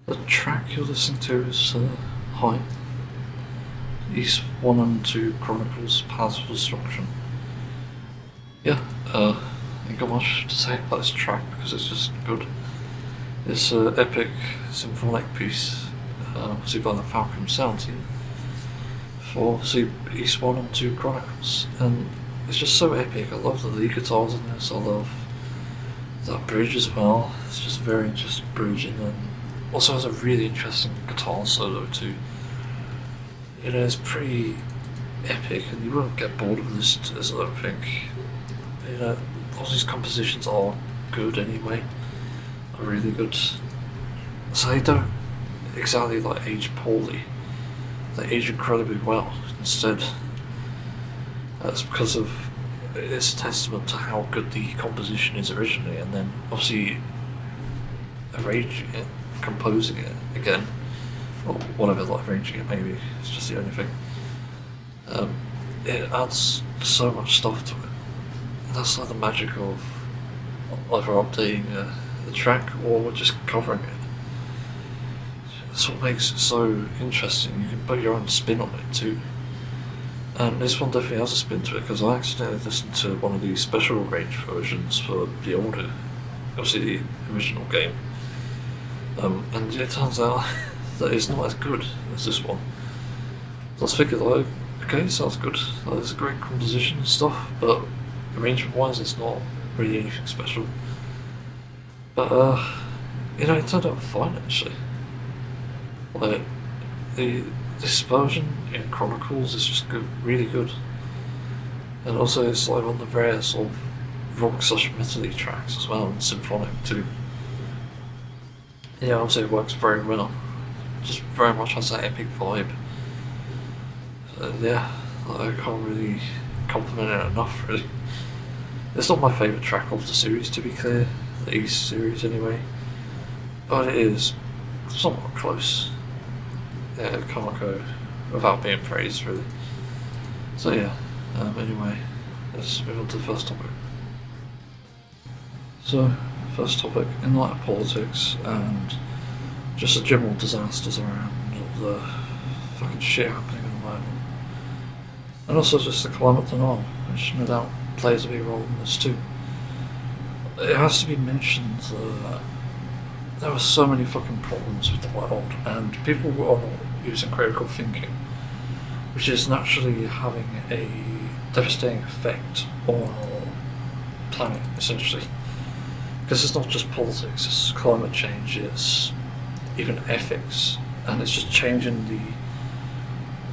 The track you're listening to is Hi, East 1 and 2 Chronicles, Paths of Destruction. Yeah, I ain't got much to say about this track because it's just good. It's an epic symphonic piece, obviously by the Falcon Sound team, for obviously East 1 and 2 Chronicles, and it's just so epic. I love the lead guitars in this, I love that bridge as well. It's just a very interesting bridge, and then also has a really interesting guitar solo too. You know, it's pretty epic, and you won't get bored of this, I don't think. You know, all these compositions are good anyway, are really good. So they don't exactly like age poorly, they age incredibly well. Instead, that's because of it's a testament to how good the composition is originally, and then obviously arranging it, composing it again, or whatever, like arranging it maybe, it's just the only thing. It adds so much stuff to it. And that's like the magic of either updating the track or just covering it. That's what makes it so interesting. You can put your own spin on it too. And this one definitely has a spin to it because I accidentally listened to one of the special range versions for the older, obviously the original game. And it turns out that it's not as good as this one. So I was thinking like, okay, sounds good. Like, there's a great composition and stuff, but arrangement wise it's not really anything special. But you know, it turned out fine actually. Like this version in Chronicles is just good, really good. And also it's like one of the rare sort of rock/metal-y tracks as well, and symphonic too. Yeah, obviously it works very well. Just very much has that epic vibe. Yeah, I can't really compliment it enough really. It's not my favourite track of the series, to be clear, the East series anyway, but it is somewhat close. Yeah, it can't go without being praised really. So yeah, anyway, let's move on to the first topic. So, first topic, in light of politics and just the general disasters around all the fucking shit happening at the moment, and also just the climate denial, which no doubt plays a big role in this too. It has to be mentioned that there are so many fucking problems with the world, and people are not using critical thinking, which is naturally having a devastating effect on our planet, essentially. Because it's not just politics, it's climate change, it's even ethics, and it's just changing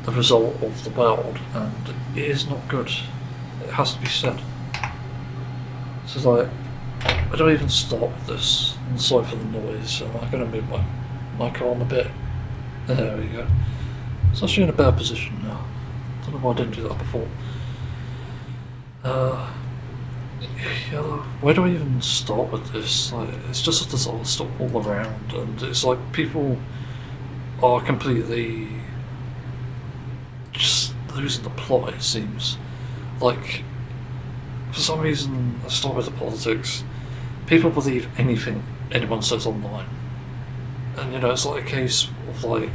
the result of the world, and it is not good. It has to be said. So like, I don't even start with this. I'm sorry for the noise, so I'm going to move my mic on a bit. There we go. It's actually in a better position now. I don't know why I didn't do that before. Yeah, where do I even start with this? Like, it's just a disaster all around, and it's like people are completely just losing the plot, it seems. Like, for some reason, I start with the politics. People believe anything anyone says online. And you know, it's like a case of like,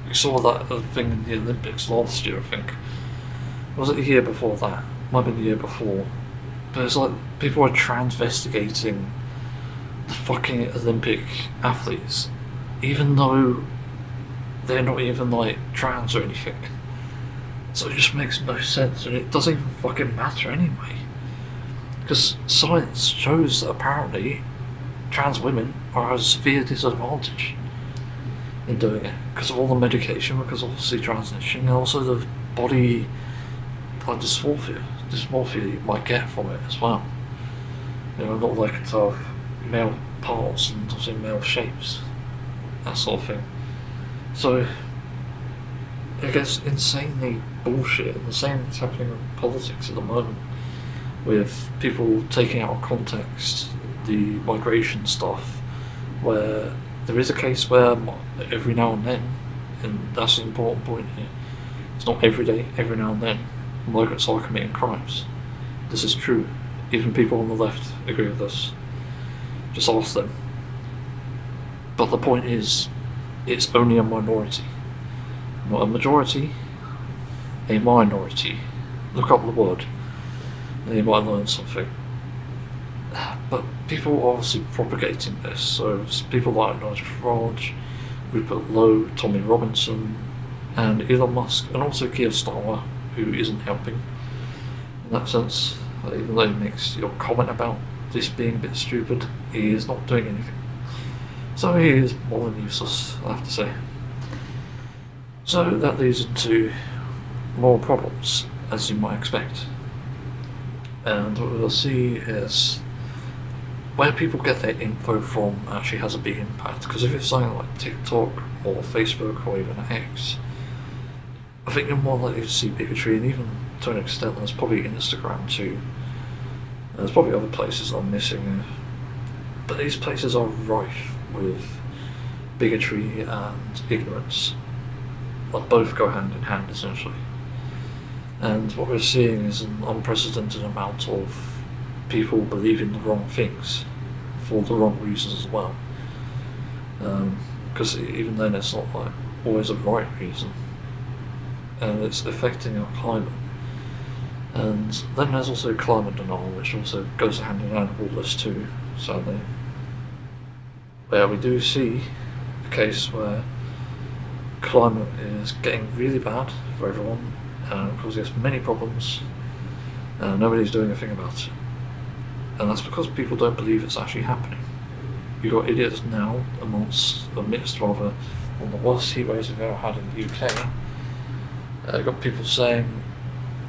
you saw that thing in the Olympics last year, I think. Was it the year before that? Might have been the year before. But it's like, people are transvestigating the fucking Olympic athletes, even though they're not even like trans or anything. So it just makes no sense, and it doesn't even fucking matter anyway. Because science shows that apparently trans women are at a severe disadvantage in doing it because of all the medication, because obviously transition, and also the body like dysmorphia you might get from it as well. You know, not like to have male parts and obviously male shapes, that sort of thing. So it gets insanely bullshit, and the same is happening in politics at the moment, with people taking out of context the migration stuff, where there is a case where every now and then, and that's an important point here, it's not every day, every now and then, migrants are committing crimes. This is true. Even people on the left agree with this. Just ask them. But the point is, it's only a minority. Not a majority, a minority. Look up the word, and you might learn something. But people are obviously propagating this, so people like Nigel Farage, Rupert Lowe, Tommy Robinson, and Elon Musk, and also Keir Starmer, who isn't helping in that sense. Even though he makes your comment about this being a bit stupid, he is not doing anything. So he is more than useless, I have to say. So that leads into more problems, as you might expect. And what we'll see is where people get their info from actually has a big impact. Because if it's something like TikTok or Facebook or even X, I think you're more likely to see bigotry, and even to an extent there's probably Instagram too. There's probably other places I'm missing, but these places are rife with bigotry and ignorance. Like, both go hand in hand essentially. And what we're seeing is an unprecedented amount of people believing the wrong things for the wrong reasons as well. Because even then it's not like always a right reason. And it's affecting our climate. And then there's also climate denial, which also goes hand in hand with all this too, sadly. Where we do see a case where climate is getting really bad for everyone, and causes many problems, and nobody's doing a thing about it. And that's because people don't believe it's actually happening. You've got idiots now amidst rather one of the worst heat waves we've ever had in the UK. You've got people saying,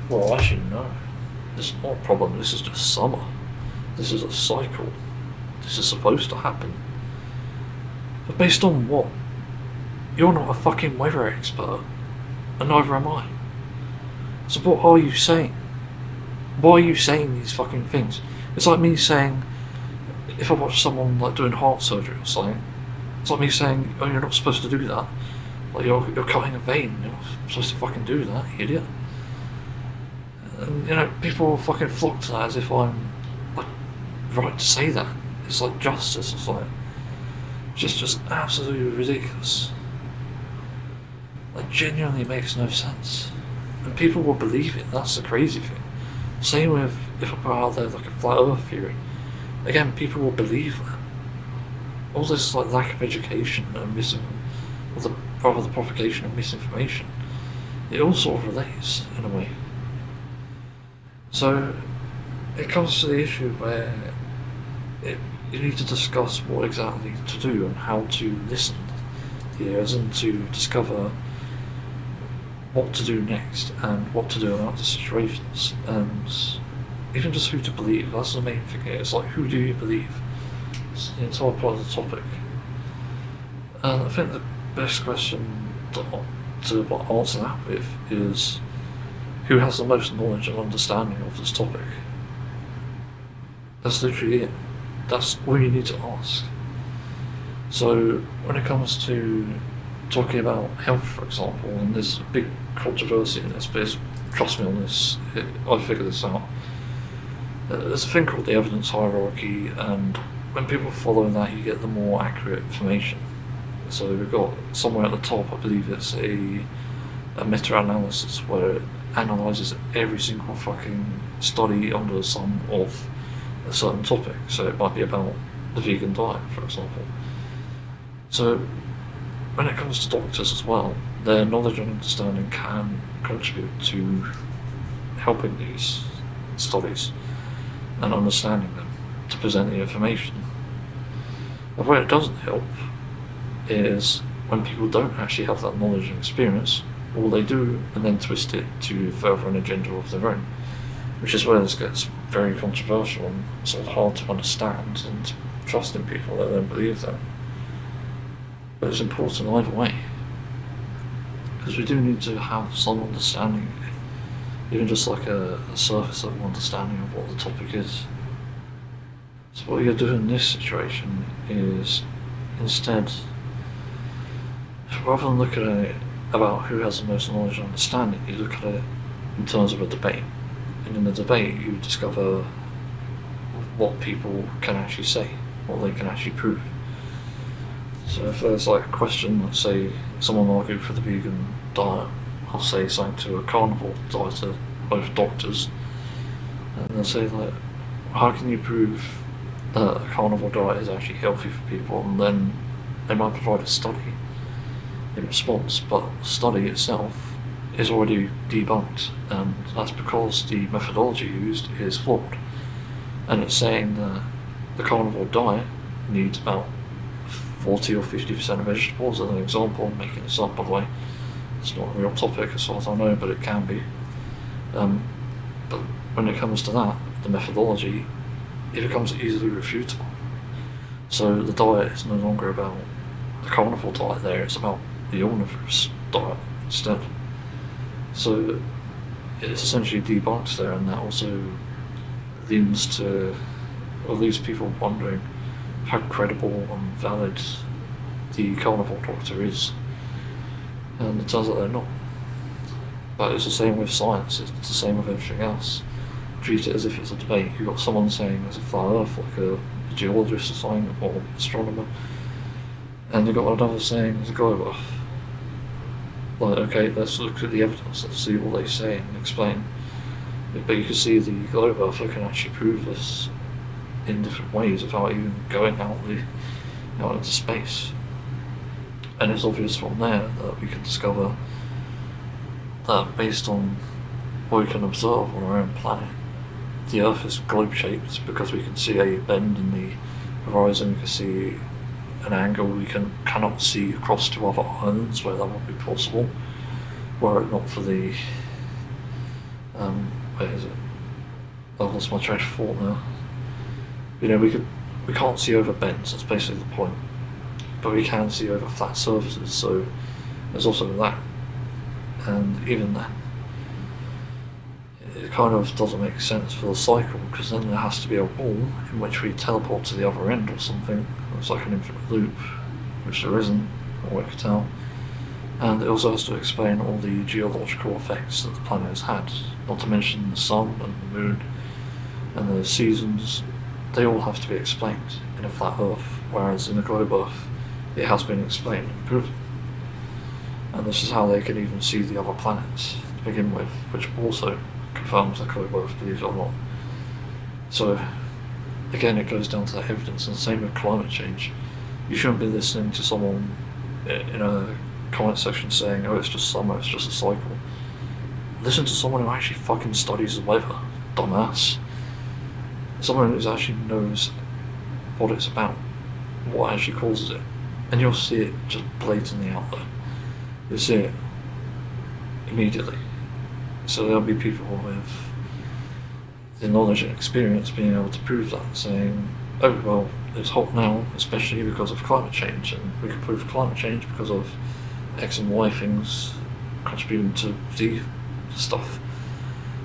well, actually no, this is not a problem, this is just summer. This is a cycle. This is supposed to happen. But based on what? You're not a fucking weather expert, and neither am I. So what are you saying? Why are you saying these fucking things? It's like me saying, if I watch someone like doing heart surgery or something, it's like me saying, oh, you're not supposed to do that. Like, you're cutting a vein, you're not supposed to fucking do that, you idiot. And, you know, people fucking flock to that as if I'm, like, right to say that. It's like justice, it's like, just absolutely ridiculous. Like, genuinely makes no sense. And people will believe it, that's the crazy thing. Same with, if I put out there like a flat earth theory, again, people will believe that. All this like lack of education and the propagation of misinformation, it all sort of relates in a way. So it comes to the issue where you need to discuss what exactly to do and how to listen here, as in to discover what to do next and what to do about the situations, and even just who to believe. That's the main thing here. It's like, who do you believe? It's the entire part of the topic. And I think the best question to answer that with is, who has the most knowledge and understanding of this topic? That's literally it. That's all you need to ask. So when it comes to talking about health, for example, and there's a big controversy in this, but trust me on this, I figured this out. There's a thing called the evidence hierarchy, and when people follow that, you get the more accurate information. So we've got somewhere at the top, I believe it's a meta-analysis where it analyses every single fucking study under the sun of a certain topic. So it might be about the vegan diet, for example. So when it comes to doctors as well, their knowledge and understanding can contribute to helping these studies and understanding them to present the information. But where it doesn't help is when people don't actually have that knowledge and experience, all they do and then twist it to further an agenda of their own, which is where this gets very controversial and sort of hard to understand and trust in people that don't believe that. But it's important either way, because we do need to have some understanding, even just like a surface level understanding of what the topic is. So what you do in this situation is, instead, rather than look at it about who has the most knowledge and understanding, you look at it in terms of a debate. And in the debate you discover what people can actually say, what they can actually prove. So if there's like a question, let's say someone argued for the vegan diet, I'll say something to a carnivore dieter, both doctors, and they'll say like, how can you prove that a carnivore diet is actually healthy for people? And then they might provide a study in response, but the study itself is already debunked, and that's because the methodology used is flawed. And it's saying that the carnivore diet needs about 40 or 50% of vegetables, as an example. I'm making this up, by the way. It's not a real topic as far as I know, but it can be. But when it comes to that, the methodology, it becomes easily refutable. So the diet is no longer about the carnivore diet there, it's about the omnivorous diet instead. So it's essentially debunked there, and that also leads people wondering how credible and valid the carnivore doctor is. And it turns out they're not. But it's the same with science, it's the same with everything else. Treat it as if it's a debate. You've got someone saying there's a flat earth, like a geologist or something, or astronomer, and you've got another saying there's a globe earth. Like, okay, let's look at the evidence, let's see what they say and explain. But you can see the globe earth can actually prove this in different ways without even going out into space. And it's obvious from there that we can discover that based on what we can observe on our own planet, the Earth is globe-shaped because we can see a bend in the horizon, we can see an angle we cannot see across to other islands where that would be possible, were it not for the where is it? I've lost my train of thought now. You know, we can't see over bends, that's basically the point. But we can see over flat surfaces, so there's also that. And even then, it kind of doesn't make sense for the cycle, because then there has to be a wall in which we teleport to the other end or something. It's like an infinite loop, which there isn't, or what I could tell. And it also has to explain all the geological effects that the planet has had, not to mention the sun and the moon and the seasons. They all have to be explained in a flat Earth, whereas in a globe Earth it has been explained and proven. And this is how they can even see the other planets to begin with, which also confirms the globe Earth, believe it or not. So again, it goes down to that evidence, and the same with climate change. You shouldn't be listening to someone in a comment section saying, oh, it's just summer, it's just a cycle. Listen to someone who actually fucking studies the weather, dumbass. Someone who actually knows what it's about, what actually causes it. And you'll see it just blatantly out there. You'll see it immediately. So there'll be people with the knowledge and experience being able to prove that, saying, oh, well, it's hot now, especially because of climate change, and we can prove climate change because of X and Y things contributing to Z stuff.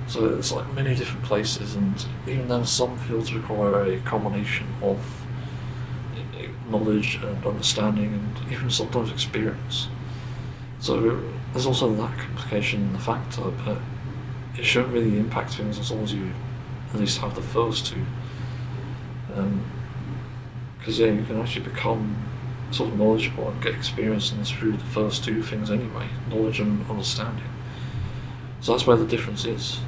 So it's like many different places, and even then some fields require a combination of knowledge and understanding and even sometimes experience. So there's also that complication in the factor, but it shouldn't really impact things as long as you at least have the first two. Because yeah, you can actually become sort of knowledgeable and get experience in this through the first two things anyway, knowledge and understanding. So that's where the difference is.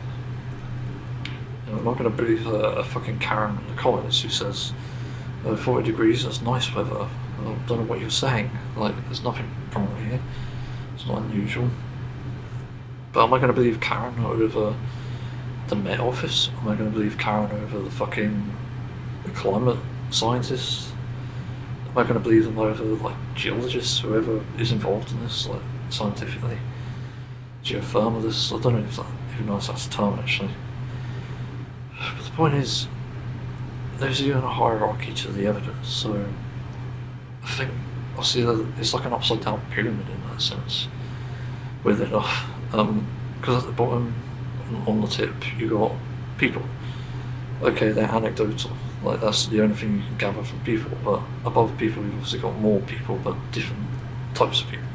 You know, I'm not going to believe a fucking Karen in the comments who says, 40 degrees, that's nice weather. I don't know what you're saying. Like, there's nothing wrong here. It's not unusual. But am I going to believe Karen over the Met Office? Am I going to believe Karen over the climate scientists? Am I going to believe them over like geologists, whoever is involved in this, like scientifically? Geothermalists? I don't know if that even knows that's a term actually. But the point is, there's even a hierarchy to the evidence, so I think I see that it's like an upside down pyramid in that sense, with enough. Because at the bottom, on the tip, you got people. Okay, they're anecdotal, like that's the only thing you can gather from people, but above people you've obviously got more people, but different types of people.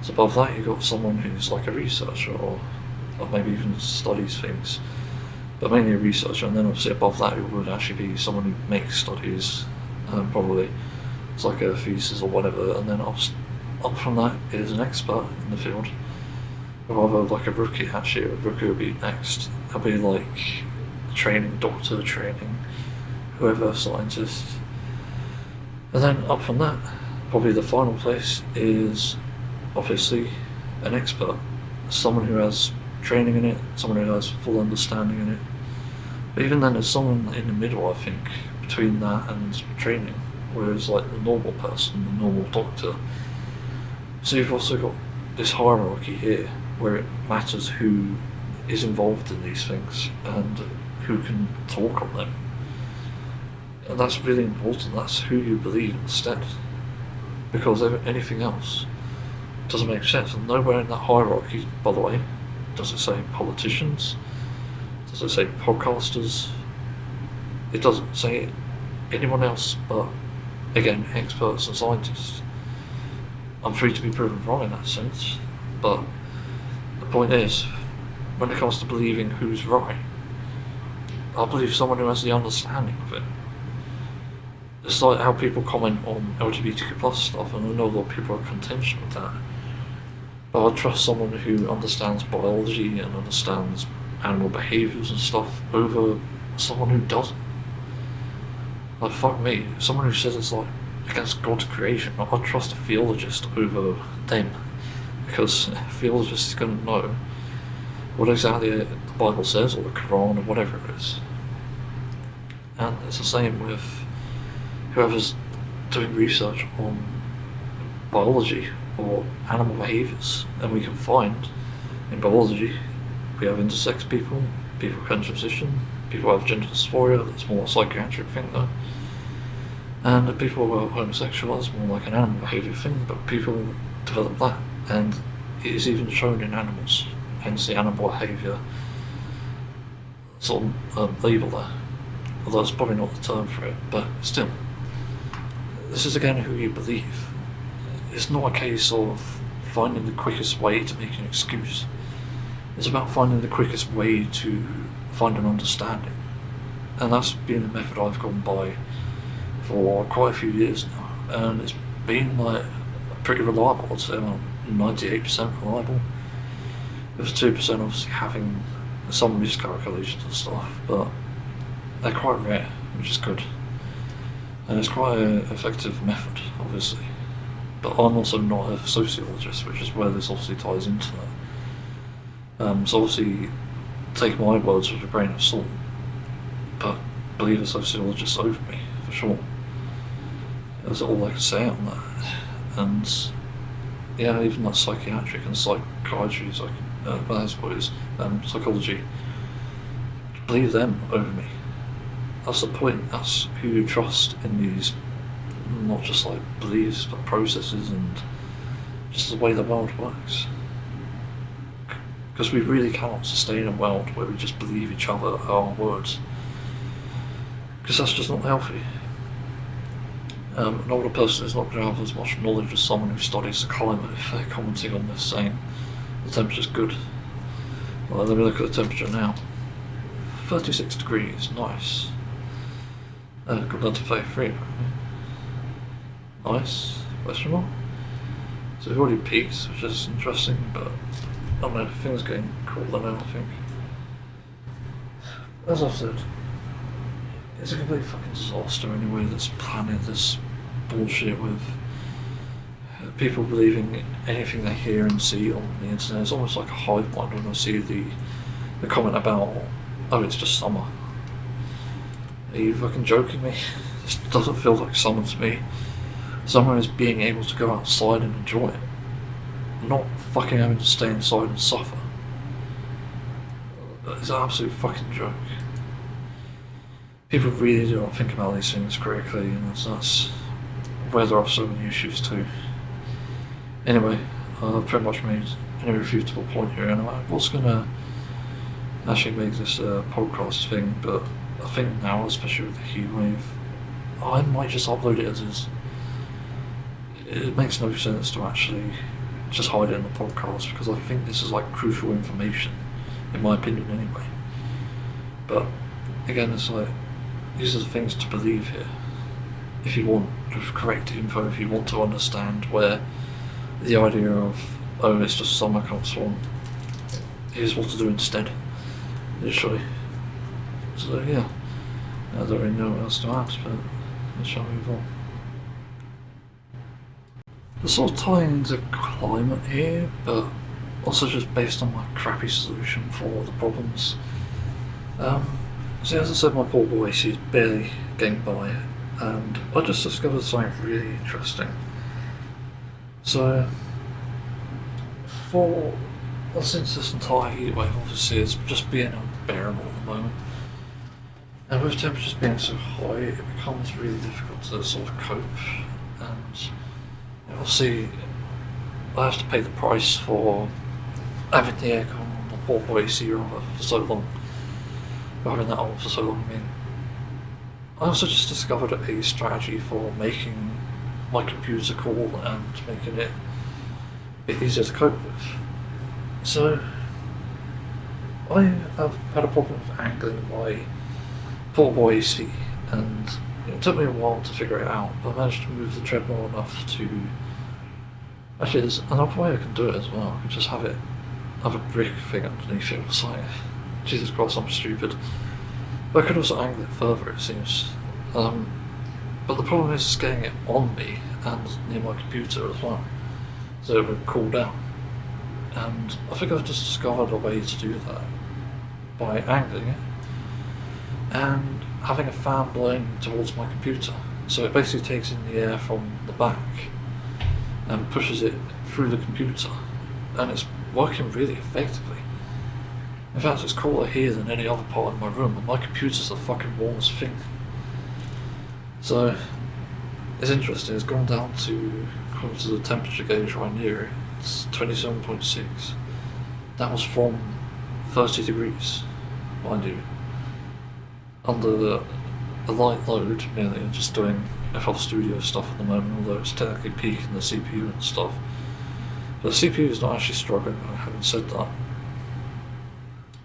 So above that you've got someone who's like a researcher, or maybe even studies things, but mainly a researcher, and then obviously above that it would actually be someone who makes studies, probably it's like a thesis or whatever, and then up from that is an expert in the field, or rather like a rookie. Actually, a rookie will be next. They'll be like training, doctor training, whoever, scientist. And then up from that, probably the final place is obviously an expert, someone who has training in it, someone who has full understanding in it. But even then, there's someone in the middle, I think, between that and training, whereas like the normal person, the normal doctor. So you've also got this hierarchy here, where it matters who is involved in these things and who can talk on them. And that's really important. That's who you believe instead, because anything else doesn't make sense. And nowhere in that hierarchy, by the way, does it say politicians, does it say podcasters, it doesn't say anyone else but, again, experts and scientists. I'm free to be proven wrong in that sense, but the point is, when it comes to believing who's right, I believe someone who has the understanding of it. It's like how people comment on LGBTQ plus stuff, and I know a lot of people are contentious with that. But I trust someone who understands biology and understands animal behaviours and stuff over someone who doesn't. Like, fuck me, someone who says it's like against God's creation, I trust a theologist over them, because a theologist is going to know what exactly the Bible says, or the Quran, or whatever it is. And it's the same with whoever's doing research on biology or animal behaviours. And we can find in biology, we have intersex people, people who can transition, people who have gender dysphoria, that's more a psychiatric thing though. And the people who are homosexual, that's more like an animal behaviour thing, but people develop that. And it is even shown in animals, hence the animal behaviour sort of label there. Although it's probably not the term for it, but still. This is again who you believe. It's not a case of finding the quickest way to make an excuse. It's about finding the quickest way to find an understanding. And that's been a method I've gone by for quite a few years now. And it's been like pretty reliable, I'd say about 98% reliable. With 2% obviously having some miscalculations and stuff, but they're quite rare, which is good. And it's quite an effective method, obviously. But I'm also not a sociologist, which is where this obviously ties into that. So obviously, take my words with a grain of salt, but believe a sociologist over me, for sure. That's all I can say on that. And yeah, even like psychiatric and psychiatry, that's what it is, psychology, believe them over me. That's the point. That's who you trust in these, not just like beliefs, but processes and just the way the world works. Because we really cannot sustain a world where we just believe each other our words. Because that's just not healthy. An older person is not going to have as much knowledge as someone who studies the climate if they're commenting on this saying the temperature's good. Well, let me look at the temperature now. 36 degrees, nice. Got down to 33 apparently. Nice, question mark. So we've already peaked, which is interesting, but I don't know, things are getting cooler now, I think. As I've said, it's a complete fucking disaster anyway, this planet, this bullshit with people believing anything they hear and see on the internet. It's almost like a hive mind when I see the comment about, oh, it's just summer. Are you fucking joking me? This doesn't feel like summer to me. Summer is being able to go outside and enjoy it, not fucking having to stay inside and suffer. It's an absolute fucking joke. People really do not think about these things correctly, and that's where there are so many issues too. Anyway, I've pretty much made an irrefutable point here, and I was gonna actually make this podcast thing, but I think now, especially with the heatwave, I might just upload it as is. It makes no sense to actually just hide it in the podcast, because I think this is like crucial information, in my opinion anyway. But again, it's like, these are the things to believe here, if you want with correct info if you want to understand where the idea of, oh, it's just summer comes from. Here's what to do instead, literally. So yeah, I don't really know what else to add, but let's shall move on. It's sort of tying into climate here, but also just based on my crappy solution for the problems. So as I said, my poor boy, she's barely getting by, and I just discovered something really interesting. So, since this entire heatwave obviously is just being unbearable at the moment, and with temperatures being so high, it becomes really difficult to sort of cope, and obviously I have to pay the price for having the aircon on the portable AC rather for so long, having that on for so long. I mean, I also just discovered a strategy for making my computer cool and making it a bit easier to cope with. So, I have had a problem with angling my portable AC, and it took me a while to figure it out, but I managed to move the treadmill enough to... Actually, there's another way I can do it as well. I can just have a brick thing underneath it. It's like, Jesus Christ, I'm stupid. But I could also angle it further, it seems. But the problem is getting it on me and near my computer as well, so it would cool down. And I think I've just discovered a way to do that by angling it and having a fan blowing towards my computer. So it basically takes in the air from the back and pushes it through the computer, and it's working really effectively. In fact, it's cooler here than any other part of my room, and my computer's the fucking warmest thing. So, it's interesting, it's gone down to, according to the temperature gauge right near it, it's 27.6. That was from 30 degrees, mind you. Under a light load, merely, I'm just doing FL Studio stuff at the moment, although it's technically peaking the CPU and stuff. But the CPU is not actually struggling, having said that.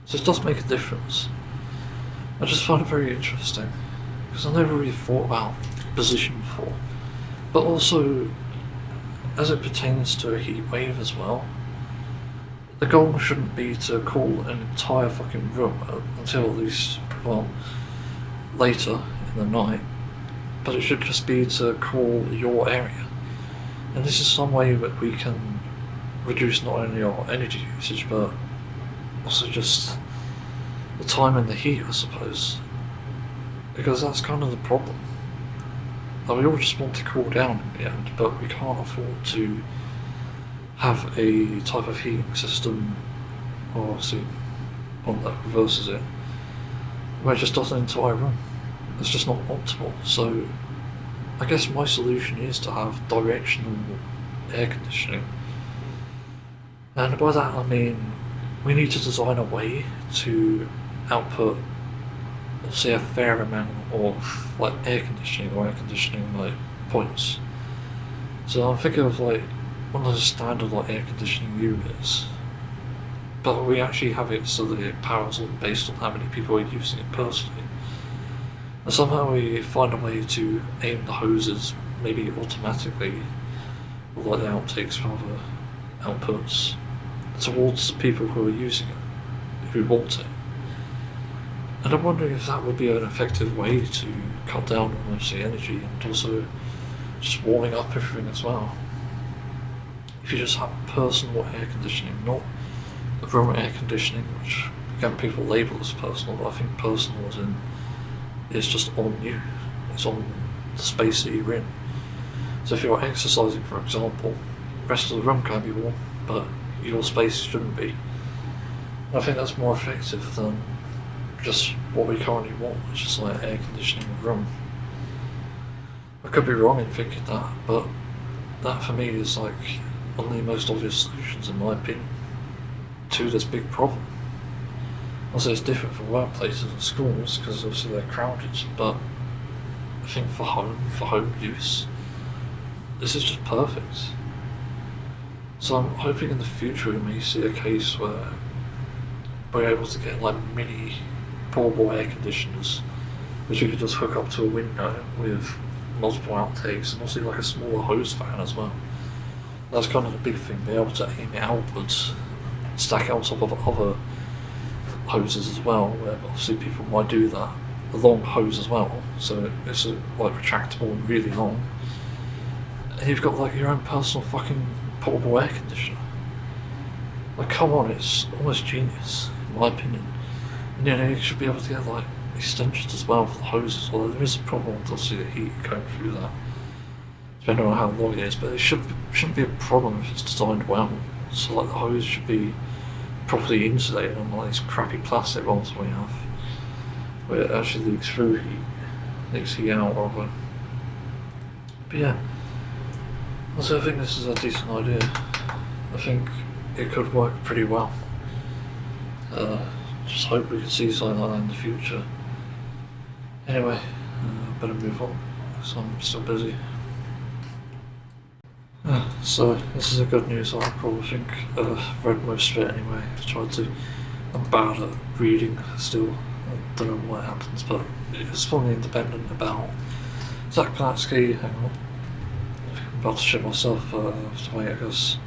So it does make a difference. I just find it very interesting, because I never really thought about position before. But also, as it pertains to a heat wave as well, the goal shouldn't be to cool an entire fucking room until at least, well, later in the night, but it should just be to cool your area. And this is some way that we can reduce not only our energy usage, but also just the time in the heat, I suppose. Because that's kind of the problem. Like, we all just want to cool down in the end, but we can't afford to have a type of heating system, or obviously one that reverses it, where it just does an entire room. It's just not optimal. So I guess my solution is to have directional air conditioning. And by that I mean we need to design a way to output, say, a fair amount of like air conditioning or air conditioning like points. So I'm thinking of like one of the standard like air conditioning units, but we actually have it so that it powers on based on how many people are using it personally. And somehow we find a way to aim the hoses maybe automatically, or like the outtakes from other outputs, towards the people who are using it, who want it. And I'm wondering if that would be an effective way to cut down on obviously energy and also just warming up everything as well. If you just have personal air conditioning, not room air conditioning, which again people label as personal, but I think personal as in it's just on you, it's on the space that you're in. So if you're exercising, for example, the rest of the room can be warm, but your space shouldn't be. I think that's more effective than just what we currently want, which is like air conditioning a room. I could be wrong in thinking that, but that for me is like one of the most obvious solutions in my opinion to this big problem. Also, it's different for workplaces and schools because obviously they're crowded, but I think for home use, this is just perfect. So I'm hoping in the future we may see a case where we're able to get like mini portable air conditioners, which you could just hook up to a window with multiple outtakes, and also like a smaller hose fan as well. That's kind of a big thing, be able to aim it outwards, stack it on top of other hoses as well, where obviously people might do that. A long hose as well, so it's like retractable and really long. And you've got like your own personal fucking portable air conditioner. Like, come on, it's almost genius, in my opinion. And you should be able to get like extensions as well for the hoses, although there is a problem with obviously the heat going through that, depending on how long it is, but it shouldn't be a problem if it's designed well. So like the hose should be properly insulated on like these crappy plastic ones we have, where it actually leaks through heat, leaks heat out rather. But yeah, also I think this is a decent idea. I think it could work pretty well. Just hope we can see something like that in the future. Anyway, better move on, because I'm still busy. So this is a good news article. I think read most of it anyway. I tried to. I'm bad at reading still. I don't know what happens, but it's from The Independent about Zack Polanski. Hang on, I'm about to shit myself. I have to wait, I guess.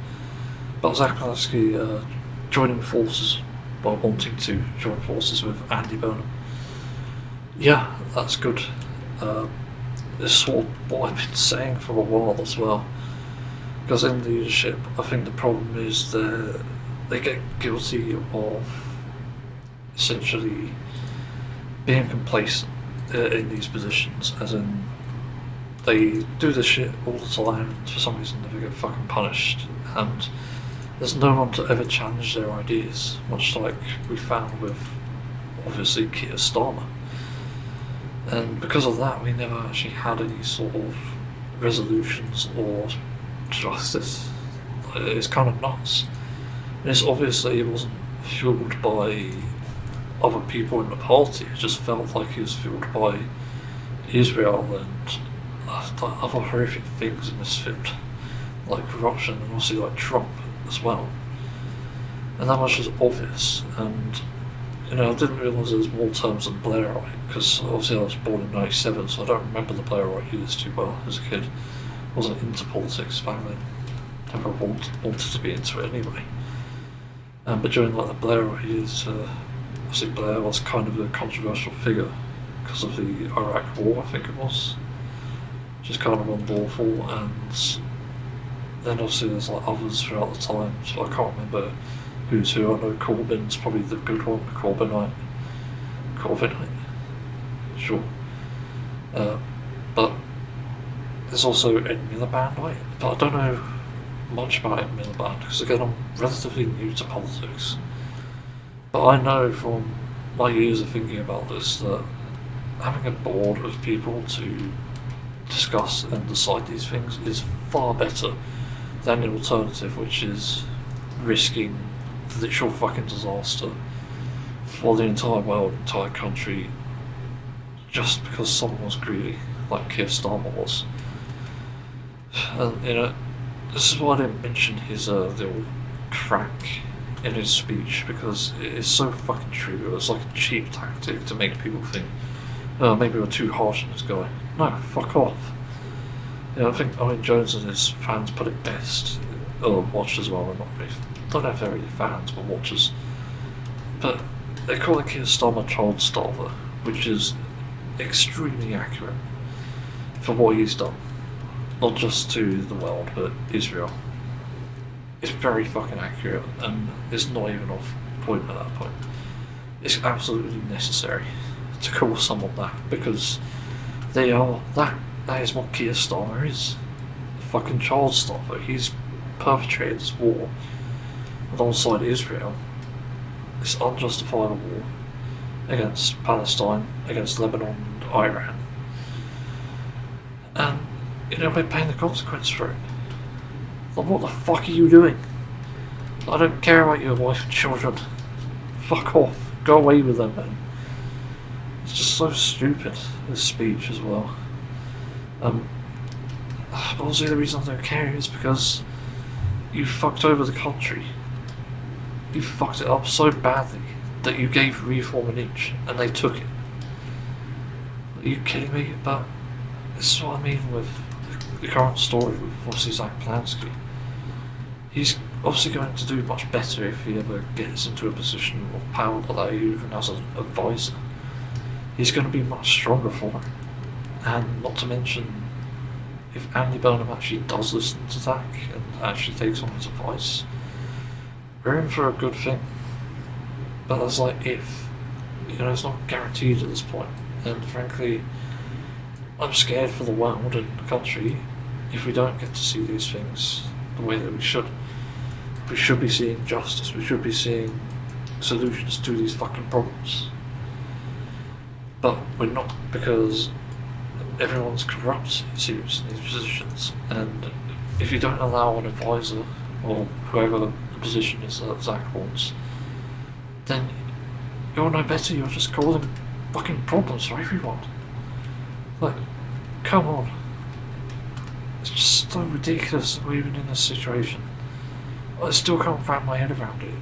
About Zack Polanski joining forces, well, wanting to join forces with Andy Burnham. Yeah, that's good. It's sort of what I've been saying for a while as well. Because in leadership, I think the problem is they get guilty of essentially being complacent in these positions, as in they do this shit all the time, and for some reason they get fucking punished, and there's no one to ever challenge their ideas, much like we found with, obviously, Keir Starmer. And because of that, we never actually had any sort of resolutions or justice. It's kind of nuts. And it's obviously it wasn't fueled by other people in the party, it just felt like it was fueled by Israel and other horrific things in this field, like corruption and also like Trump as well. And that much was obvious, and I didn't realise there was more terms than Blairite, because obviously I was born in '97, so I don't remember the Blairite years too well as a kid. Wasn't into politics back then. Never wanted to be into it anyway. But during like the Blairite years, obviously Blair was kind of a controversial figure because of the Iraq War, I think it was, which is kind of unlawful. And then obviously there's like others throughout the time, so I can't remember who's who. I know Corbyn's probably the good one, Corbynite, sure. But there's also Ed Miliband, right? But I don't know much about Ed Miliband, because again I'm relatively new to politics. But I know from my years of thinking about this that having a board of people to discuss and decide these things is far better than the alternative, which is risking literal fucking disaster for the entire world, entire country, just because someone was greedy, like Keir Starmer was. And this is why I didn't mention his little crack in his speech, because it is so fucking true. It's like a cheap tactic to make people think, oh, maybe we're too harsh on this guy. No, fuck off. I think Owen Jones and his fans put it best, or watchers as well, they're not really, don't have very fans, but watchers. But they call it Keir Starmer child starver, which is extremely accurate for what he's done. Not just to the world, but Israel. It's very fucking accurate, and it's not even off point at that point. It's absolutely necessary to call someone that, because they are that. That is what Keir Starmer is. A fucking child starver. He's perpetrated this war alongside Israel. This unjustifiable war against Palestine, against Lebanon and Iran. And we're paying the consequence for it. Like, what the fuck are you doing? I don't care about your wife and children. Fuck off. Go away with them, man. It's just so stupid, this speech as well. But also the reason I don't care is because you fucked over the country. You fucked it up so badly that you gave Reform an inch and they took it. Are you kidding me? But this is what I mean with the current story with obviously Zack Polanski. He's obviously going to do much better if he ever gets into a position of power that he even as an advisor. He's going to be much stronger for it. And not to mention, if Andy Burnham actually does listen to Zack and actually takes on his advice, we're in for a good thing. But that's like if. It's not guaranteed at this point. And frankly, I'm scared for the world and the country if we don't get to see these things the way that we should. We should be seeing justice, we should be seeing solutions to these fucking problems. But we're not, because everyone's corrupt, it seems, in these positions. And if you don't allow an advisor, or whoever the position is that Zack wants, then you're no better, you're just causing fucking problems for everyone. Like, come on. It's just so ridiculous that we're even in this situation. I still can't wrap my head around it.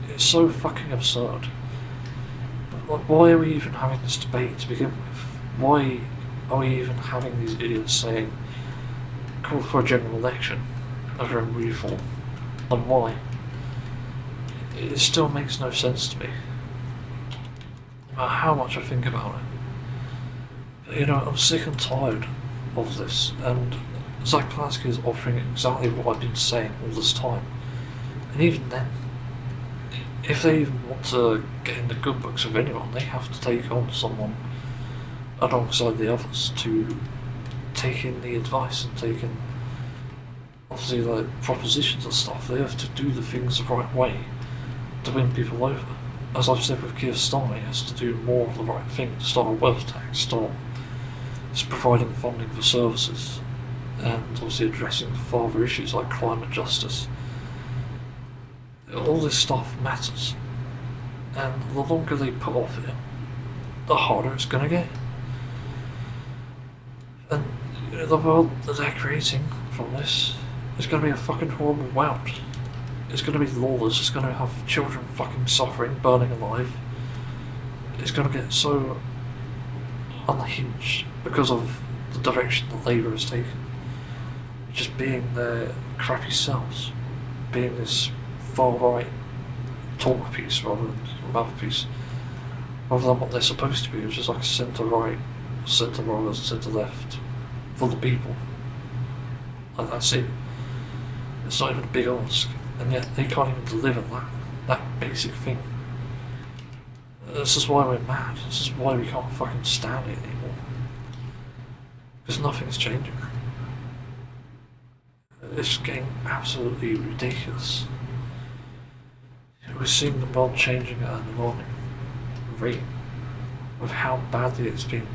It's so fucking absurd. Like, why are we even having this debate to begin with? Why are we even having these idiots saying, call for a general election over a reform? And why? It still makes no sense to me. No matter how much I think about it. But, I'm sick and tired of this, and Zack Polanski is offering exactly what I've been saying all this time. And even then, if they even want to get in the good books of anyone, they have to take on someone alongside the others to take in the advice and take in, obviously, like propositions and stuff. They have to do the things the right way to win people over. As I've said with Keir Starmer, he has to do more of the right thing, start a wealth tax, start providing funding for services, and obviously addressing further issues like climate justice. All this stuff matters, and the longer they put off it, the harder it's going to get. And the world that they're creating from this is going to be a fucking horrible world. It's going to be lawless, it's going to have children fucking suffering, burning alive. It's going to get so unhinged because of the direction that Labour has taken. Just being their crappy selves, being this far-right talk piece rather than a mouthpiece, rather than what they're supposed to be, which is like a centre-right, centre-right, centre-left for the people. Like, that's it. It's not even a big ask, and yet they can't even deliver that basic thing. This is why we're mad. This is why we can't fucking stand it anymore. Because nothing's changing. It's getting absolutely ridiculous. We're seeing the world changing at an alarming rate of how badly it's been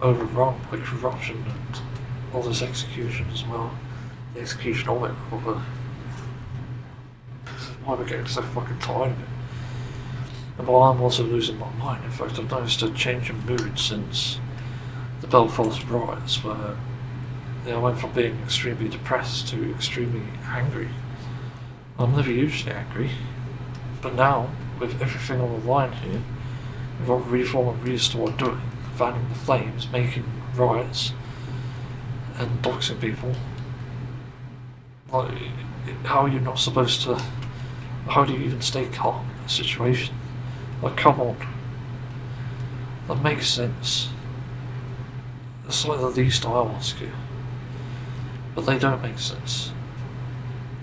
overrun by corruption and all this execution as well. The execution of it, this is why we're getting so fucking tired of it. And while I'm also losing my mind, in fact, I've noticed a change in mood since the Belfast riots, where I went from being extremely depressed to extremely angry. I'm never usually angry, but now, with everything on the line here, with what Reform and Restore are doing, fanning the flames, making riots, and doxing people, like, how are you not supposed to, how do you even stay calm in a situation? Like, come on. That makes sense. That's like the least I ask you. But they don't make sense.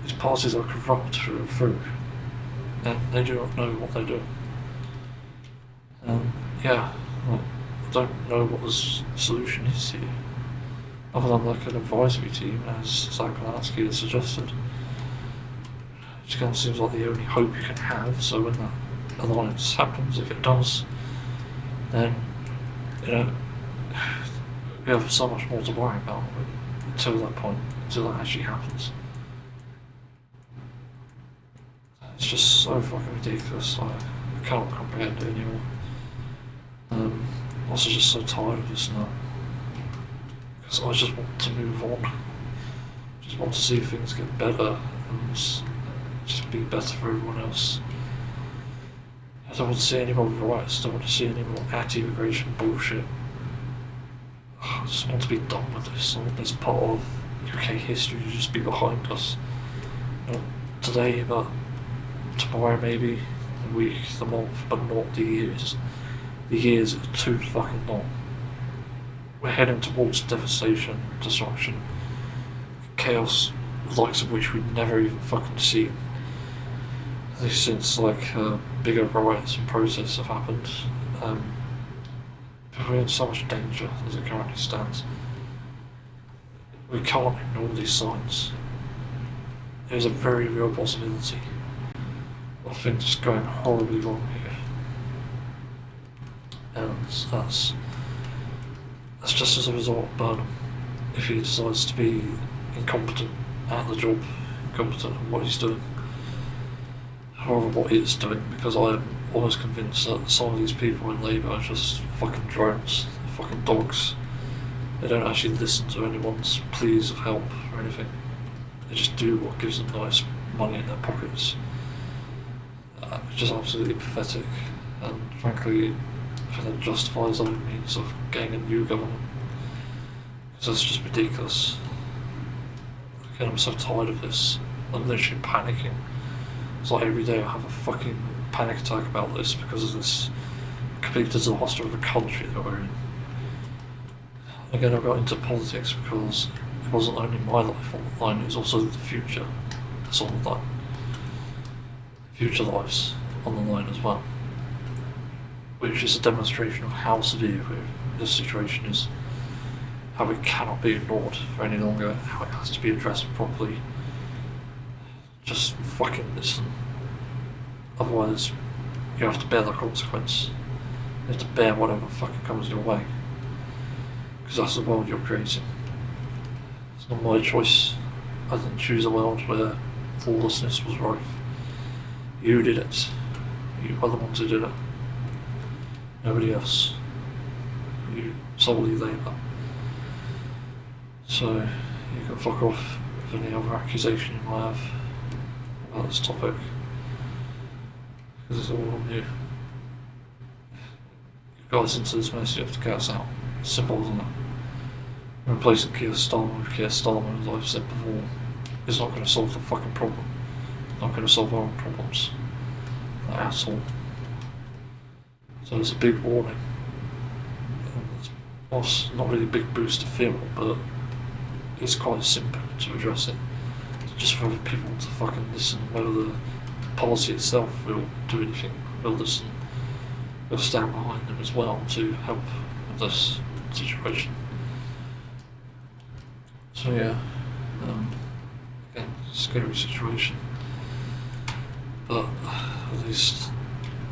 These parties are corrupt through and through, and they do not know what they're doing. And yeah, I don't know what the solution is here, other than like an advisory team, as Zack Polanski has suggested. Which again seems like the only hope you can have, so when that alliance happens, if it does, then, we have so much more to worry about until that point, until that actually happens. It's just so fucking ridiculous, I can't comprehend it anymore. Also just so tired of this now. Because I just want to move on. Just want to see things get better and just be better for everyone else. I don't want to see any more riots, I don't want to see any more anti-immigration bullshit. I just want to be done with this. I want this part of UK history to just be behind us. Not today, but tomorrow maybe, the week, the month, but not the years. The years are too fucking long. We're heading towards devastation, destruction, chaos, the likes of which we've never even fucking seen. Since bigger riots and protests have happened, we're in so much danger as it currently stands. We can't ignore these signs. There's a very real possibility of things going horribly wrong here. And that's just as a result of Burnham. If he decides to be incompetent at the job, incompetent at what he's doing, or what he is doing, because I am almost convinced that some of these people in Labour are just fucking drones, fucking dogs. They don't actually listen to anyone's pleas of help or anything. They just do what gives them nice money in their pockets. It's just absolutely pathetic, and frankly, I think that justifies other means of getting a new government. Because that's just ridiculous. Again, I'm so tired of this. I'm literally panicking. It's like every day I have a fucking panic attack about this because of this complete disaster of a country that we're in. Again, I got into politics because it wasn't only my life on the line, it was also the future that's on the line. Future lives on the line as well. Which is a demonstration of how severe this situation is. How it cannot be ignored for any longer, how it has to be addressed properly. Just fucking listen. Otherwise, you have to bear the consequence. You have to bear whatever fucking comes your way. Because that's the world you're creating. It's not my choice. I didn't choose a world where lawlessness was rife. You did it. You are the ones who did it. Nobody else. You solely Labour. So, you can fuck off with any other accusation you might have about this topic. Because it's all on you. You got us into this mess, you have to get us out. Simple, isn't it? Replacing Keir Starmer with Keir Starmer, as I've said before, is not going to solve the fucking problem. Not going to solve our own problems. That asshole. So it's a big warning. It's not really a big boost to feel, but it's quite simple to address it. Just for people to fucking listen, whether the policy itself will do anything, will listen, will stand behind them as well to help with this situation. So yeah, again, scary situation. But at least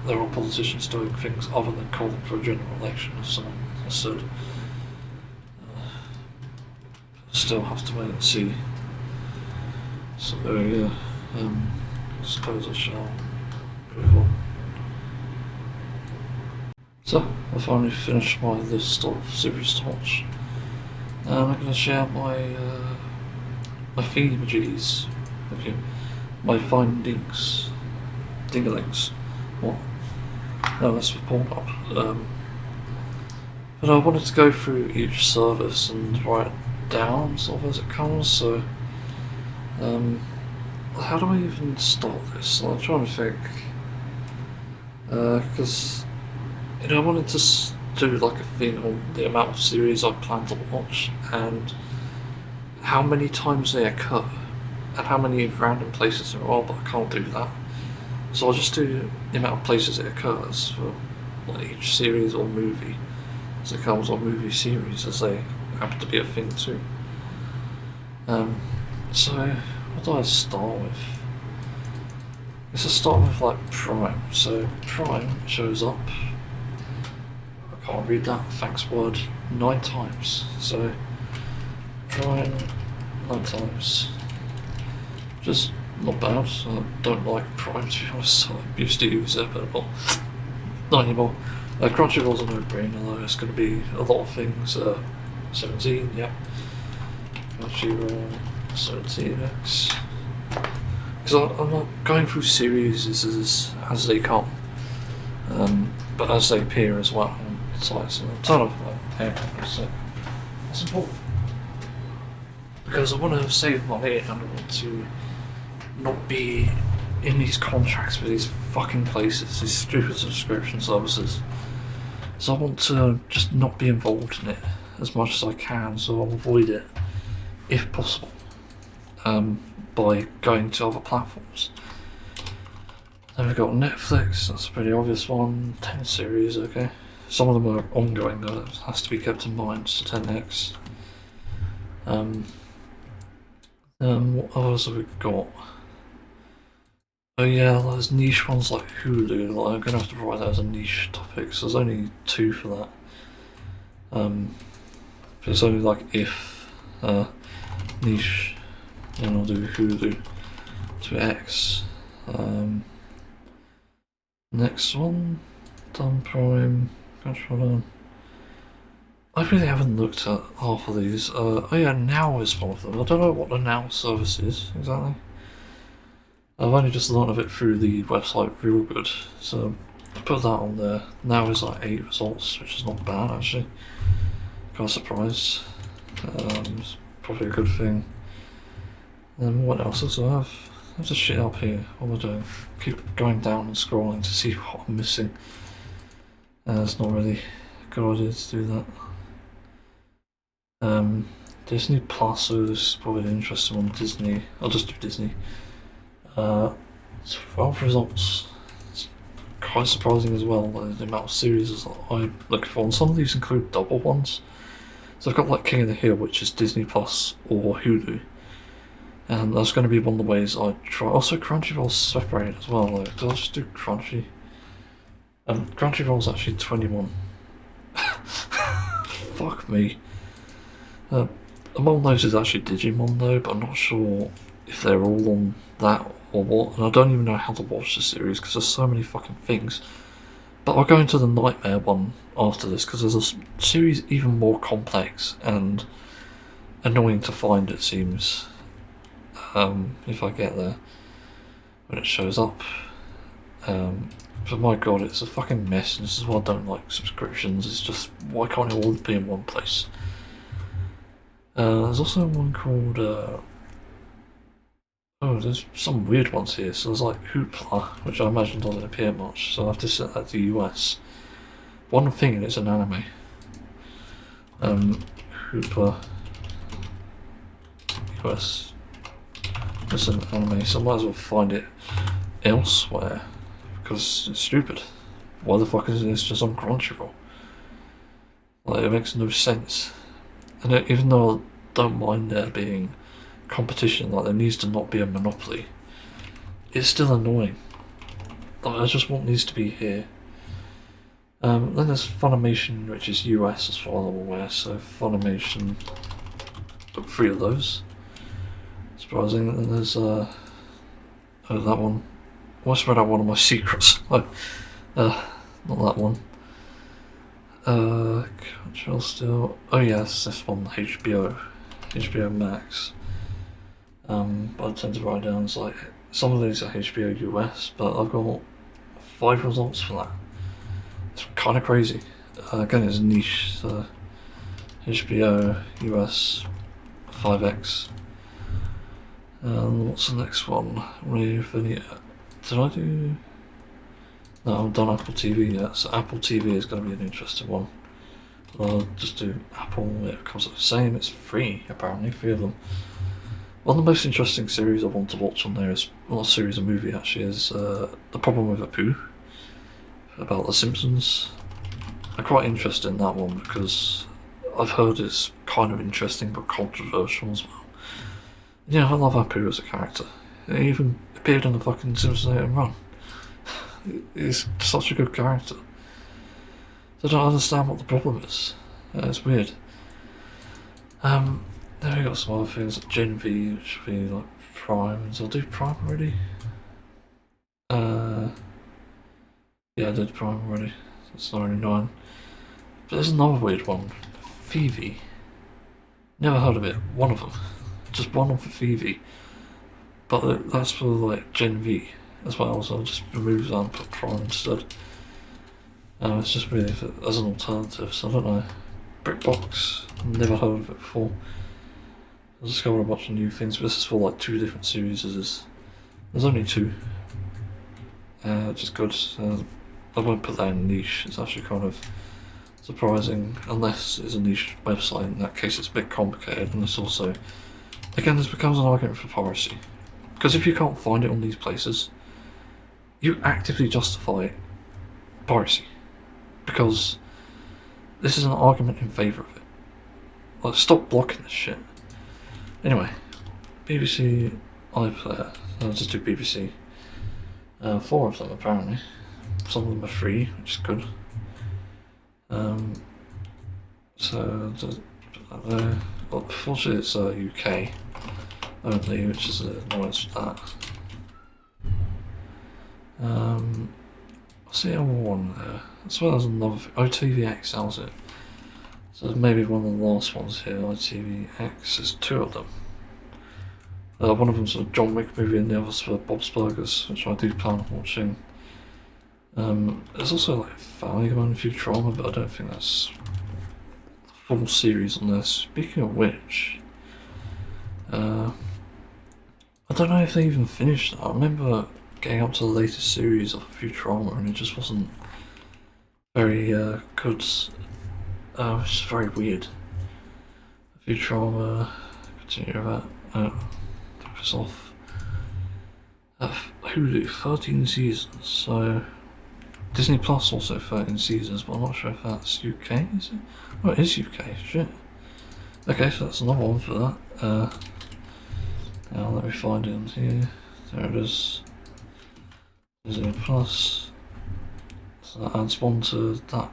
there are politicians doing things other than calling for a general election, as someone has said. Still have to wait and see. So yeah, I suppose I shall move on. So, I finally finished my list of series to watch. And I'm going to share my thingy-majiggies with you. My findings. Dingalings. What? No, that's for Pornhub. But I wanted to go through each service and write it down sort of as it comes, so how do I even start this? I'm trying to think, because I wanted to do like a thing on the amount of series I plan to watch and how many times they occur and how many random places there are, but I can't do that. So I'll just do the amount of places it occurs for like each series or movie as it comes, or movie series as they happen to be a thing too. So what do I start with? Let's just start with like Prime. So Prime shows up, I can't read that thanks word, 9 times. So Prime 9 times. Just not bad. I don't like Prime, to be honest. I used to use it, but not anymore. Crunchyroll's a no-brainer though. It's going to be a lot of things. 17, yeah. Crunchyroll 17X. Because I'm not going through series as they come, but as they appear as well on sites. And a ton of hair cameras, so It's important. Because I want to save money and I want to not be in these contracts with these fucking places, these stupid subscription services. So I want to just not be involved in it as much as I can, so I'll avoid it if possible, by going to other platforms. Then we've got Netflix, that's a pretty obvious one. 10 series, okay. Some of them are ongoing though, that has to be kept in mind, so 10x. What else have we got? Oh yeah, there's niche ones like Hulu, like I'm gonna have to provide that as a niche topic, so there's only 2 for that. But it's only like if niche, then I'll do Hulu to X. Next one, Done Prime, Control. I really haven't looked at half of these. Oh yeah, Now is one of them. I don't know what the Now service is exactly. I've only just learned of it through the website Real Good, so I put that on there. Now is like 8 results, which is not bad actually. Kind of surprised. It's probably a good thing. Then what else does I have? There's a shit up here. What am I doing? Keep going down and scrolling to see what I'm missing. It's not really a good idea to do that. Disney Plus, so this is probably an interesting one. Disney. I'll just do Disney. 12 results. It's quite surprising as well, the amount of series I'm looking for. And some of these include double ones. So I've got like King of the Hill, which is Disney Plus or Hulu. And that's going to be one of the ways I try. Also, Crunchyroll's separated as well, though, because I'll just do Crunchy. Crunchyroll's actually 21. Fuck me. Among those is actually Digimon, though, but I'm not sure if they're all on that or what. And I don't even know how to watch the series because there's so many fucking things. But I'll go into the Nightmare one after this because there's a series even more complex and annoying to find, it seems. If I get there when it shows up. But my god, it's a fucking mess, and this is why I don't like subscriptions. It's just, why can't it all be in one place? There's also one called oh, there's some weird ones here. So there's like Hoopla, which I imagine doesn't appear much, so I have to set that to US. One thing, and it's an anime. Hoopla US. It's an anime, so I might as well find it elsewhere because it's stupid. Why the fuck is this just on Crunchyroll? Like, it makes no sense. And even though I don't mind there being competition, like there needs to not be a monopoly, it's still annoying. Like, I just want these to be here. Then there's Funimation, which is US as far as I'm aware, so Funimation, got 3 of those. Surprising. And then there's oh, that one. I must read out one of my secrets. Not that one. Control still. Oh yes, this one, HBO Max. But I tend to write down, it's like some of these are HBO US, but I've got 5 results for that. It's kind of crazy. Again, it's niche. So HBO US 5x. What's the next one? Did I do? No, I haven't done Apple TV yet, so Apple TV is going to be an interesting one. I'll just do Apple, it comes up the same, it's free apparently, 3 of them. One of the most interesting series I want to watch on there is, well, not a series, a movie actually, is The Problem with Apu, about The Simpsons. I'm quite interested in that one because I've heard it's kind of interesting but controversial as well. Yeah, I love Apu as a character. He even appeared in the fucking Simpsons Hit and Run. He's such a good character. So I don't understand what the problem is. It's weird. Then we got some other things like Gen V, which would be like Prime. So I'll do Prime already. Yeah, I did Prime already. That's 99. But there's another weird one. Phoebe. Never heard of it. One of them. Just one for Phoebe, but that's for like Gen V as well, so I'll just remove that and put Prime instead. It's just really as an alternative, so I don't know. BritBox. Never heard of it before. I discovered a bunch of new things, but this is for like 2 different series. There's only 2. Which is good. I won't put that in niche. It's actually kind of surprising, unless it's a niche website. In that case, it's a bit complicated, and it's also, again, this becomes an argument for piracy. Because if you can't find it on these places, you actively justify piracy. Because this is an argument in favour of it. Like, stop blocking this shit. Anyway, BBC iPlayer. I'll just do BBC. 4 of them apparently. Some of them are free, which is good. So, well, unfortunately it's UK only, which is an annoyance for that. What's the other one there? As well as another thing. OTVX sells it. So maybe one of the last ones here, ITVX. There's 2 of them. One of them's a John Wick movie and the other's for Bob's Burgers, which I do plan on watching. There's also like Family Guy and Futurama, but I don't think that's the full series on this. Speaking of which, I don't know if they even finished that. I remember getting up to the latest series of Futurama and it just wasn't very good. It's just very weird. Futurama, continue with that. Took us off. Hulu, 13 seasons, so Disney Plus also 13 seasons, but I'm not sure if that's UK, is it? Oh, it is UK, shit. Okay, so that's another one for that. Now let me find it here. There it is. Disney Plus. So that adds one to that.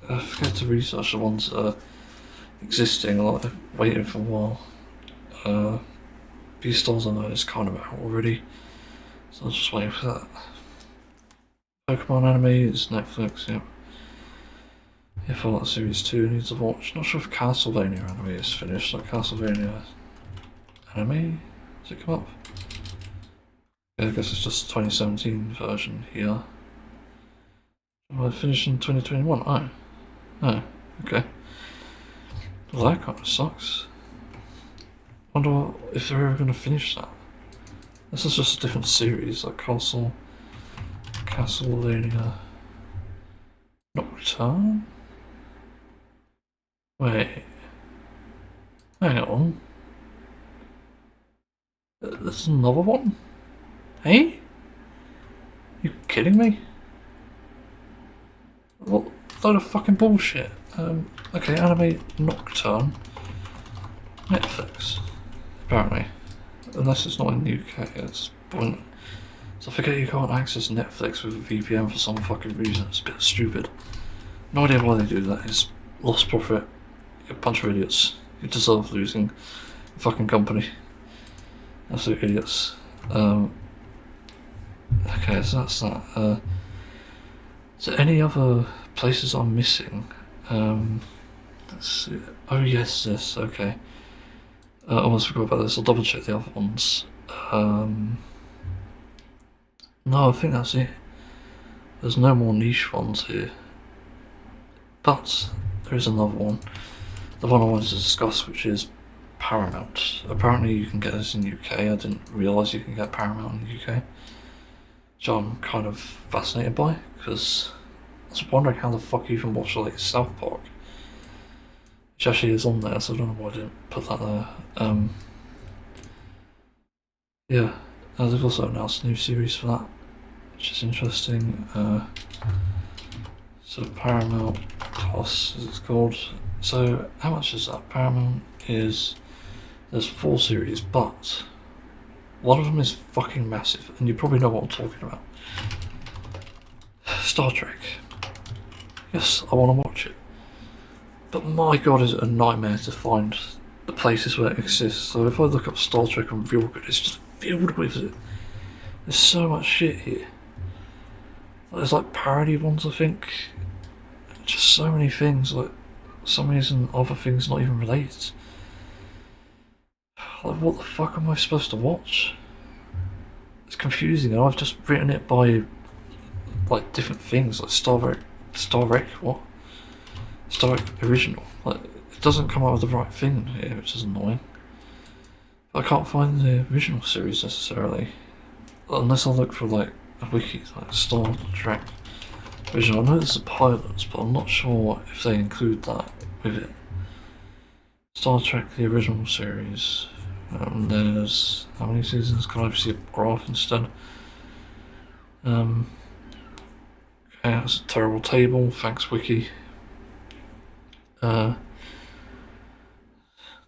I forget to research the ones that are existing, like I've waited for a while. Beastars I know is kind of out already, so I'll just wait for that. Pokemon anime is Netflix, yep. Yeah, Fallout Series 2 needs to watch. Not sure if Castlevania anime is finished, like Castlevania anime, does it come up? Yeah, I guess it's just the 2017 version here. Well, it finished in 2021, oh, okay. Well, that kind of sucks. Wonder if they're ever going to finish that. This is just a different series, like Castlevania Nocturne? Wait. Hang on. There's another one? Hey? You kidding me? What load of fucking bullshit. Okay, anime Nocturne. Netflix. Apparently. Unless it's not in the UK, it's pointless. So I forget you can't access Netflix with a VPN for some fucking reason. It's a bit stupid. No idea why they do that. It's lost profit. You're a bunch of idiots. You deserve losing a fucking company. Absolute idiots. Okay, so that's that. Is there any other places I'm missing? Let's see. Oh yes, this. Okay. I almost forgot about this. I'll double check the other ones. No, I think that's it. There's no more niche ones here. But there is another one. The one I wanted to discuss, which is Paramount. Apparently you can get this in the UK. I didn't realise you can get Paramount in the UK. Which I'm kind of fascinated by, because I was wondering how the fuck you even watch the latest South Park. Which actually is on there, so I don't know why I didn't put that there. Yeah, they've also announced a new series for that, which is interesting. So Paramount Plus, as it's called. So how much is that? Paramount is, there's 4 series, but one of them is fucking massive, and you probably know what I'm talking about. Star Trek. Yes, I want to watch it. But my god, is it a nightmare to find the places where it exists. So if I look up Star Trek on Real Good, it's just filled with it. There's so much shit here. There's like parody ones, I think. Just so many things, like for some reason other things not even related. Like what the fuck am I supposed to watch? It's confusing, and I've just written it by like different things, like Star Trek, what? historic original. Like, it doesn't come out with the right thing here, which is annoying. But I can't find the original series necessarily, unless I look for like a wiki, like Star Trek original. I know there's the pilots, but I'm not sure if they include that with it. Star Trek, the original series. There's how many seasons? Can I see a graph instead? Okay, that's a terrible table. Thanks, wiki. No,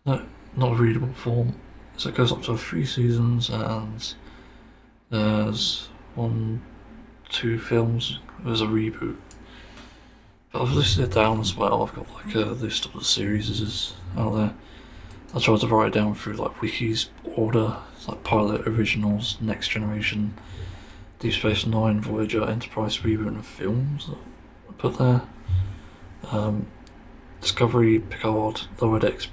not a readable form. So it goes up to 3 seasons, and there's 2 films. There's a reboot. But I've listed it down as well. I've got like a list of the series out there. I tried to write it down through like wikis order, like pilot, originals, next generation, Deep Space Nine, Voyager, Enterprise, reboot, and films. I put there. Discovery, Picard, Lower Decks,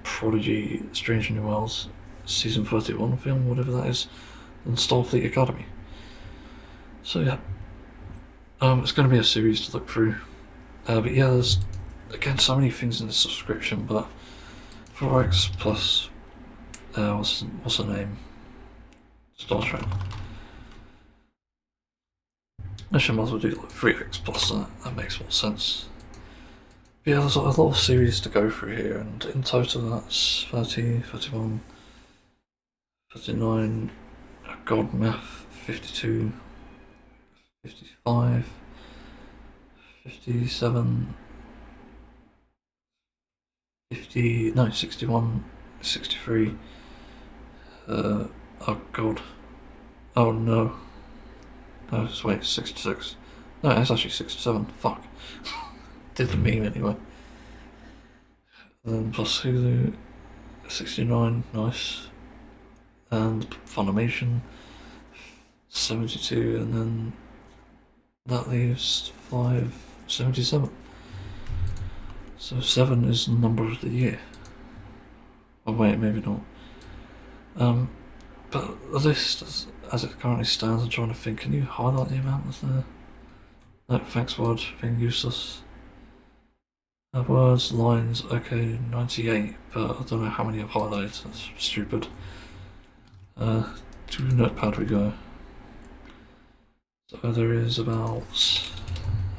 Prodigy, Strange New Worlds, Season 31 film, whatever that is, and Starfleet Academy. So yeah, it's going to be a series to look through. But yeah, there's again so many things in the subscription, but 4X plus, what's the name? Star Trek. I should might as well do like 3X plus, that makes more sense. But yeah, there's a lot of series to go through here, and in total that's 30, 31, 39, God math, 52, 55, 57, 61, 63, oh god, oh no, wait, 66, no, it's actually 67, fuck, did the meme anyway, and then plus Hulu, 69, nice, and Funimation, 72, and then that leaves 77. So 7 is the number of the year. Oh wait, maybe not. But the list as it currently stands, I'm trying to think, can you highlight the amount that's there? No, thanks word, being useless. Words, lines, okay, 98, but I don't know how many I've highlighted, that's stupid. To notepad we go. So there is about,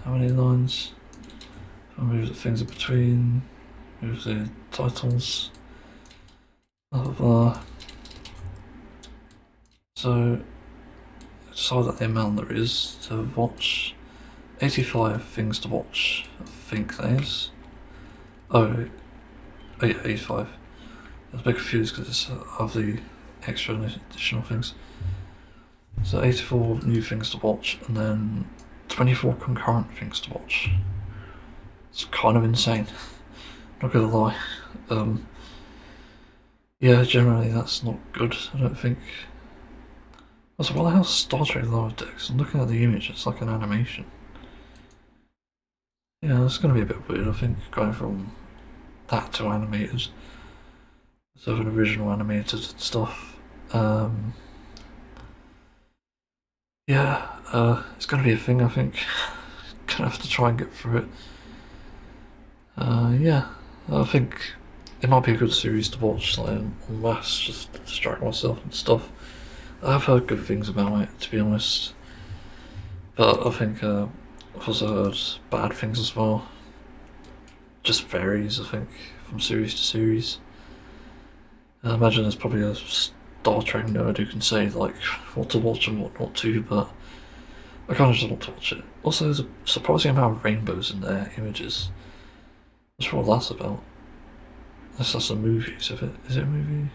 how many lines? I'll move the things in between, move the titles, blah blah blah. So, decide that the amount there is to watch. 85 things to watch, I think that is. Oh yeah, 85. I was a bit confused because it's of the extra and additional things. So 84 new things to watch, and then 24 concurrent things to watch. It's kind of insane, not gonna lie. Yeah, generally that's not good, I don't think. Also, what the hell's Star Trek Lower Decks? I'm looking at the image, it's like an animation. Yeah, it's gonna be a bit weird, I think, going from that to animated. Instead of an original animated stuff. Yeah, it's gonna be a thing, I think. Gonna have to try and get through it. Yeah, I think it might be a good series to watch, like en masse, just to distract myself and stuff. I've heard good things about it, to be honest. But I think I've also heard bad things as well. Just varies, I think, from series to series. I imagine there's probably a Star Trek nerd who can say like what to watch and what not to, but I kind of just want to watch it. Also, there's a surprising amount of rainbows in their images. That's what that's about. Unless that's a movie. Is it a movie?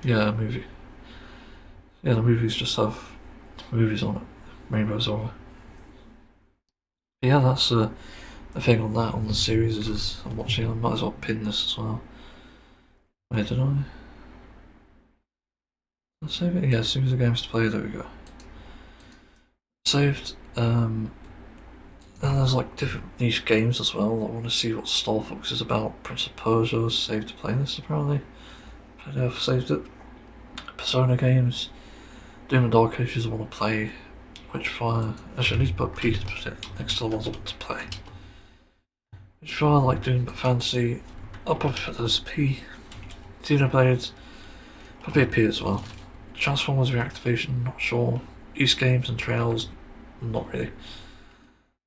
Yeah, a movie. Yeah, the movies just have movies on it. Rainbows over. Yeah, that's the thing on that, on the series is I'm watching. I might as well pin this as well. Where did I? Let's save it. Yeah, series of games to play. There we go. Saved. And there's like different niche games as well. I want to see what Star Fox is about. Prince of Persia, saved to play this apparently. I've saved it. Persona games. Doom and Dark Ages I want to play. Witchfire. Actually, I need to put P to put it next to the ones I want to play. Witchfire, like Doom but Fantasy. I'll probably put those P. Xenoblade, probably a P as well. Transformers Reactivation, not sure. East Games and Trails, not really.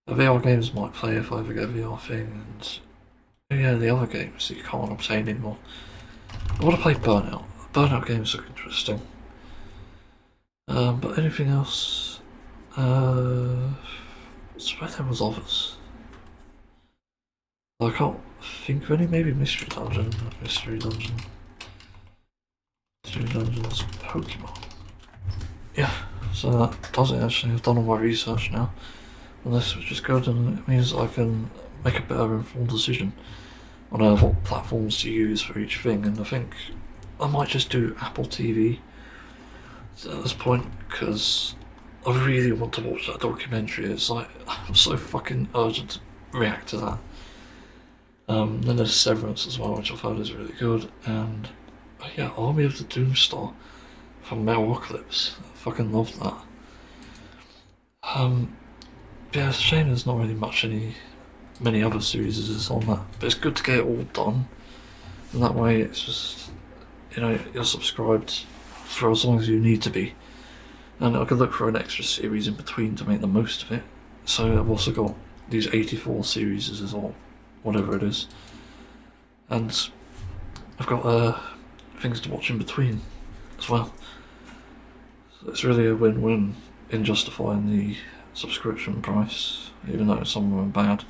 The VR games might play if I ever get a VR thing, and yeah, the other games that you can't obtain anymore. I want to play Burnout. Burnout games look interesting. But anything else? I swear there was others. I can't think of any. Maybe Mystery Dungeon. Mystery Dungeons, Pokemon. Yeah, so that does it actually. I've done all my research now. And this which is good, and it means I can make a better informed decision on what platforms to use for each thing. And I think I might just do Apple TV at this point, because I really want to watch that documentary. It's like, I'm so fucking urgent to react to that. Then there's Severance as well, which I've heard is really good, and yeah, Army of the Doomstar from Metalocalypse. I fucking love that. Yeah, it's a shame there's not really many other series on that, but it's good to get it all done, and that way it's just, you're subscribed for as long as you need to be, and I could look for an extra series in between to make the most of it. So I've also got these 84 series or whatever it is, and I've got things to watch in between as well. So it's really a win-win in justifying the subscription price, even though some of them are bad.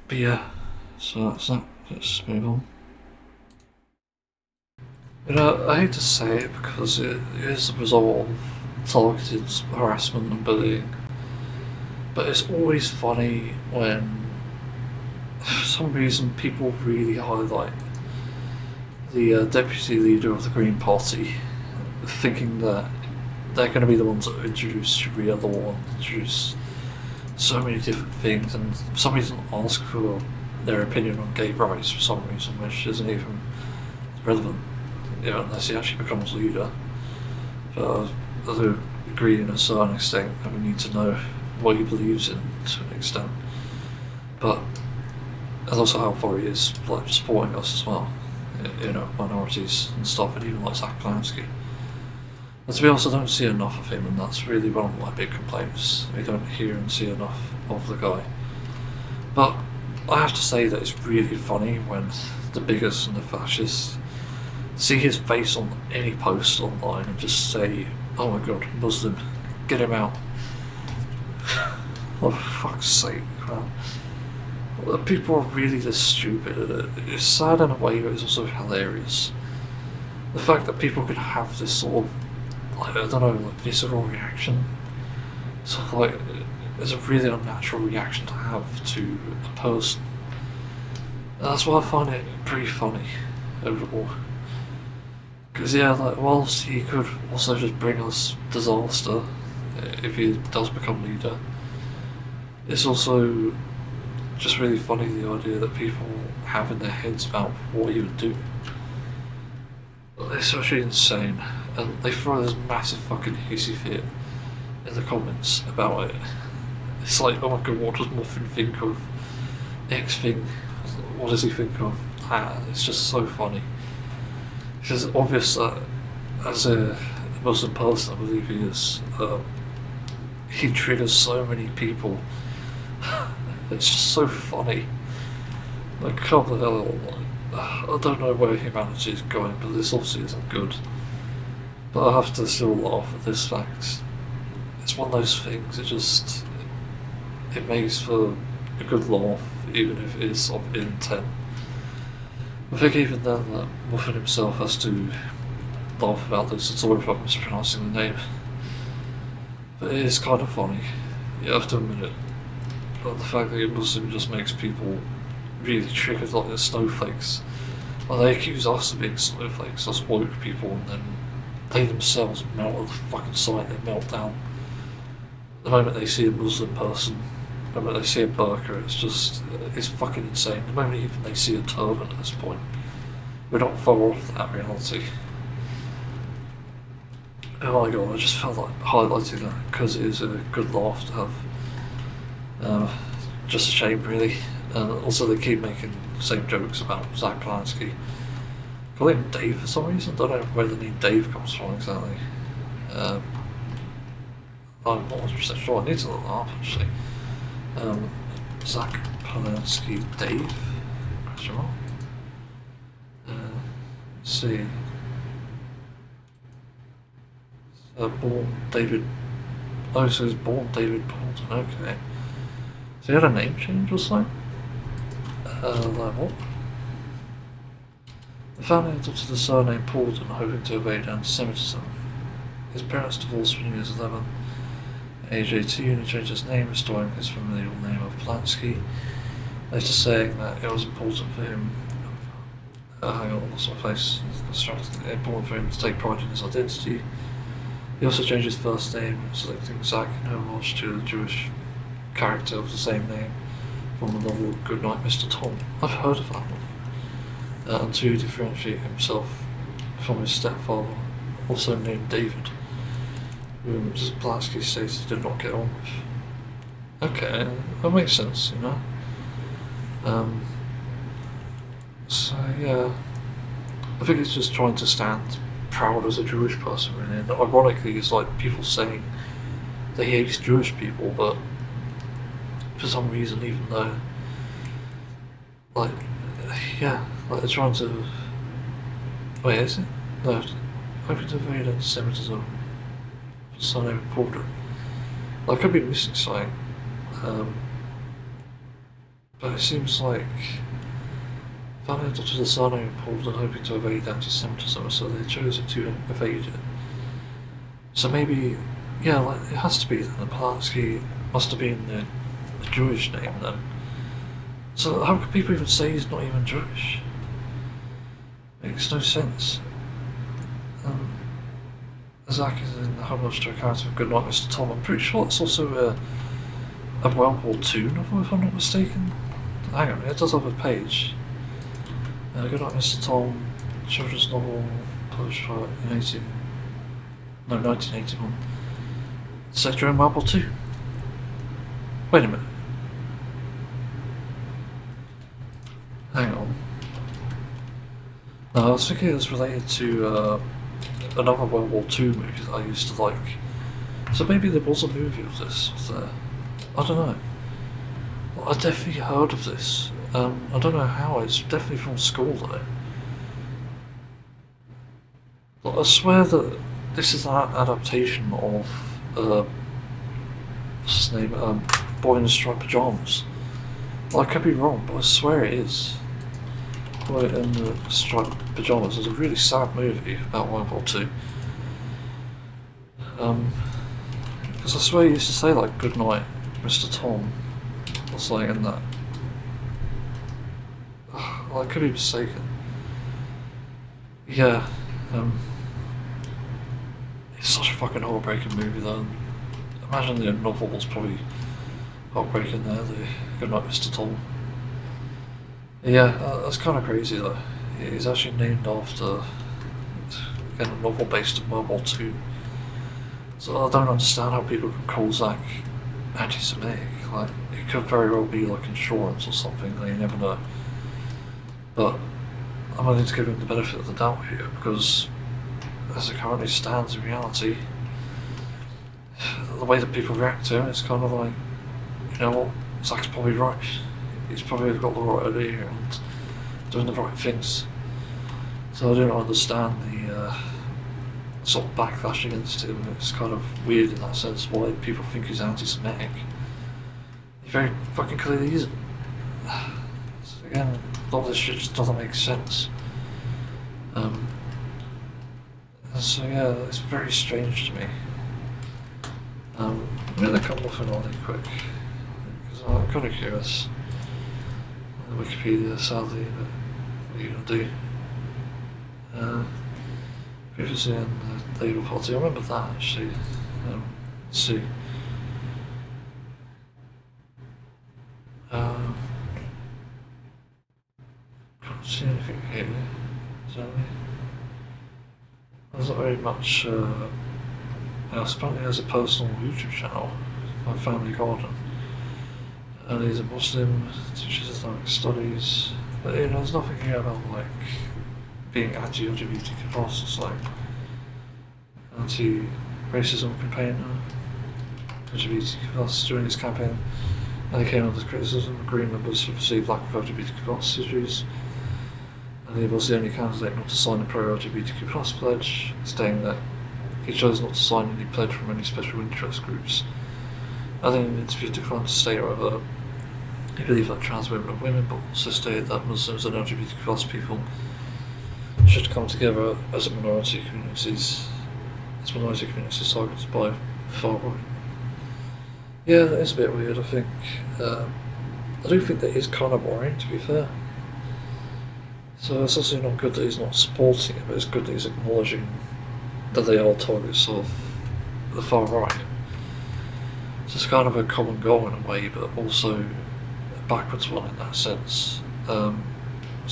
But yeah, so that's that. Let's move on. I hate to say it because it is a result of targeted harassment and bullying, but it's always funny when, for some reason, people really highlight the deputy leader of the Green Party, thinking that they're going to be the ones that introduce Sharia law and introduce so many different things, and for some reason ask for their opinion on gay rights for some reason, which isn't even relevant, unless he actually becomes leader. But I do agree in a certain extent that we need to know what he believes in to an extent, but and also how far he is like supporting us as well, minorities and stuff, and even like Zack Polanski. And to be honest, I don't see enough of him, and that's really one of my big complaints. I don't hear and see enough of the guy. But I have to say that it's really funny when the bigots and the fascists see his face on any post online and just say, "Oh my god, Muslim, get him out." Oh, for fuck's sake, man. People are really this stupid, and it's sad in a way, but it's also hilarious. The fact that people can have this sort of, visceral reaction. So, it's a really unnatural reaction to have to a person. And that's why I find it pretty funny, overall. Because, whilst he could also just bring us disaster if he does become leader, it's also just really funny the idea that people have in their heads about what he would do. It's actually insane, and they throw this massive fucking hissy fit in the comments about it. It's like, oh my god, what does Mothin think of X thing? What does he think of that? It's just so funny. It's just obvious that as a Muslim person, I believe he is, he triggers so many people. It's just so funny. Like, come the hell, I don't know where humanity is going, but this obviously isn't good. But I have to still laugh at this fact. It's one of those things, it makes for a good laugh, even if it is of ill intent. I think even then that Mothin himself has to laugh about this, and sorry if I'm mispronouncing the name. But it is kind of funny, you have to admit it. But the fact that Muslim just makes people really triggered like the snowflakes. Well, they accuse us of being snowflakes, us woke people, and then they themselves melt at the fucking sight, they melt down. The moment they see a Muslim person, the moment they see a burqa, it's fucking insane. The moment even they see a turban at this point, we're not far off that reality. Oh my god, I just felt like highlighting that because it is a good laugh to have. Just a shame, really. Also, they keep making the same jokes about Zack Polanski. Call him Dave for some reason. Don't know where the name Dave comes from exactly. I'm not 100% sure. I need to look that up actually. Zack Polanski Dave? Question mark. Let's see. Born David. Oh, so he's born David Porton. Okay. So he had a name change or something? Like what? The family adopted the surname Porton, hoping to evade anti-Semitism. His parents divorced when he was 11. At age 18, he changed his name, restoring his familial name of Polanski, later saying that it was important for him. Hang on, lost my place. Important for him to take pride in his identity. He also changed his first name, selecting Zack in homage to the Jewish character of the same name from the novel Goodnight, Mr. Tom. I've heard of that one. And to differentiate himself from his stepfather, also named David, whom Polanski states he did not get on with. Okay, that makes sense, you know. So yeah, I think it's just trying to stand proud as a Jewish person, really. And ironically, it's like people saying that he hates Jewish people, but for some reason, even though, like, yeah, like they're trying to. Wait, is it? No, hoping to evade anti-Semitism. Surname Porter. I could be missing something, but it seems like family adopted the surname Porter, hoping to evade anti-Semitism, so they chose to evade it. So maybe, yeah, like it has to be then. Polanski must have been the Jewish name then. So how could people even say he's not even Jewish? Makes no sense. Zack is in the homage to a character of Goodnight, Mr. Tom. I'm pretty sure it's also a World War II novel, if I'm not mistaken. Hang on, it does have a page. Goodnight, Mr. Tom, children's novel, published in 1981. Set during World War II. Wait a minute. Hang on. No, I was thinking it was related to another World War II movie that I used to like. So maybe there was a movie of this, was there? I don't know. Well, I definitely heard of this. I don't know how, it's definitely from school though. But I swear that this is an adaptation of, what's his name, Boy in Striped Pyjamas. Well, I could be wrong, but I swear it is. Boy in the Striped Pyjamas is a really sad movie about World War II. Because I swear he used to say like "Goodnight, Mr. Tom" or something in that. Well, I could be mistaken. Yeah, it's such a fucking heartbreaking movie though. Imagine the novel was probably heartbreaking there, the "Goodnight, Mr. Tom." Yeah, that's kind of crazy though. He's actually named after again, a novel based in World War II. So I don't understand how people can call Zack anti-Semitic. Like, it could very well be like insurance or something, you never know. But I'm willing to give him the benefit of the doubt here because as it currently stands in reality, the way that people react to him, it's kind of like, you know what, Zack's probably right. He's probably got the right idea and doing the right things. So I don't understand the sort of backlash against him. It's kind of weird in that sense why people think he's anti-Semitic. He very fucking clearly isn't. So again, a lot of this shit just doesn't make sense. And so yeah, it's very strange to me. I'm gonna come off and on it quick because I'm kind of curious. Wikipedia, sadly, but what are you gonna do? Previously in the Labour Party, I remember that actually. Let's see. Can't see anything here, sadly. There's not very much apparently he has a personal YouTube channel, My Family Garden. And he's a Muslim, teaches Islamic studies. But there's nothing here about like being anti-LGBTQ+, it's like anti-racism campaigner, LGBTQ+ during his campaign. And he came under criticism of Green members for perceived lack of LGBTQ+ issues. And he was the only candidate not to sign the pro-LGBTQ+ pledge, stating that he chose not to sign any pledge from any special interest groups. And in an interview declined to state whether he believed that trans women are women, but also stated that Muslims and LGBTQ+ people should come together as minority communities targeted by far right. Yeah, that is a bit weird, I think. I do think that is kind of worrying, to be fair. So it's also not good that he's not supporting it, but it's good that he's acknowledging that they are targets of the far right. So it's kind of a common goal in a way, but also a backwards one in that sense. So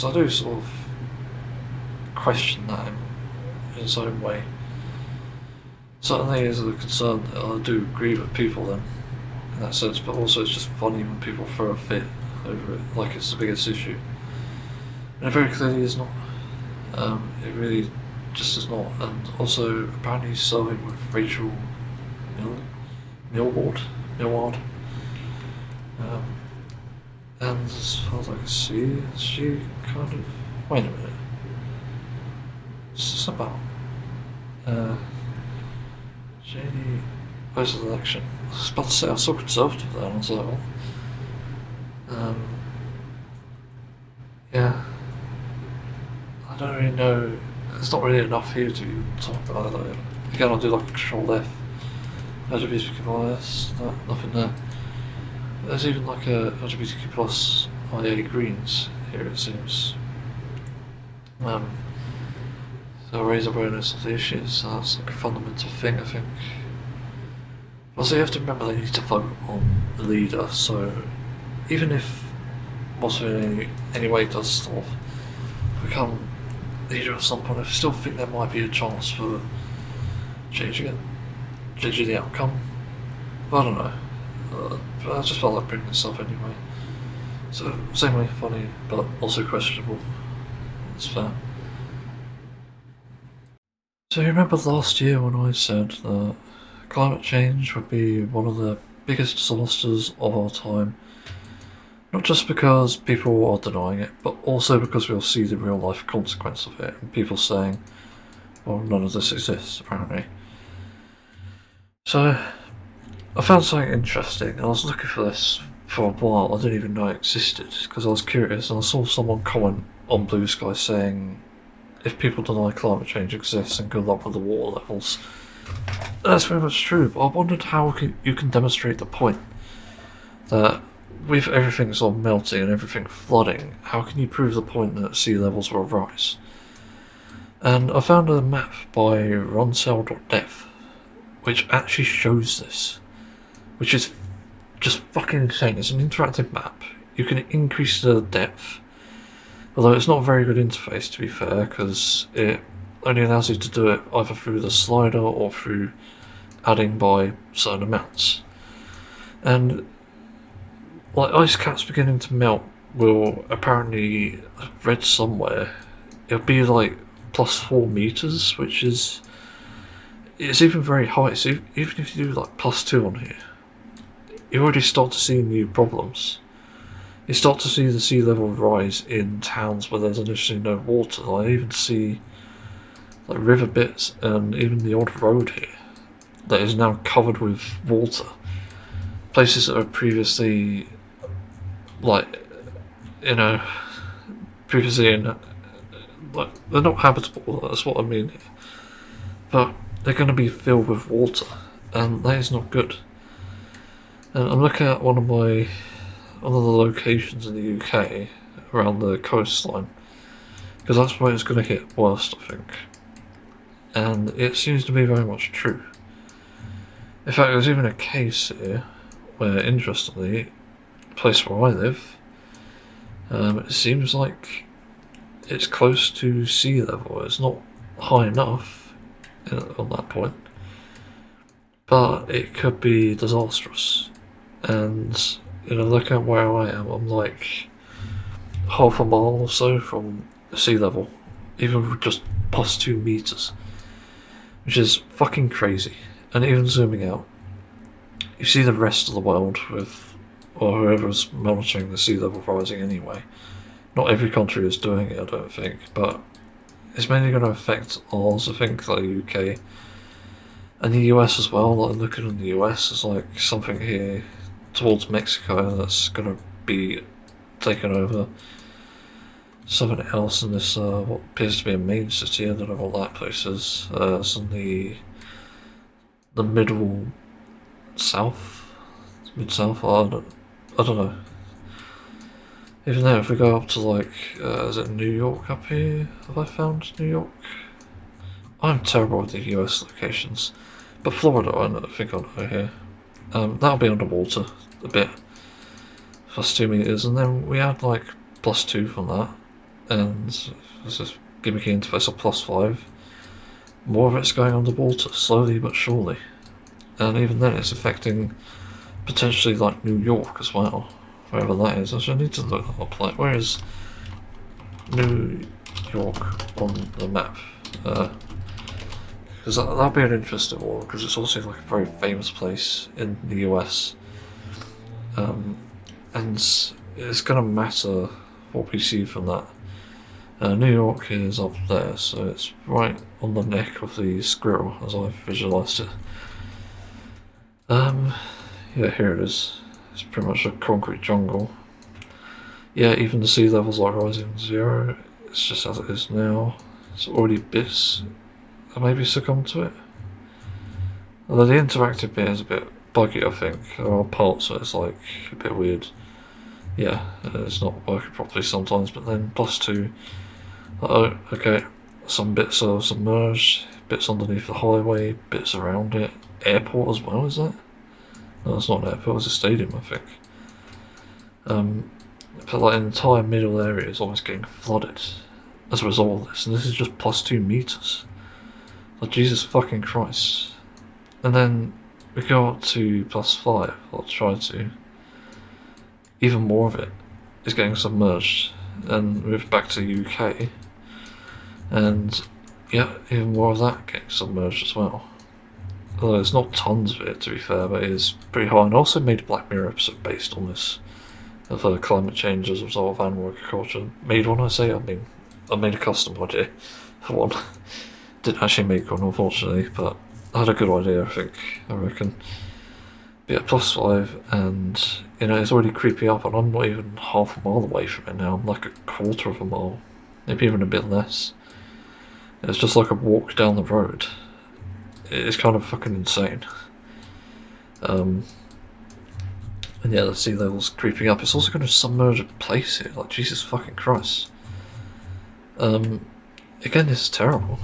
I do sort of question that in his own way. Certainly is a concern that I do agree with people then, in that sense, but also it's just funny when people throw a fit over it, like it's the biggest issue. And it very clearly is not. It really just is not. And also, apparently he's serving with Rachel Millward. And as far as I can see, she kind of... Wait a minute. What's this about? JD... Where's the election? I was about to say, I was so conservative there, and I was like, well... yeah. I don't really know. There's not really enough here to talk about it. Again, I'll do like a Control F. LGBTQ bias, nothing there. There's even like a LGBTQ+ IA Greens here, it seems. So raise awareness of the issues, that's like a fundamental thing, I think. Also, you have to remember they need to vote on the leader, so even if Mothin in any way does sort of become leader at some point, I still think there might be a chance for changing the outcome. But I don't know. But I just felt like bringing this up anyway. So, same way funny, but also questionable. It's fair. So you remember last year when I said that climate change would be one of the biggest disasters of our time? Not just because people are denying it, but also because we'll see the real life consequence of it, and people saying, well, none of this exists, apparently. So, I found something interesting, and I was looking for this for a while. I didn't even know it existed, because I was curious, and I saw someone comment on Blue Sky saying, if people deny climate change exists, then good luck with the water levels. That's very much true, but I wondered how you can demonstrate the point that with everything sort of melting and everything flooding, how can you prove the point that sea levels will rise? And I found a map by runcell.dev, which actually shows this, which is just fucking insane. It's an interactive map. You can increase the depth, although it's not a very good interface, to be fair, because it only allows you to do it either through the slider or through adding by certain amounts. And like ice caps beginning to melt will apparently, I've read somewhere, it'll be like +4 meters, which is, it's even very high. So even if you do like +2 on here, you already start to see new problems. You start to see the sea level rise in towns where there's initially no water. I even see like river bits and even the odd road here that is now covered with water. Places that are previously, like, you know, previously in, like, they're not habitable, that's what I mean here. But they're going to be filled with water, and that is not good. And I'm looking at one of the locations in the UK around the coastline, because that's where it's going to hit worst, I think. And it seems to be very much true. In fact, there's even a case here where, interestingly, the place where I live, it seems like it's close to sea level. It's not high enough on that point, but it could be disastrous. And, look at where I am, I'm like half a mile or so from sea level, even just plus 2 meters, which is fucking crazy. And even zooming out, you see the rest of the world or whoever's monitoring the sea level rising anyway. Not every country is doing it, I don't think, but it's mainly going to affect ours, I think, like the UK and the US as well. Like looking in the US, there's like something here towards Mexico that's going to be taken over. Something else in this, what appears to be a main city, I don't know what that place is. It's in the middle south, mid-south, I don't know. Even though if we go up to like, is it New York up here? Have I found New York? I'm terrible with the US locations. But Florida, I think I know here. That'll be underwater a bit. Plus 2 meters, and then we add like plus 2 from that. And this is gimmicky interface of plus 5. More of it's going underwater, slowly but surely. And even then it's affecting potentially like New York as well. Wherever that is. Actually, I need to look that up. Like, where is New York on the map? Because that'll be an interesting one, because it's also like a very famous place in the US. And it's going to matter what we see from that. New York is up there, so it's right on the neck of the squirrel, as I've visualised it. Yeah, here it is. It's pretty much a concrete jungle. Yeah, even the sea levels are rising 0. It's just as it is now. It's already bits that maybe succumb to it. Although the interactive bit is a bit buggy, I think. There are parts where it's like a bit weird. Yeah, it's not working properly sometimes, but then plus 2. Oh, okay. Some bits are submerged, bits underneath the highway, bits around it. Airport as well, is that? No, it's not an airport, it's a stadium, I think. But like an entire middle area is almost getting flooded as a result of this, and this is just plus 2 meters. Like, Jesus fucking Christ. And then we go up to plus 5, or try to. Even more of it is getting submerged, and move back to the UK. And yeah, even more of that getting submerged as well. Although there's not tons of it, to be fair, but it is pretty high. And I also made a Black Mirror episode based on this, of climate change as a result of animal agriculture. Made one, I mean, I made a custom idea for one. Didn't actually make one, unfortunately, but I had a good idea, I reckon. But yeah, plus 5, and, it's already creepy up, and I'm not even half a mile away from it now. I'm like a quarter of a mile, maybe even a bit less. It's just like a walk down the road. It's kind of fucking insane. And yeah, the sea level's creeping up. It's also going to submerge a place here, like Jesus fucking Christ. Again, this is terrible.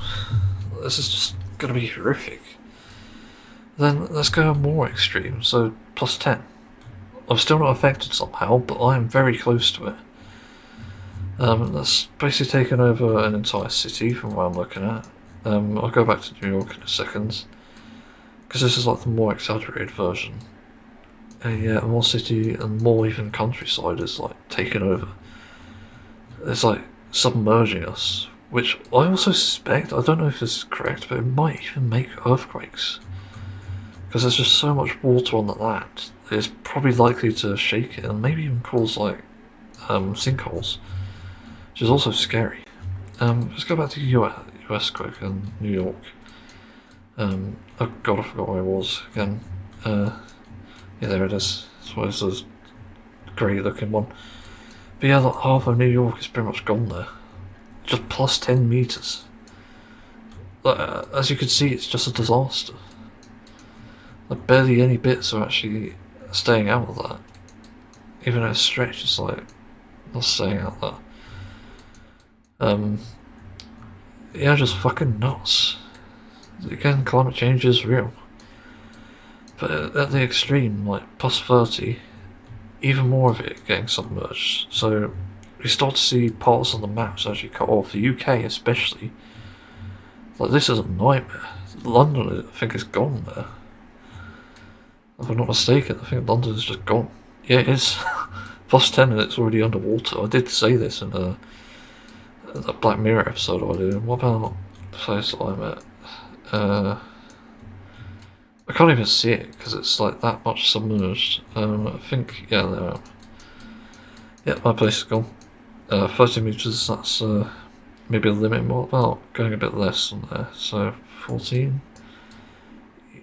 This is just going to be horrific. Then let's go more extreme, so plus 10. I'm still not affected somehow, but I am very close to it. That's basically taken over an entire city from what I'm looking at. I'll go back to New York in a second, because this is like the more exaggerated version. Yeah, more city and more even countryside is like taken over. It's like submerging us, which I also suspect, I don't know if this is correct, but it might even make earthquakes. Because there's just so much water on the land, it's probably likely to shake it and maybe even cause like sinkholes, which is also scary. Let's go back to US quick and New York. Oh god, I forgot where I was again. Yeah, there it is. It's this grey looking one. But yeah, like half of New York is pretty much gone there. Just plus 10 meters. As you can see, it's just a disaster. Like, barely any bits are actually staying out of that. Even at a stretch, it's like not staying out of that. Yeah, just fucking nuts. Again, climate change is real. But at the extreme, like plus 30, even more of it getting submerged. So we start to see parts on the maps actually cut off. The UK especially. Like, this is a nightmare. London, I think, is gone there. If I'm not mistaken, I think London's just gone. Yeah, it is. Plus 10 and it's already underwater. I did say this in a Black Mirror episode I did. What about the place that I'm at? I can't even see it because it's like that much submerged. I think, yeah, there. Yeah, my place is gone. 30 meters, that's maybe a limit. What about going a bit less than there? So 14?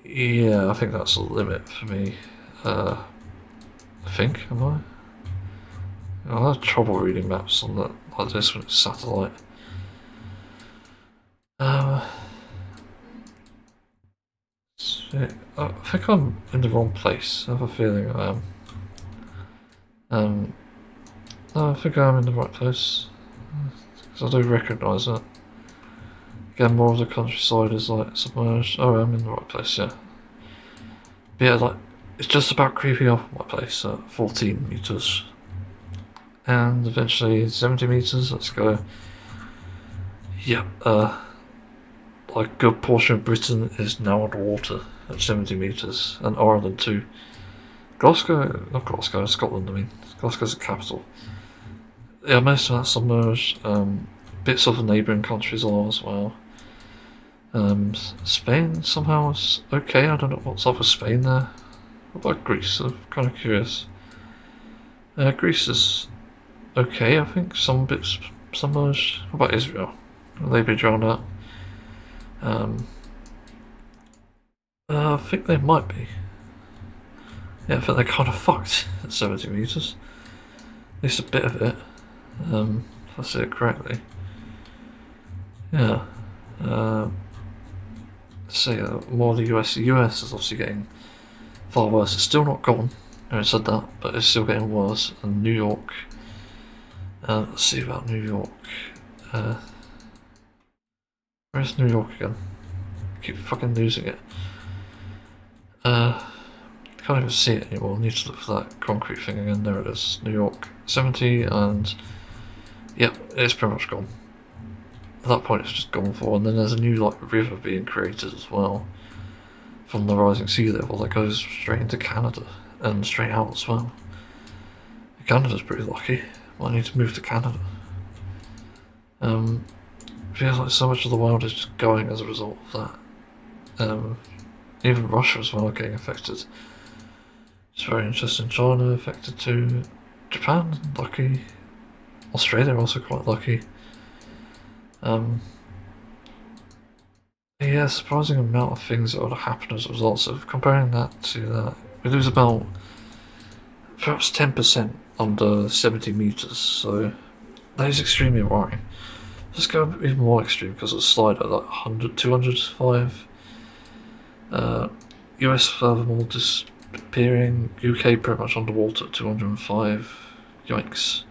Yeah, I think that's a limit for me. I think, am I? I have trouble reading maps on that like this when it's satellite. Shit. I think I'm in the wrong place. I have a feeling I am. No, I think I'm in the right place. Because I do recognise that. Again, more of the countryside is like submerged. Oh, I'm in the right place, yeah. But yeah, like, it's just about creeping up my place at 14 meters. And eventually 70 meters, let's go. Yeah, like a good portion of Britain is now underwater at 70 meters, and Ireland too. Glasgow, not Glasgow, Scotland, I mean. Glasgow's the capital. Yeah, most of that's submerged. Bits of the neighbouring countries are as well. Spain somehow is okay. I don't know what's up with Spain there. What about Greece? I'm kind of curious. Greece is okay, I think. Some bits submerged. What about Israel? Will they be drowned out? I think they might be. Yeah, I think they're kind of fucked at 70 meters. At least a bit of it. If I see it correctly. Yeah. Let's see, more of the US. The US is obviously getting far worse. It's still not gone. I said that, but it's still getting worse. And New York. Let's see about New York. Where's New York again? I keep fucking losing it. Can't even see it anymore. I need to look for that concrete thing again. There it is. New York 70, and yep, it's pretty much gone. At that point, it's just gone for. And then there's a new like river being created as well from the rising sea level that goes straight into Canada and straight out as well. Canada's pretty lucky. Might need to move to Canada. Feels like so much of the world is just going as a result of that. Even Russia as well getting affected. It's very interesting. China affected too. Japan, lucky. Australia also quite lucky. Yeah, surprising amount of things that would happen as a result. So comparing that to that, we lose about perhaps 10% under 70 meters. So that is extremely worrying. Let's go even more extreme because it's slide at like 100, 205. US furthermore disappearing. UK pretty much underwater at 205. Yikes.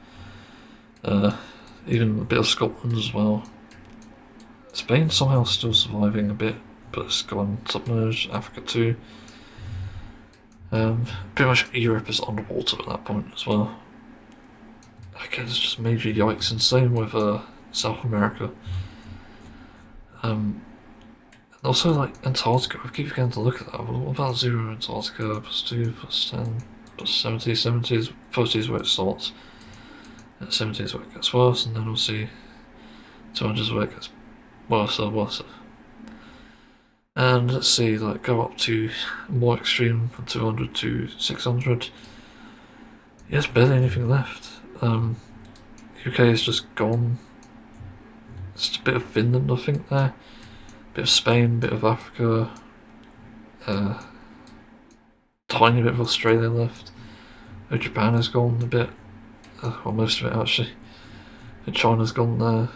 Even a bit of Scotland as well. Spain somehow still surviving a bit, but it's gone submerged. Africa too. Pretty much Europe is underwater at that point as well. Okay, it's just major yikes, and same with South America. And also like Antarctica, I keep forgetting to look at that. What about 0 Antarctica, plus 2, plus 10, plus 70, 70 is, 30 is where it starts. And 70 is where it gets worse, and then we'll see 200 is where it gets worse and worse. And let's see, like go up to more extreme from 200 to 600. Yeah, there's barely anything left. UK is just gone. It's just a bit of Finland, I think, there. A bit of Spain, bit of Africa. Tiny bit of Australia left. Japan has gone a bit. Well, most of it actually. China's gone there.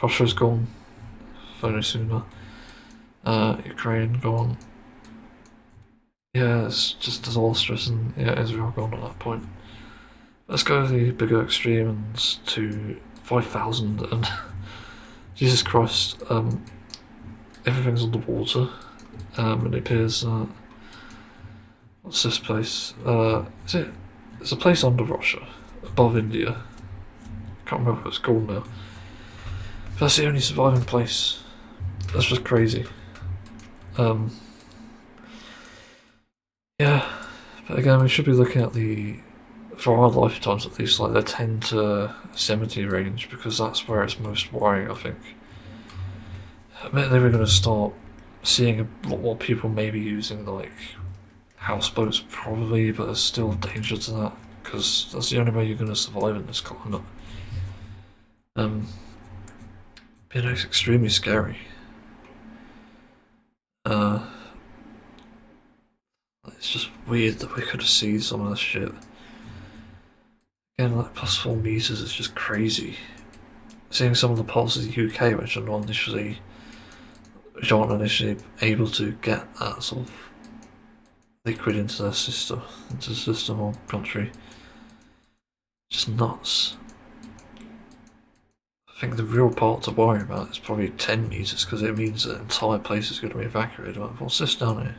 Russia's gone. Very sooner. Ukraine gone. Yeah, it's just disastrous, and yeah, Israel gone at that point. Let's go to the bigger extremes to 5,000, and Jesus Christ, everything's underwater, and it appears, what's this place? Is it? There's a place under Russia, above India. I can't remember what it's called now. But that's the only surviving place. That's just crazy. Yeah. But again, we should be looking at for our lifetimes at least, like the 10 to 70 range, because that's where it's most worrying, I think. Admittedly, we're going to start seeing a lot more people maybe using, like, houseboats, probably, but there's still danger to that, because that's the only way you're going to survive in this climate. It's extremely scary. It's just weird that we could have seen some of this shit. Again, like +4 meters is just crazy. Seeing some of the parts of the UK which aren't initially able to get that sort of liquid into the system or country. Just nuts. I think the real part to worry about is probably 10 meters, because it means that the entire place is going to be evacuated. Like, what's this down here?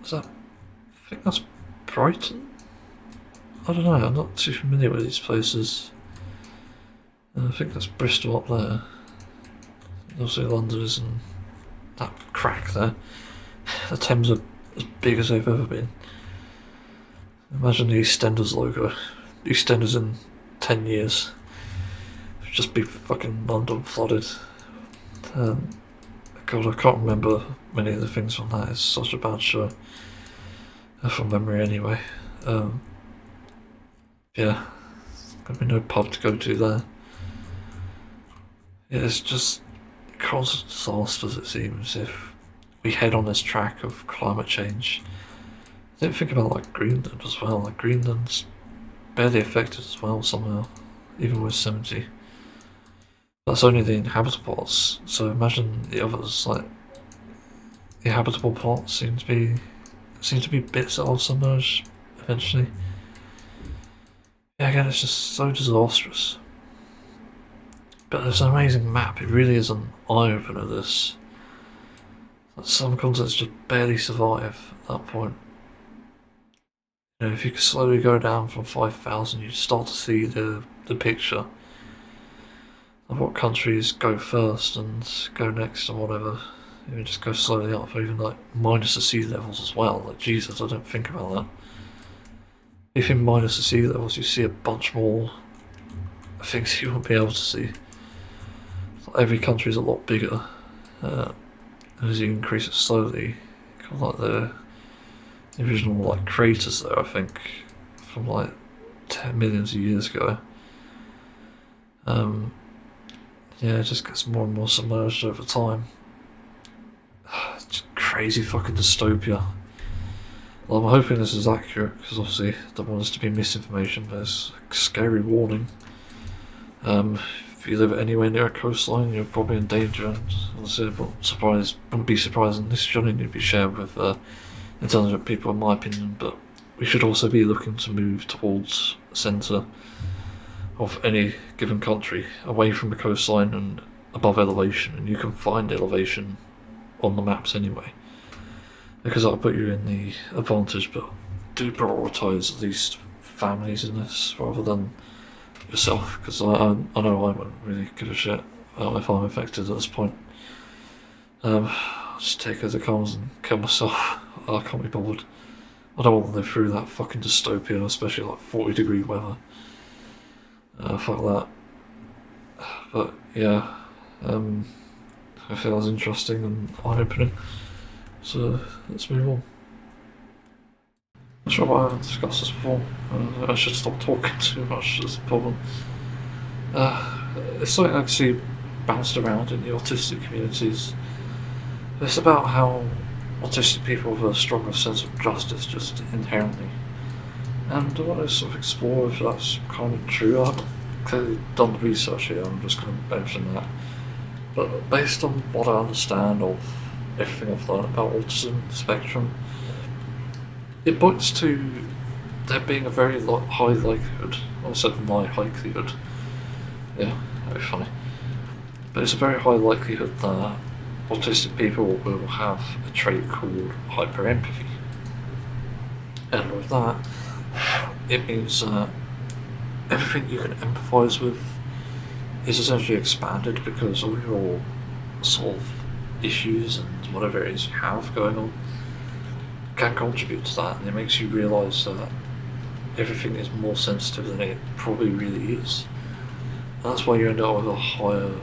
Is that? I think that's Brighton? I don't know, I'm not too familiar with these places. I think that's Bristol up there. Also London is in that crack there. The Thames are as big as they've ever been. Imagine the EastEnders logo. EastEnders in 10 years. It'd just be fucking London flooded. God, I can't remember many of the things from that. It's such a bad show. From memory anyway. Yeah. Gonna be no pub to go to there. Yeah, it's just constant disasters, it seems, if we head on this track of climate change. I didn't think about like Greenland as well. Like Greenland's barely affected as well somehow, even with 70. That's only the inhabitable parts, so imagine the others. Like the habitable parts seem to be bits that will submerge eventually. Yeah, again, it's just so disastrous. But it's an amazing map. It really is an eye-opener, this. Some continents just barely survive at that point. If you could slowly go down from 5,000, you'd start to see the picture of what countries go first and go next and whatever. You just go slowly up, even like minus the sea levels as well. Like, Jesus, I don't think about that. If you minus the sea levels, you see a bunch more things you won't be able to see. Every country is a lot bigger, and as you increase it slowly, kind of like the original like craters there, I think, from like 10 millions of years ago. Yeah, it just gets more and more submerged over time. It's crazy fucking dystopia. Well, I'm hoping this is accurate, because obviously I don't want this to be misinformation, but it's a scary warning. If you live anywhere near a coastline, you're probably in danger, and honestly, I wouldn't be surprised, and this should only be shared with intelligent people in my opinion, but we should also be looking to move towards the centre of any given country, away from the coastline and above elevation, and you can find elevation on the maps anyway, because that'll put you in the advantage, but do prioritise at least families in this rather than yourself, because I know I won't really give a shit if I'm affected at this point. I'll just take it as it comes and kill myself. I can't be bothered. I don't want to live through that fucking dystopia, especially like 40-degree weather. Fuck that. But yeah, I feel that was interesting and eye-opening. So let's move on. I'm sure I haven't discussed this before. I should stop talking too much, that's the problem. It's something I can see bounced around in the autistic communities. It's about how autistic people have a stronger sense of justice just inherently. And I want to sort of explore if that's kind of true. I haven't clearly done the research here, I'm just going to mention that. But based on what I understand of everything I've learned about autism spectrum, it points to there being a very high likelihood, I said high likelihood, yeah, that'd be funny, but it's a very high likelihood that autistic people will have a trait called hyperempathy. And with that, it means that everything you can empathise with is essentially expanded, because all your sort of issues and whatever it is you have going on can contribute to that, and it makes you realise that everything is more sensitive than it probably really is. And that's why you end up with a higher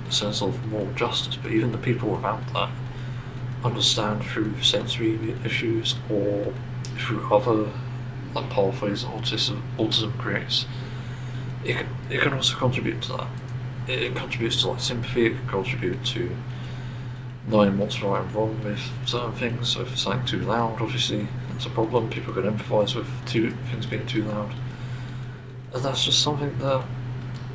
sense of moral justice. But even the people around that understand through sensory issues or through other like pathways that autism creates. It can also contribute to that. It contributes to like sympathy. It can contribute to knowing what's right and wrong with certain things. So if it's something too loud, obviously it's a problem. People can empathise with things being too loud, and that's just something that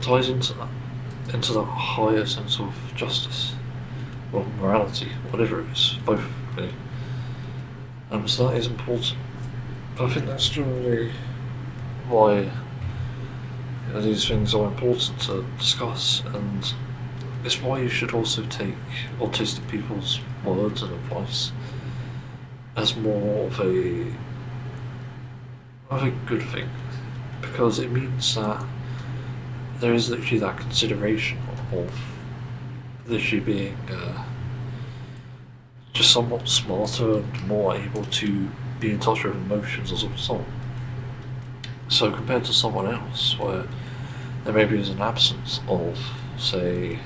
ties into that higher sense of justice, or morality, whatever it is, both really. So that is important. I think that's generally why these things are important to discuss, and it's why you should also take autistic people's words and advice as more of a good thing, because it means that there is literally that consideration of literally being just somewhat smarter and more able to be in touch with emotions as a result. So compared to someone else where there maybe is an absence of, say,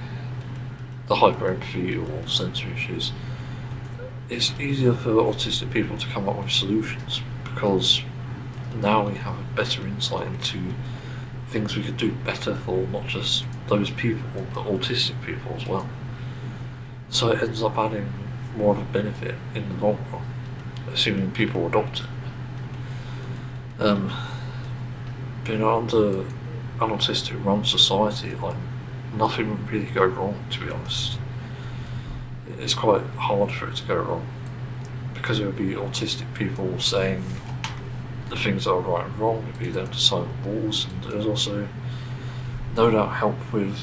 the hyper-empathy or sensory issues, it's easier for autistic people to come up with solutions, because now we have a better insight into things we could do better for not just those people, but autistic people as well. So it ends up adding more of a benefit in the long run, assuming people adopt it. But under an autistic run society, like, nothing would really go wrong, to be honest. It's quite hard for it to go wrong, because it would be autistic people saying the things that are right and wrong. It'd be them to silent walls, and there's also no doubt help with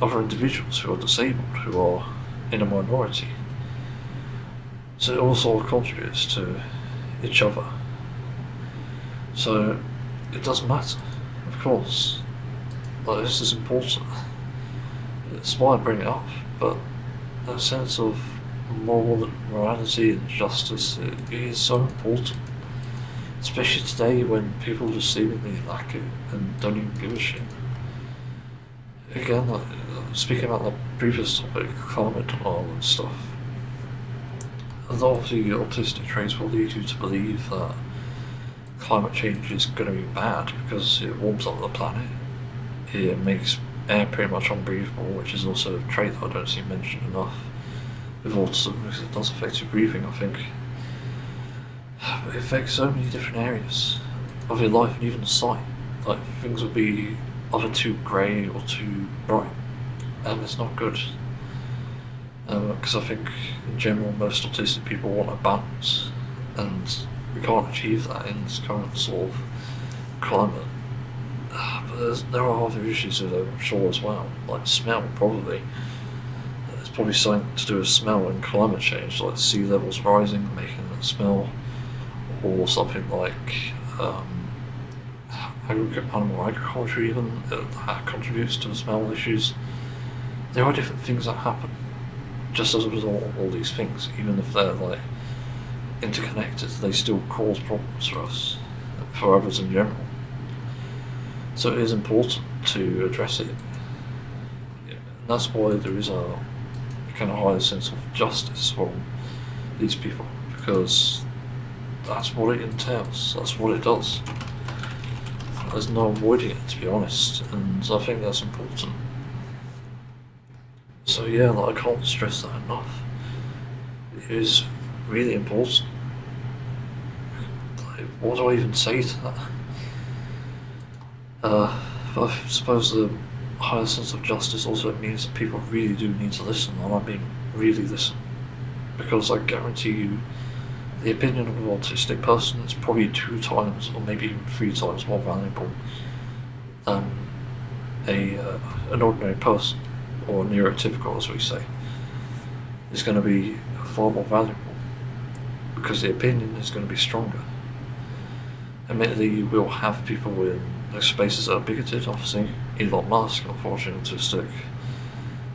other individuals who are disabled, who are in a minority. So it all sort of contributes to each other. So it does matter, of course. Like, this is important. It's why I bring it up, but that sense of morality and justice, it is so important. Especially today when people just seemingly lack it and don't even give a shit. Again, like, speaking about the previous topic, climate denial and stuff, a lot of the autistic traits will lead you to believe that climate change is going to be bad because it warms up the planet. It makes air pretty much unbreathable, which is also a trait that I don't see mentioned enough with autism, because it does affect your breathing, I think. But it affects so many different areas of your life and even sight. Like, things will be either too grey or too bright, and it's not good. Because I think in general most autistic people want a balance, and we can't achieve that in this current sort of climate. But there are other issues with it, I'm sure, as well, like smell, probably. There's probably something to do with smell and climate change, like sea levels rising, making it smell, or something like animal agriculture even, that contributes to the smell issues. There are different things that happen just as a result of all these things. Even if they're like interconnected, they still cause problems for us, for others in general. So it is important to address it. And that's why there is a kind of higher sense of justice from these people, because that's what it entails, that's what it does. There's no avoiding it, to be honest, and I think that's important. So yeah, like, I can't stress that enough. It is really important. Like, what do I even say to that? But I suppose the higher sense of justice also means that people really do need to listen, and I mean really listen. Because I guarantee you, the opinion of an autistic person is probably 2 times or maybe even 3 times more valuable than an ordinary person, or neurotypical as we say. Is going to be far more valuable, because the opinion is going to be stronger. Admittedly, you will have people in spaces that are bigoted, obviously. Elon Musk, unfortunately, autistic,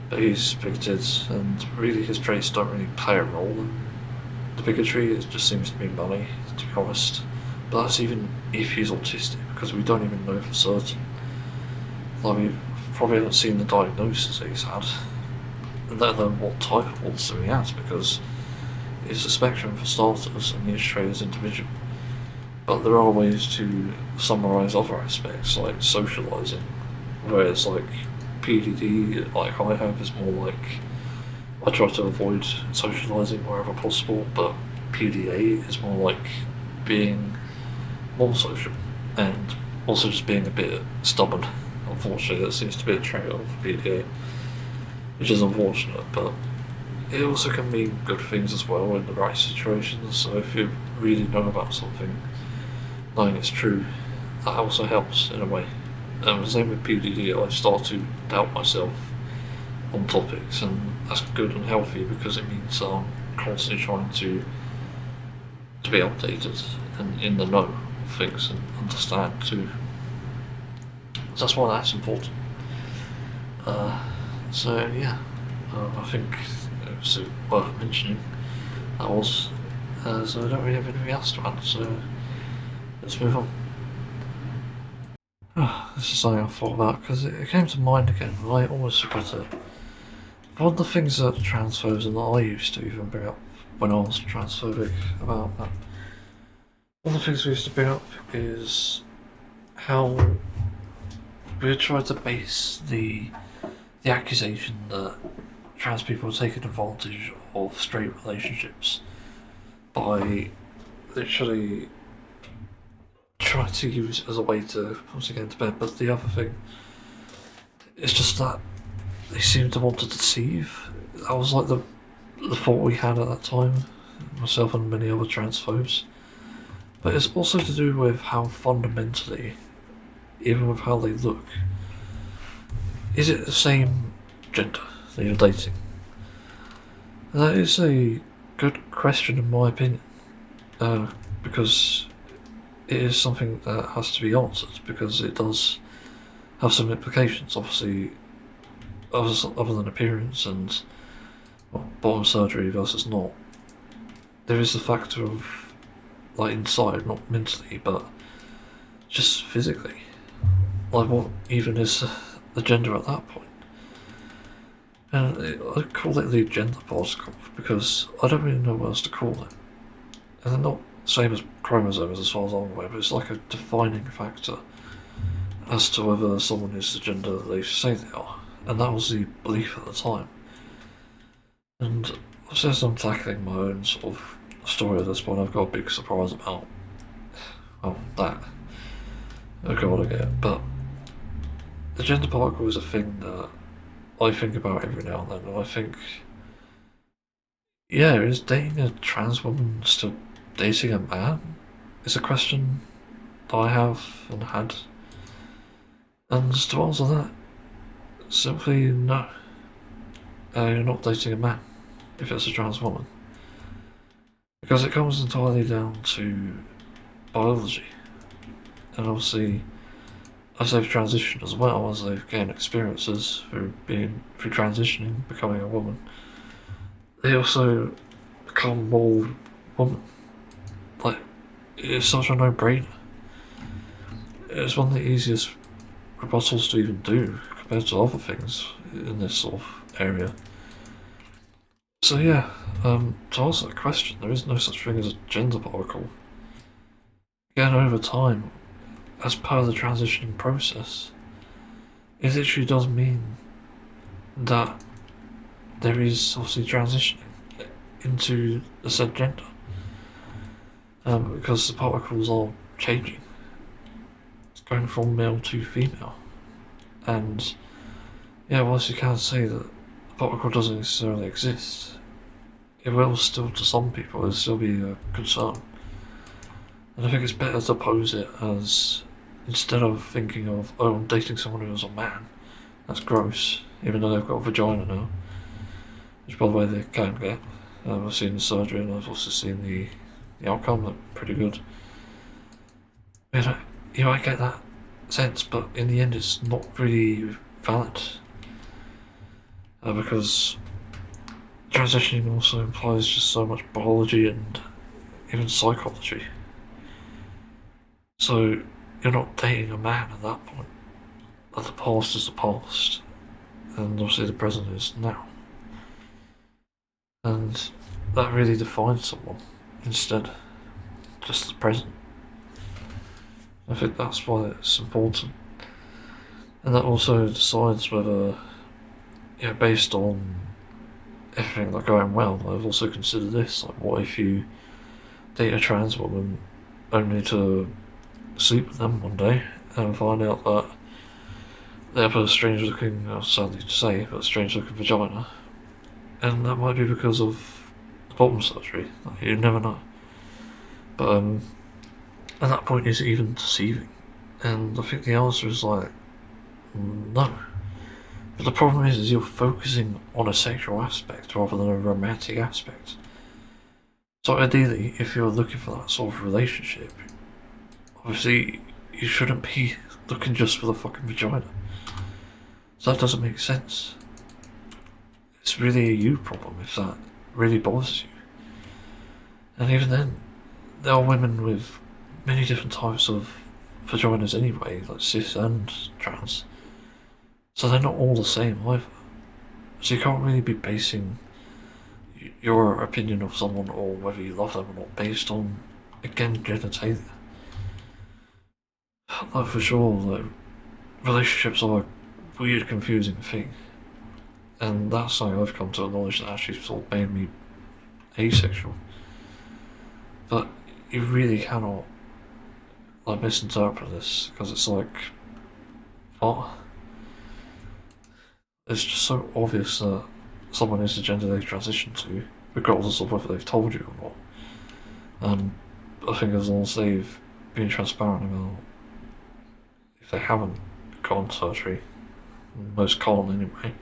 but he's bigoted, and really his traits don't really play a role the bigotry just seems to be money, to be honest. But that's even if he's autistic, because we don't even know for certain. Like, we probably haven't seen the diagnosis that he's had, and let alone what type of autism he has, because it's a spectrum for starters, and each trait is individual. But there are ways to summarise other aspects, like socialising, whereas like PDD, like I have, is more like I try to avoid socialising wherever possible, but PDA is more like being more social and also just being a bit stubborn. Unfortunately, that seems to be a trait of PDA, which is unfortunate, but it also can mean good things as well in the right situations. So if you really know about something, knowing it's true, that also helps in a way. And the same with PDD, I start to doubt myself on topics, and that's good and healthy because it means I'm constantly trying to be updated and in the know of things and understand too. So that's why that's important. So yeah, I think it was worth mentioning. That was. So I don't really have anything else to add, so let's move on. This is something I thought about because it came to mind again, and I almost forgot it. One of the things that transphobes and that I used to even bring up when I was transphobic about that, one of the things we used to bring up is how we tried to base the accusation that trans people are taking advantage of straight relationships by literally trying to use it as a way to once again to bed. But the other thing is just that they seem to want to deceive. That was like the thought we had at that time, myself and many other transphobes. But it's also to do with how fundamentally, even with how they look, is it the same gender that you're dating? That is a good question in my opinion, because it is something that has to be answered, because it does have some implications, obviously, other than appearance and bottom surgery versus not. There is the factor of, like, inside, not mentally, but just physically. Like, what even is the gender at that point? And I call it the gender particle because I don't really know what else to call it. And they're not the same as chromosomes as far as I'm aware, but it's like a defining factor as to whether someone is the gender that they say they are. And that was the belief at the time. And as I'm tackling my own sort of story at this point, I've got a big surprise about, well, that. I've got to get. But the gender particle is a thing that I think about every now and then, and I think, yeah, is dating a trans woman still dating a man? Is a question that I have and had. And to answer that, simply no. You're not dating a man if it's a trans woman. Because it comes entirely down to biology. And obviously, as they've transitioned as well, as they've gained experiences through transitioning, becoming a woman, they also become more woman. Like, it's such a no-brainer. It's one of the easiest rebuttals to even do compared to other things in this sort of area. So yeah, to answer that question, there is no such thing as a gender particle. Again, over time, as part of the transitioning process, it literally does mean that there is obviously transitioning into the said gender. Because the particles are changing. It's going from male to female. And yeah, whilst you can say that the particle doesn't necessarily exist, it will still, to some people, it'll still be a concern. And I think it's better to pose it as, instead of thinking of, oh, I'm dating someone who's a man, that's gross, even though they've got a vagina now, which by the way they can get. I've seen the surgery and I've also seen the outcome, they're pretty good. You might get that sense, but in the end it's not really valid. Because transitioning also implies just so much biology and even psychology. So you're not dating a man at that point. Like the past is the past, and obviously the present is now. And that really defines someone instead, just the present. I think that's why it's important. And that also decides whether, based on everything that's going well, I've also considered this, like what if you date a trans woman only to sleep with them one day and find out that they have a strange looking, sadly to say, but strange looking vagina, and that might be because of the bottom surgery. Like, you never know. But at that point, is it even deceiving? And I think the answer is like, no. But the problem is you're focusing on a sexual aspect rather than a romantic aspect. So ideally, if you're looking for that sort of relationship, obviously you shouldn't be looking just for the fucking vagina. So that doesn't make sense. It's really a you problem if that really bothers you. And even then, there are women with many different types of vaginas anyway, like cis and trans. So they're not all the same either. So you can't really be basing your opinion of someone or whether you love them or not based on, again, genitalia. Like for sure, like, relationships are a weird, confusing thing. And that's something I've come to acknowledge that actually sort of made me asexual. But you really cannot misinterpret this, because it's like, what? It's just so obvious that someone is the gender they transition to, regardless of whether they've told you or not. And I think as long as they've been transparent about if they haven't gone surgery, most can't anyway,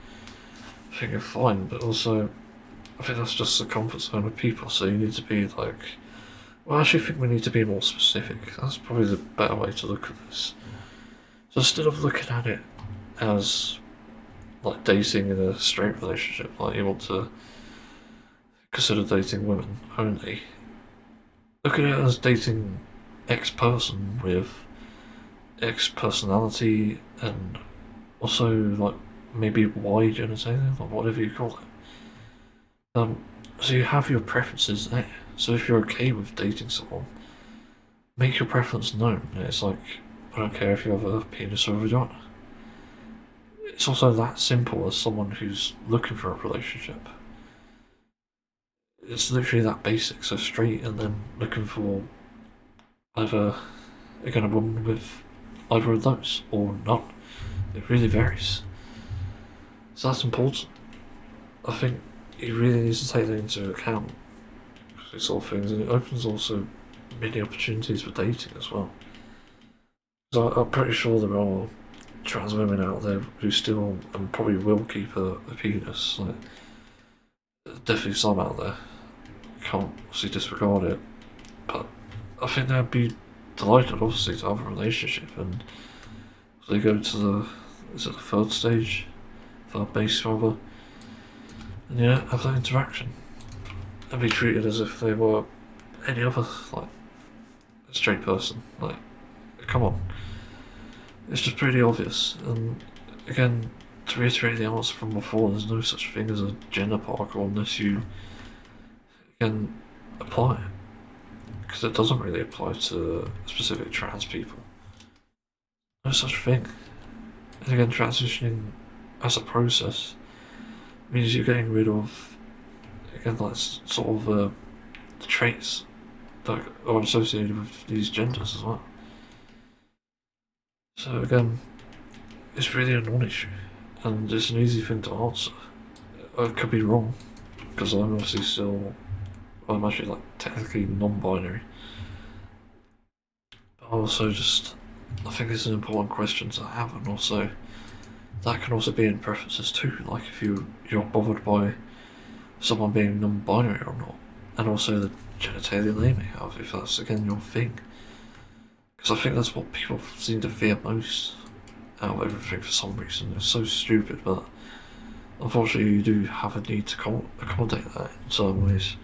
I think you're fine. But also, I think that's just the comfort zone of people, so you need to be like, well, I actually think we need to be more specific. That's probably the better way to look at this. So instead of looking at it as like dating in a straight relationship, like you want to consider dating women only, look at it as dating X person with X personality and also like maybe Y genitalia, or whatever you call it. So you have your preferences there. So if you're okay with dating someone, make your preference known. It's like, I don't care if you have a penis or a vagina. It's also that simple as someone who's looking for a relationship. It's literally that basic. So straight and then looking for either, again, a woman with either of those or none. It really varies. So that's important. I think you really need to take that into account, these sort of things, and it opens also many opportunities for dating as well. So I'm pretty sure there are trans women out there who still and probably will keep a penis. Like, definitely some out there. Can't obviously disregard it, but I think they'd be delighted, obviously, to have a relationship, and they go to the third stage, third base rather, and have that interaction and be treated as if they were any other like straight person. Like, come on, it's just pretty obvious. And again, to reiterate the answer from before, there's no such thing as a gender particle unless you can apply it, because it doesn't really apply to specific trans people. No such thing. And again, transitioning as a process means you're getting rid of, again, like sort of the traits that are associated with these genders as well. So again, it's really a non-issue, and it's an easy thing to answer. I could be wrong, because I'm obviously still, I'm actually like technically non-binary. But also just, I think it's an important question to have, and also that can also be in preferences too. Like if you're bothered by someone being non-binary or not, and also the genitalia they may have, if that's again your thing. Because I think that's what people seem to fear most out of everything for some reason. It's so stupid, but unfortunately you do have a need to accommodate that in some ways.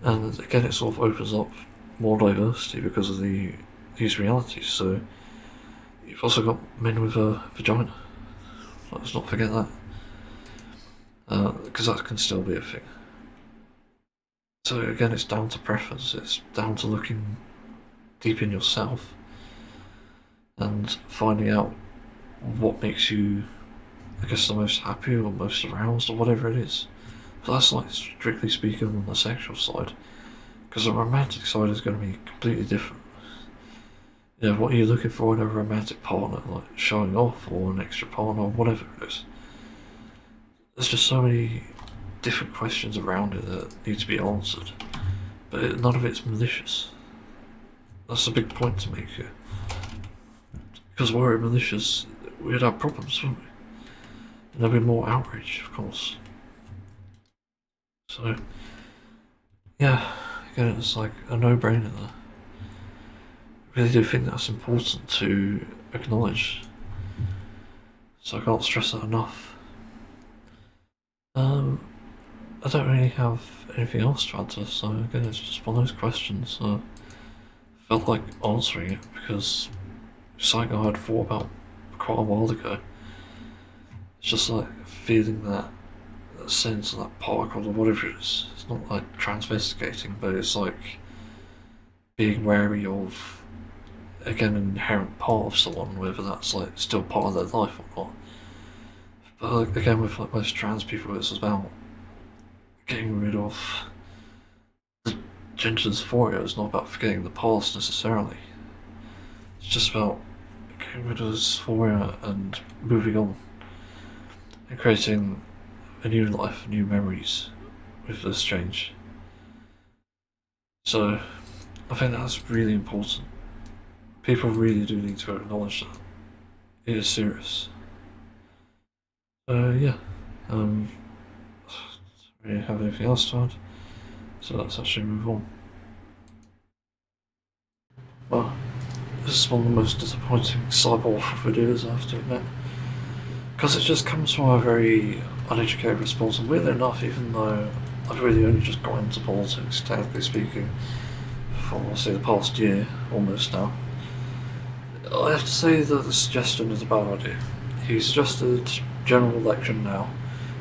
And again, it sort of opens up more diversity because of these realities. So you've also got men with a vagina. Let's not forget that, because that can still be a thing. So again, it's down to preference. It's down to looking deep in yourself and finding out what makes you, I guess, the most happy or most aroused or whatever it is. But that's like strictly speaking on the sexual side, because the romantic side is going to be completely different. You know, what are you looking for in a romantic partner, like showing off or an extra partner or whatever it is? There's just so many different questions around it that need to be answered, but none of it's malicious. That's a big point to make here. Because were it malicious, we'd have problems, wouldn't we? And there'd be more outrage, of course. So, yeah, again, it's like a no-brainer there. I really do think that's important to acknowledge. So I can't stress that enough. I don't really have anything else to add to this, so again, it's just one of those questions. I felt like answering it because it's something I had thought about quite a while ago. It's just like feeling that sense of that particle or whatever it is. It's not like transvestigating, but it's like being wary of, again, an inherent part of someone, whether that's like still part of their life or not. But like, again, with like most trans people, it's about getting rid of the gender dysphoria. It's not about forgetting the past necessarily. It's just about getting rid of the dysphoria and moving on and creating a new life, new memories with this change. So I think that's really important. People really do need to acknowledge that. It is serious. Yeah. Don't really have anything else to add. So let's actually move on. Well, this is one of the most disappointing cyber videos, I have to admit. Because it just comes from a very uneducated response, and weirdly enough, even though I've really only just got into politics, technically speaking, for, say, the past year, almost now, I have to say that the suggestion is a bad idea. He suggested general election now,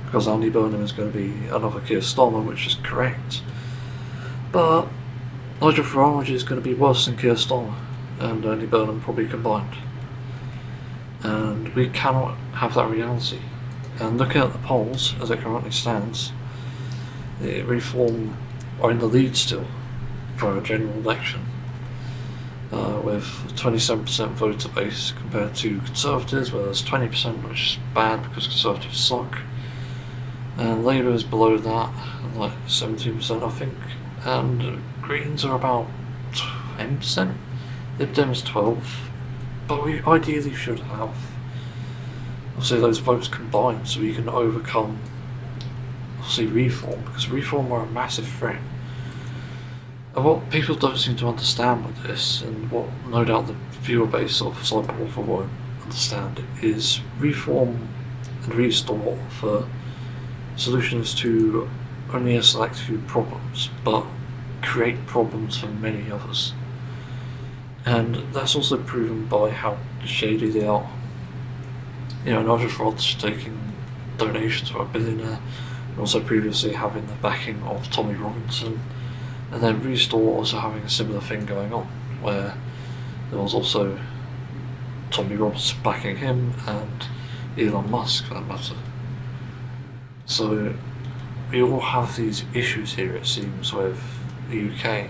because Andy Burnham is going to be another Keir Starmer, which is correct. But Nigel Farage is going to be worse than Keir Starmer and Andy Burnham probably combined. And we cannot have that reality. And looking at the polls as it currently stands, the Reform are in the lead still for a general election, with 27% voter base compared to Conservatives, where there's 20%, which is bad because Conservatives suck. And Labour is below that, like 17% I think, and Greens are about 10%, Lib Dems 12%, but we ideally should have, obviously, those votes combined so we can overcome, obviously, Reform, because Reform are a massive threat. And what people don't seem to understand with this, and what no doubt the viewer base of Cyberwar won't understand, is Reform and Restore offer solutions to only a select few problems, but create problems for many others. And that's also proven by how shady they are. You know, Nigel Farage taking donations from a billionaire, and also previously having the backing of Tommy Robinson, and then Restore also having a similar thing going on, where there was also Tommy Robinson backing him, and Elon Musk for that matter. So we all have these issues here, it seems, with the UK.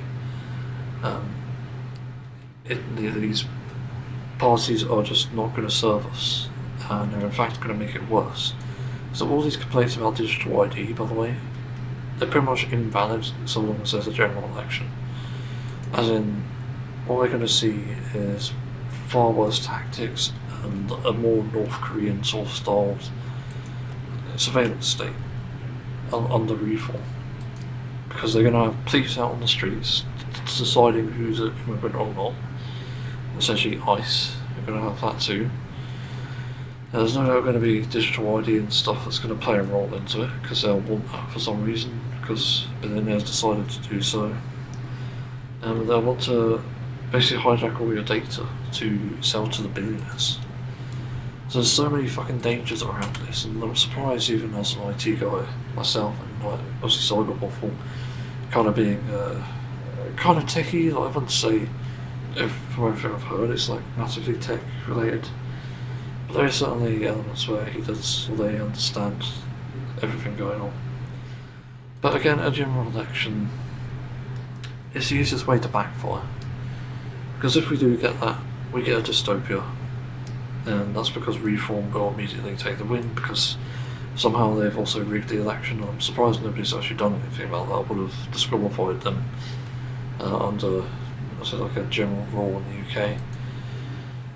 These parties are just not going to serve us, and they're in fact going to make it worse. So all these complaints about digital ID, by the way, they're pretty much invalid so long as there's a general election. As in, what we're going to see is far worse tactics and a more North Korean sort of styled surveillance state under Reform. Because they're going to have police out on the streets deciding who's an immigrant or not. Essentially ICE, you're going to have that too. There's no doubt going to be digital ID and stuff that's going to play a role into it, because they'll want that for some reason, because billionaires decided to do so. And they'll want to basically hijack all your data to sell to the billionaires. So there's so many fucking dangers around this, and I'm surprised, even as an IT guy myself, and like obviously cyberwaffle, kind of being kind of techie. Like I wouldn't say, from everything I've heard, it's like massively tech related. But there are certainly elements where he does, or they understand everything going on. But again, a general election is the easiest way to backfire. Because if we do get that, we get a dystopia. And that's because Reform will immediately take the win, because somehow they've also rigged the election. I'm surprised nobody's actually done anything about that. Would have disqualified them under like a general rule in the UK.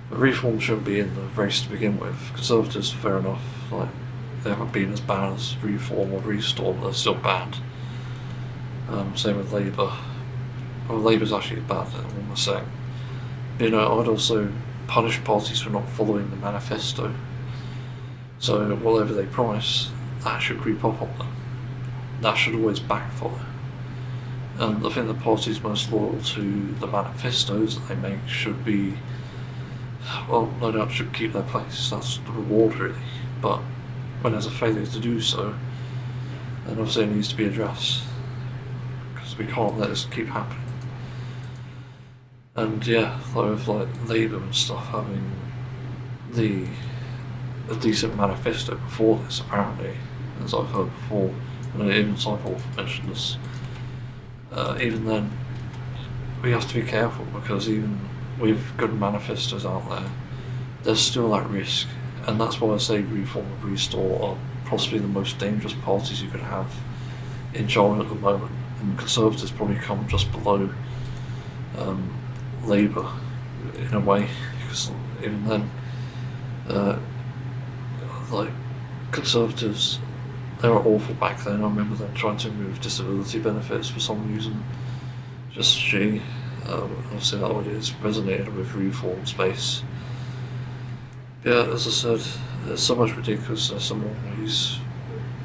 But Reform shouldn't be in the race to begin with. Conservatives, fair enough, like they haven't been as bad as Reform or Restore, but they're still bad. Same with Labour. Well, Labour's actually bad, what am I saying? But, I'd also punish parties for not following the manifesto. So whatever they promise, that should creep up on them. That should always backfire. And I think the parties most loyal to the manifestos that they make should be, well, no doubt should keep their place. That's the reward, really. But when there's a failure to do so, then obviously it needs to be addressed, because we can't let this keep happening. And yeah, like with Labour and stuff having a decent manifesto before this, apparently, as I've heard before, and even Cyberwolf mentioned this. Even then, we have to be careful, because even with good manifestos out there, there's still that risk, and that's why I say Reform and Restore are possibly the most dangerous parties you could have in China at the moment, and Conservatives probably come just below Labour in a way, because even then, like Conservatives, they were awful back then. I remember them trying to remove disability benefits for some reason. Just shitty. Obviously that always resonated with Reform space. Yeah, as I said, there's so much ridiculousness among these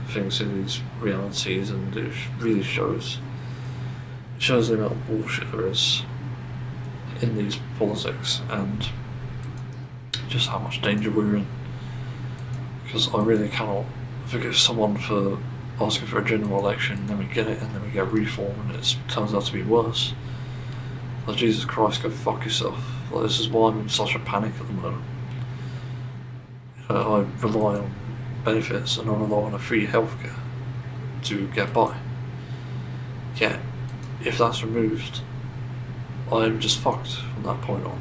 things in these realities, and it really shows the amount of bullshit there is in these politics, and just how much danger we're in. Because I really cannot forgive someone for asking for a general election, and then we get it, and then we get Reform, and it turns out to be worse. Like, Jesus Christ, go fuck yourself. Like, this is why I'm in such a panic at the moment. I rely on benefits, and I rely on a free healthcare to get by. Yet, if that's removed, I'm just fucked from that point on.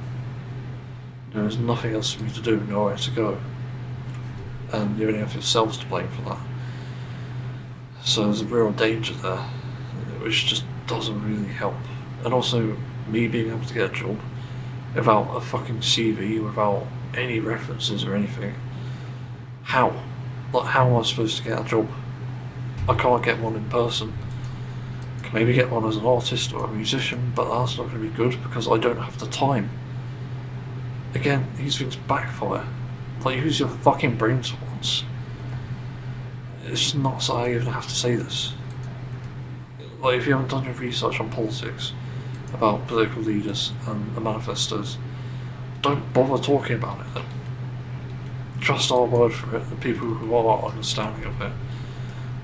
There is nothing else for me to do, nowhere to go. And you only have yourselves to blame for that. So there's a real danger there, which just doesn't really help. And also, me being able to get a job without a fucking CV, without any references or anything. How? Like, how am I supposed to get a job? I can't get one in person. I can maybe get one as an artist or a musician, but that's not going to be good because I don't have the time. Again, these things backfire. Like, use your fucking brains for once. It's not so I even have to say this. Like, if you haven't done your research on politics, about political leaders and the manifestos, don't bother talking about it then. Trust our word for it, the people who are understanding of it,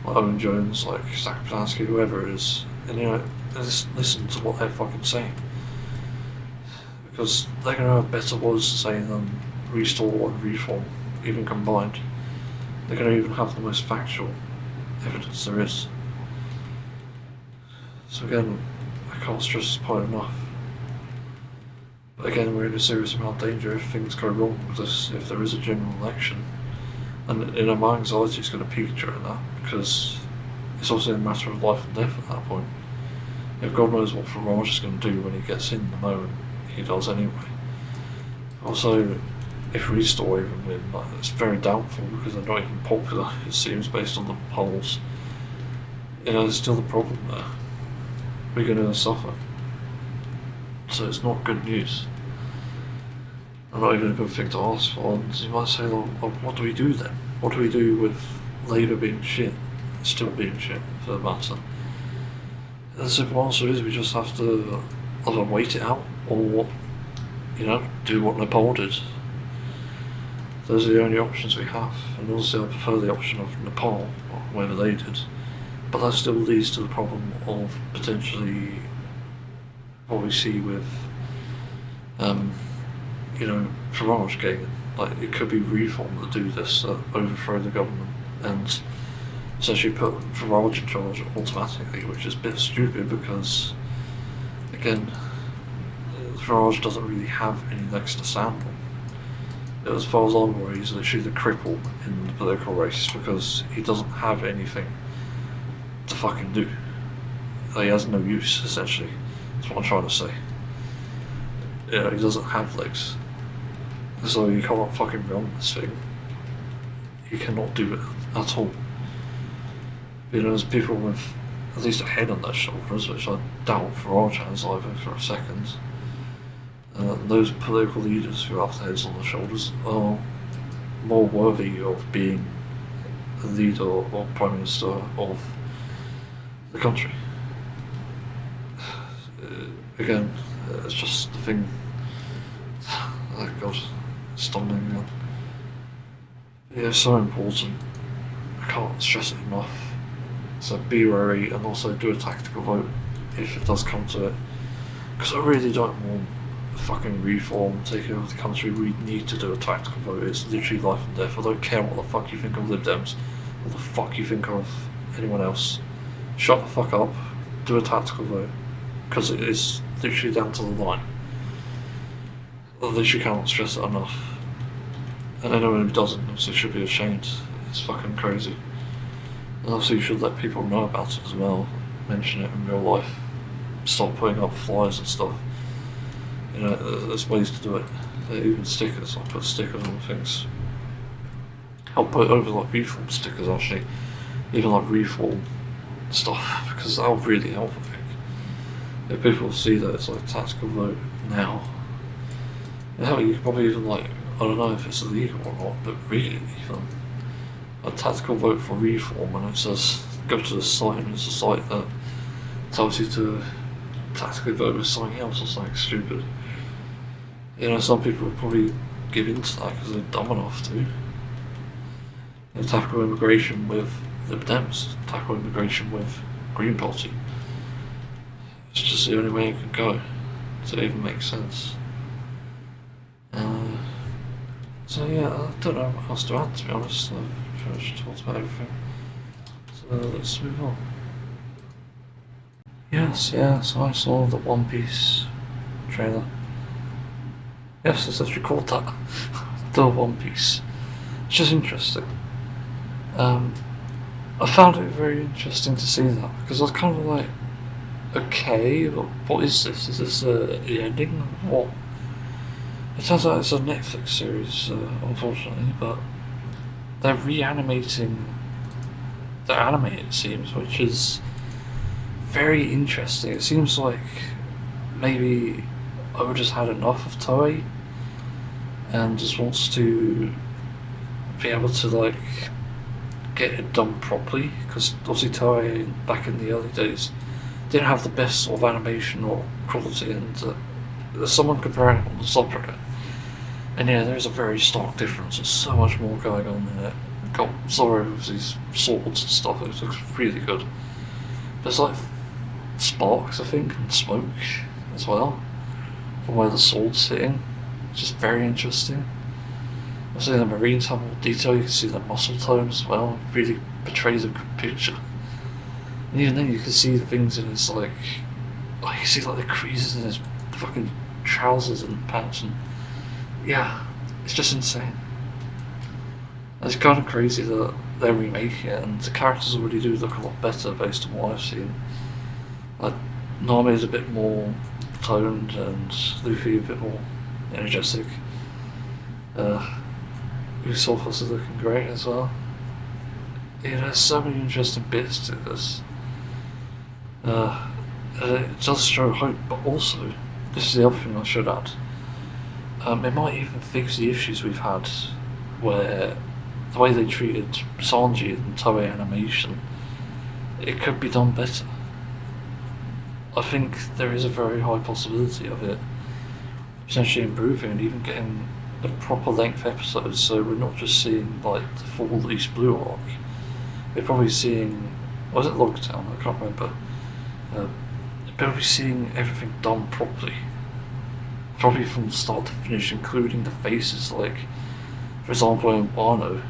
like Owen Jones, like Zack, Polanski, whoever it is, and just listen to what they're fucking saying. Because they're going to have better words to say than Restore and Reform, even combined. They're going to even have the most factual evidence there is. So again, I can't stress this point enough. But again, we're in a serious amount of danger if things go wrong with this, if there is a general election. And my anxiety is going to peak during that, because it's also a matter of life and death at that point. If God knows what Farage is going to do when he gets in the moment, he does anyway. Also, if Restore even win, it's very doubtful because they're not even popular, it seems, based on the polls. There's still the problem there. We're going to suffer. So it's not good news. not even a good thing to ask for. And you might say, well, what do we do then? What do we do with Labour being shit, still being shit for the matter? And the simple answer is we just have to either wait it out or, do what Nepal did. Those are the only options we have, and also I prefer the option of Nepal, or whatever they did. But that still leads to the problem of potentially what we see with, Farage getting, like, it could be Reform that do this, that overthrow the government, and essentially put Farage in charge automatically, which is a bit stupid because, again, Farage doesn't really have any legs to stand on. As far as I'm aware, he's literally the cripple in the political race because he doesn't have anything to fucking do. He has no use, essentially. That's what I'm trying to say. He doesn't have legs. So you can't fucking run this thing. You cannot do it at all. There's people with at least a head on their shoulders, which I doubt Farage has either for a second. Those political leaders who have heads on their shoulders are more worthy of being a leader or prime minister of the country. Again, it's just the thing. Oh God, stumbling again. Yeah, it's so important. I can't stress it enough. So be wary and also do a tactical vote if it does come to it. Because I really don't want fucking Reform taking over the country. We need to do a tactical vote. It's literally life and death. I don't care what the fuck you think of Lib Dems, what the fuck you think of anyone else. Shut the fuck up, do a tactical vote, because it is literally down to the line. At least you cannot stress it enough. And anyone who doesn't obviously should be ashamed. It's fucking crazy. And obviously you should let people know about it as well, mention it in real life, stop putting up flyers and stuff. There's ways to do it. Even stickers, I'll put stickers on things. I'll put over like Reform stickers actually, even like Reform stuff, because that'll really help, I think. If people see that it's like a tactical vote now, hell, you could probably even I don't know if it's illegal or not, but read it even. A tactical vote for Reform, and it says go to the site, and it's a site that tells you to tactically vote with something else or something stupid. Some people will probably give in to that because they're dumb enough to. Tackle immigration with Lib Dems, tackle immigration with Green Party. It's just the only way it can go to even make sense. So yeah, I don't know what else to add, to be honest. I've pretty much talked about everything. So let's move on. Yes, so I saw the One Piece trailer. Yes, it's actually called that. The One Piece. It's just interesting. I found it very interesting to see that, because I was kind of like, okay, but what is this? Is this the ending? What? It turns out it's a Netflix series, unfortunately, but they're reanimating the anime, it seems, which is very interesting. It seems like maybe Oda's had enough of Toei and just wants to be able to get it done properly, because obviously Toei back in the early days didn't have the best sort of animation or quality, and there's someone comparing it on the subreddit, and yeah, there's a very stark difference. There's so much more going on in it. Got Zoro with these swords and stuff, it looks really good. There's sparks, I think, and smoke as well from where the sword's sitting, which is very interesting. Also, the Marines have more detail. You can see the muscle tone as well. It really portrays a good picture. And even then, you can see the things in his you can see the creases in his fucking trousers and pants, and yeah, it's just insane. And it's kind of crazy that they're remaking it, and the characters already do look a lot better based on what I've seen. Nami is a bit more toned, and Luffy a bit more energetic. Usopp is looking great as well. Yeah, there's so many interesting bits to this. It does show hope, but also, this is the other thing I should add. It might even fix the issues we've had where the way they treated Sanji in Toei Animation, it could be done better. I think there is a very high possibility of it potentially improving and even getting the proper length episodes, so we're not just seeing like the full East Blue arc. We're probably seeing, was it Logtown? I can't remember. We're probably seeing everything done properly, probably from start to finish, including the faces. Like, for example, in Wano,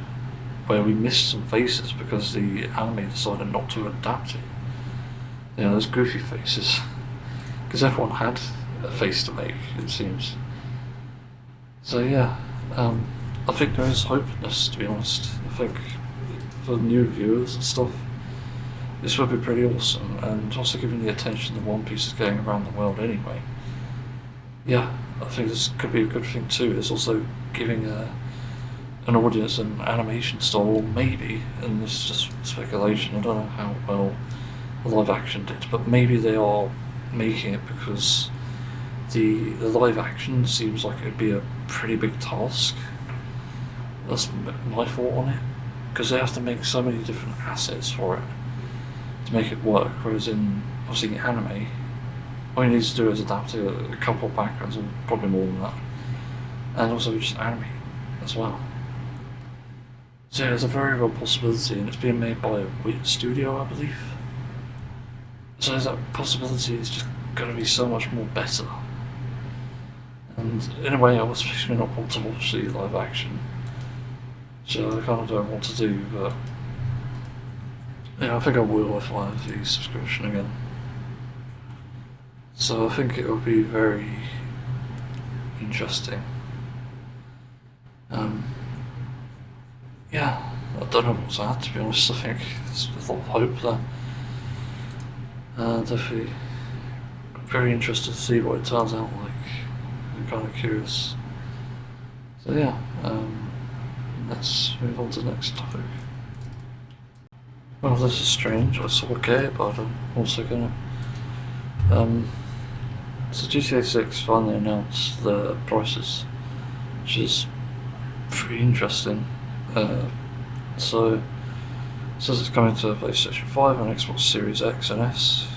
where we missed some faces because the anime decided not to adapt it. You know, those goofy faces, because everyone had a face to make, it seems. So yeah, I think there is hope in this, to be honest. I think for new viewers and stuff, this would be pretty awesome, and also given the attention that One Piece is getting around the world anyway. Yeah, I think this could be a good thing too. It's also giving an audience an animation style, or maybe, and this is just speculation, I don't know how well the live action did, but maybe they are making it because the live action seems like it'd be a pretty big task. That's my thought on it, because they have to make so many different assets for it to make it work, whereas in, obviously, anime, all you need to do is adapt to a couple of backgrounds, or probably more than that, and also just animate as well. So yeah, there's a very real possibility, and it's being made by a WIT studio, I believe. So there's that possibility it's just going to be so much more better. And in a way, I was especially not want to watch the live action, so I kind of don't want to do, but yeah, I think I will if I have the subscription again. So I think it will be very interesting. Yeah, I don't know what's that, to be honest. I think there's a lot of hope there. Definitely very interested to see what it turns out like. I'm kind of curious. So yeah, let's move on to the next topic. Well, this is strange. I sort of care, but I'm also gonna. So GTA 6 finally announced the prices, which is pretty interesting. So it says it's coming to PlayStation 5 and Xbox Series X and S,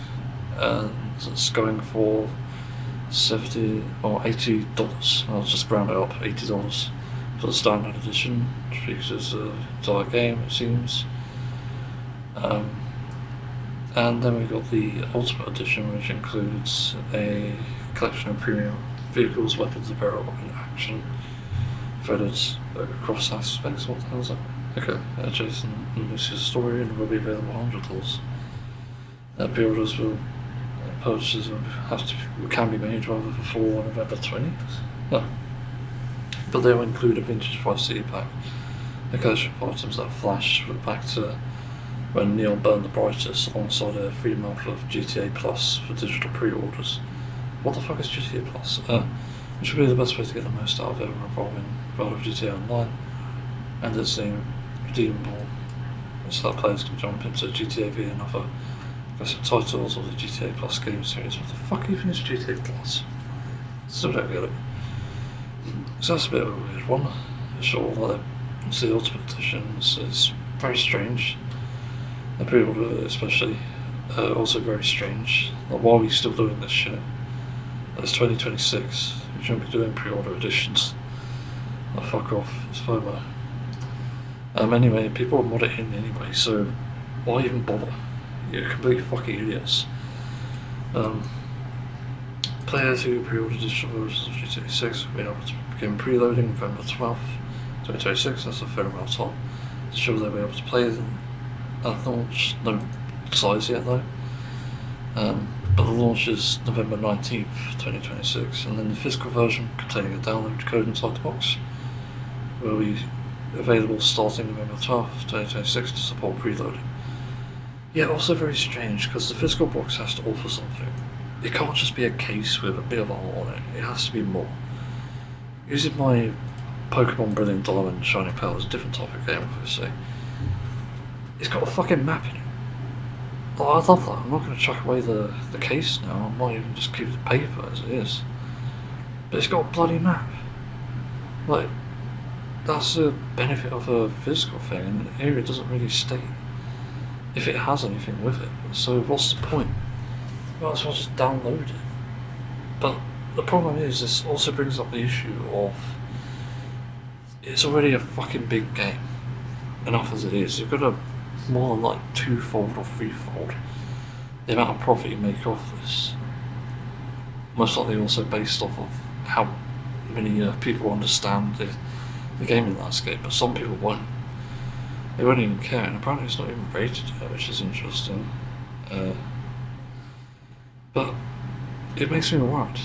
and it's going for $70 or $80. I'll just round it up, $80 for the standard edition, which features the entire game, it seems. And then we've got the Ultimate Edition, which includes a collection of premium vehicles, weapons, apparel, and action threaded across aspects. What the hell is that? Okay, Jason and Lucy's story, and will be available $100. Pre-orders will purchases can be made rather before November 20th. No. But they will include a vintage Vice City pack, a collection of items that flash back to when Neon burned the brightest, alongside a free month of GTA Plus for digital pre-orders. What the fuck is GTA Plus? Which would be the best way to get the most out of ever evolving world of GTA Online, and it's redeemable so that players can jump into GTA V and other classic titles of the GTA Plus game series. What the fuck even is GTA Plus? Still don't get it. So that's a bit of a weird one. Sure, like, it's the Ultimate Edition, it's very strange. The pre-order especially, also very strange. Like, why are we still doing this shit? It's 2026, we shouldn't be doing pre-order editions. Like, fuck off, it's FOMO. Anyway, people will mod it in anyway, so why even bother? You're complete fucking idiots. Players who pre-order digital versions of GTA 6 will be able to begin preloading November 12th, 2026, that's a fair amount of time, to show they'll be able to play them at launch. No size yet though. But the launch is November 19th, 2026, and then the physical version containing a download code inside the box will be available starting November 12th, 2026 to support preloading. Yeah, also very strange, because the physical box has to offer something. It can't just be a case with a bit of art on it, it has to be more. Using my Pokemon Brilliant Diamond Shining Pearl is a different type of game, obviously. It's got a fucking map in it. Oh, I love that. I'm not going to chuck away the case now, I might even just keep the paper as it is. But it's got a bloody map. Like, that's the benefit of a physical thing, and here it doesn't really state if it has anything with it. So what's the point? You might as well just download it. But the problem is, this also brings up the issue of it's already a fucking big game, enough as it is. You've got to more than like twofold or threefold the amount of profit you make off this. Most likely also based off of how many people understand the gaming landscape, but some people won't. They won't even care, and apparently it's not even rated yet, which is interesting. But it makes me worried.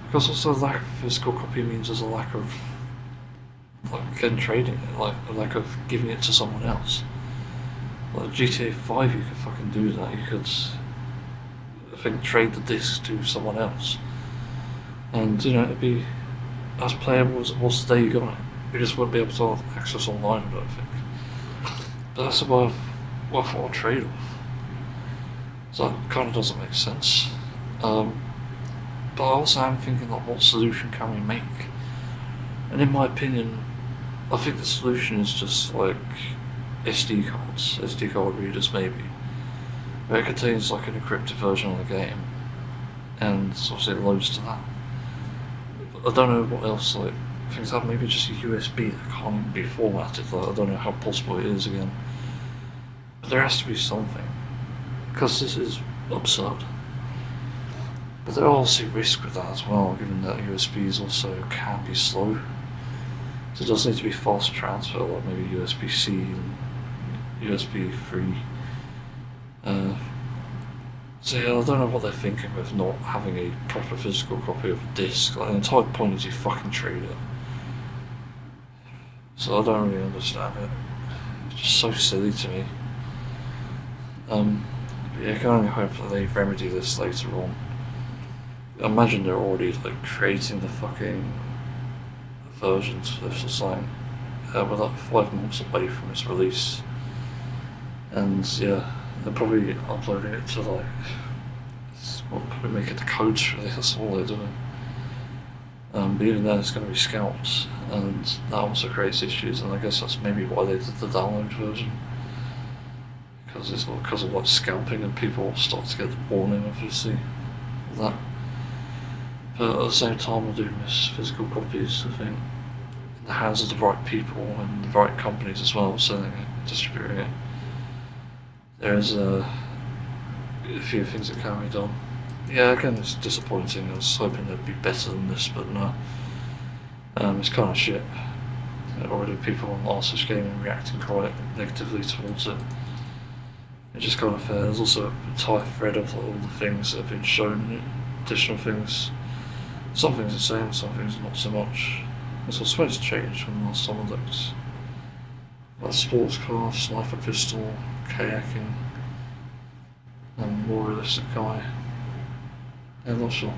Because also a lack of physical copy means there's a lack of again trading it, like a lack of giving it to someone else. Like GTA 5 you could fucking do that, you could I think trade the disc to someone else. And you know, it'd be as playable as it was the day you got it. You just wouldn't be able to access online, I don't think. But that's a worthwhile trade-off. So that kind of doesn't make sense. But I also am thinking, like, what solution can we make? And in my opinion, I think the solution is just like SD cards, SD card readers maybe, where it contains like an encrypted version of the game, and obviously it loads to that. I don't know what else, like, things have maybe just a USB that can't even be formatted. Like, I don't know how possible it is again. But there has to be something, because this is absurd. But there are obviously risks with that as well, given that USBs also can be slow. So it does need to be fast transfer, like maybe USB-C and USB 3. So yeah, I don't know what they're thinking with not having a proper physical copy of a disc. Like, the entire point is you fucking trade it. So I don't really understand it. It's just so silly to me. But yeah, I can only hope that they remedy this later on. I imagine they're already like creating the fucking versions for this or something. We're like 5 months away from its release. And yeah, they're probably uploading it to like, well, probably making the codes for this, that's all they're doing. But even then it's going to be scalped, and that also creates issues, and I guess that's maybe why they did the download version. Because of like scalping, and people start to get the warning obviously of that. But at the same time I do miss physical copies, I think, in the hands of the right people and the right companies as well, selling it, distributing it. There's a few things that can be done. Yeah, again, it's disappointing. I was hoping it'd be better than this, but no. It's kind of shit. Already people on Artist Gaming reacting quite negatively towards it. It's just kind of fair. There's also a entire thread of all the things that have been shown in it, additional things. Some things are the same, some things not so much. So I suppose it's changed from the last time I looked. Like sports car, sniper pistol, kayaking, and more realistic guy. Yeah, not sure.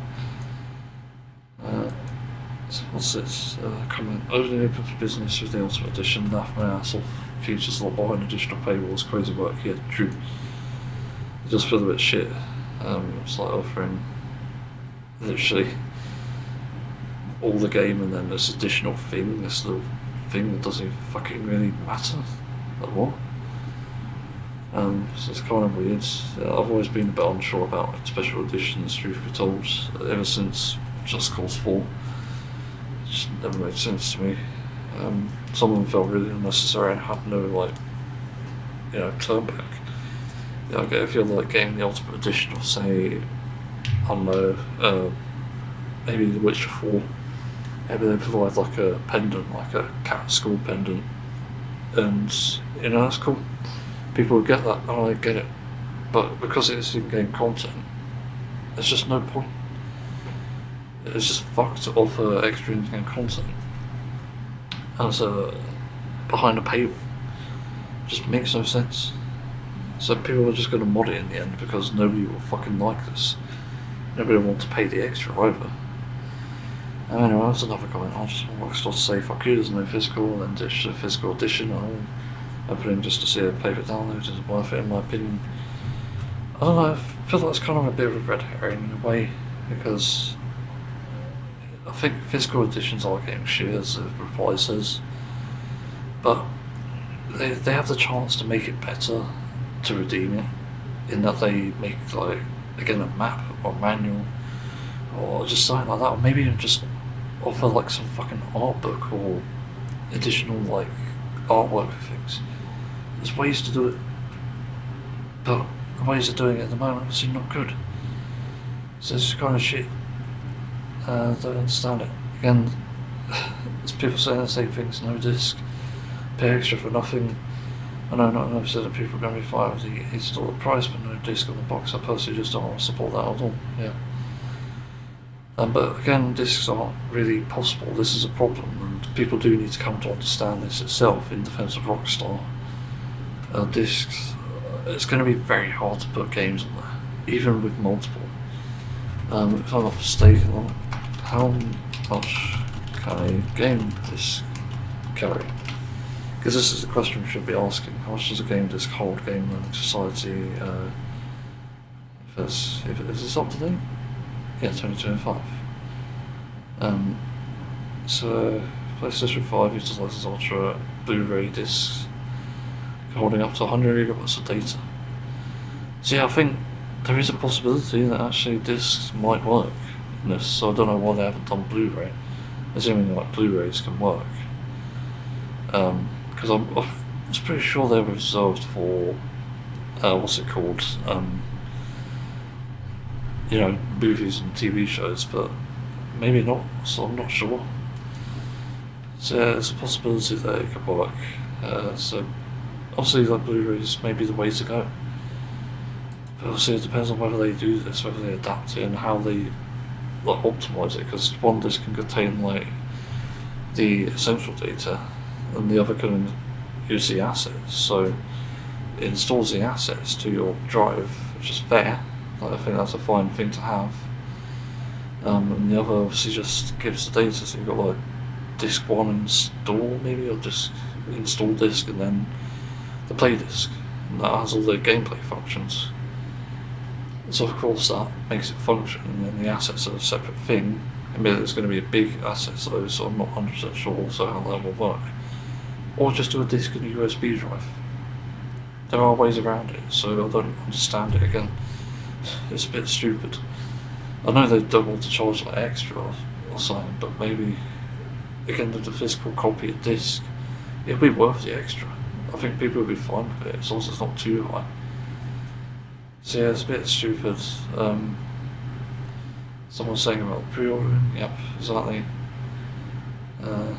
So what's this? Comment. Only open for business with the Ultimate Edition. Laugh my ass off. Features a lot behind additional paywalls. Crazy work here. True. It does feel a bit shit. It's like offering literally all the game and then this additional thing, this little thing that doesn't even fucking really matter. Like what? So it's kind of weird. I've always been a bit unsure about special editions, truth be told, ever since Just Cause 4. It just never made sense to me. Some of them felt really unnecessary and had no, like, you know, turn back. You know, if you're like getting the Ultimate Edition of, say, I don't know, maybe The Witcher 4, maybe they provide like a pendant, like a cat skull pendant, and you know, that's cool. People would get that, and I get it. But because it's in-game content, there's just no point. It's just fucked to offer extra in-game content as behind a paywall. It just makes no sense. So people are just going to mod it in the end because nobody will fucking like this. Nobody will want to pay the extra either. Anyway, that's another comment. I just want Rockstar to say fuck you, there's no physical, and ditch the physical edition. I put in just to see a paper download isn't worth it in my opinion. I don't know, I feel like it's kind of a bit of a red herring in a way, because I think physical editions are getting shit, as the reply says, but they have the chance to make it better, to redeem it, in that they make, like, again, a map or manual or just something like that, or maybe even just offer like some fucking art book or additional like artwork for things. There's ways to do it, but the ways of doing it at the moment obviously not good. So it's kind of shit. Don't understand it. Again, there's people saying the same things, no disc, pay extra for nothing. I know not enough said that people are going to be fine with the $8 price, but no disc on the box. I personally just don't want to support that at all. Yeah. But again, discs aren't really possible. This is a problem, and people do need to come to understand this itself in defense of Rockstar. Discs, it's going to be very hard to put games on there, even with multiple. If I'm not mistaken, how much can a game disc carry? Because this is the question we should be asking. How much does a game disc hold? Game Learning Society, is this up to date? Yeah, 2025. So PlayStation 5 utilizes Ultra Blu-ray discs holding up to 100 gigabytes of data. So yeah, I think there is a possibility that actually discs might work in this, so I don't know why they haven't done Blu-ray, assuming like Blu-rays can work. Because I was pretty sure they were reserved for, what's it called, you know, movies and TV shows, but maybe not, so I'm not sure. So yeah, there's a possibility that it could work. So obviously like Blu-rays may be the way to go. But obviously it depends on whether they do this, whether they adapt it and how they like optimize it, because one disc can contain like the essential data and the other can use the assets. So it installs the assets to your drive, which is fair. I think that's a fine thing to have. And the other obviously just gives the data, so you've got like disc 1 install maybe, or just install disc and then the play disc. And that has all the gameplay functions. So of course that makes it function, and then the assets are a separate thing. Admittedly it's going to be a big asset though, so I'm not 100% sure also how that will work. Or just do a disc and a USB drive. There are ways around it, so I don't understand it again. It's a bit stupid. I know they don't want to charge like extra or something, but maybe again the physical copy of disc, it'll be worth the extra. I think people will be fine with it as long as it's not too high. So yeah, it's a bit stupid. Someone's saying about pre-ordering, yep, exactly. The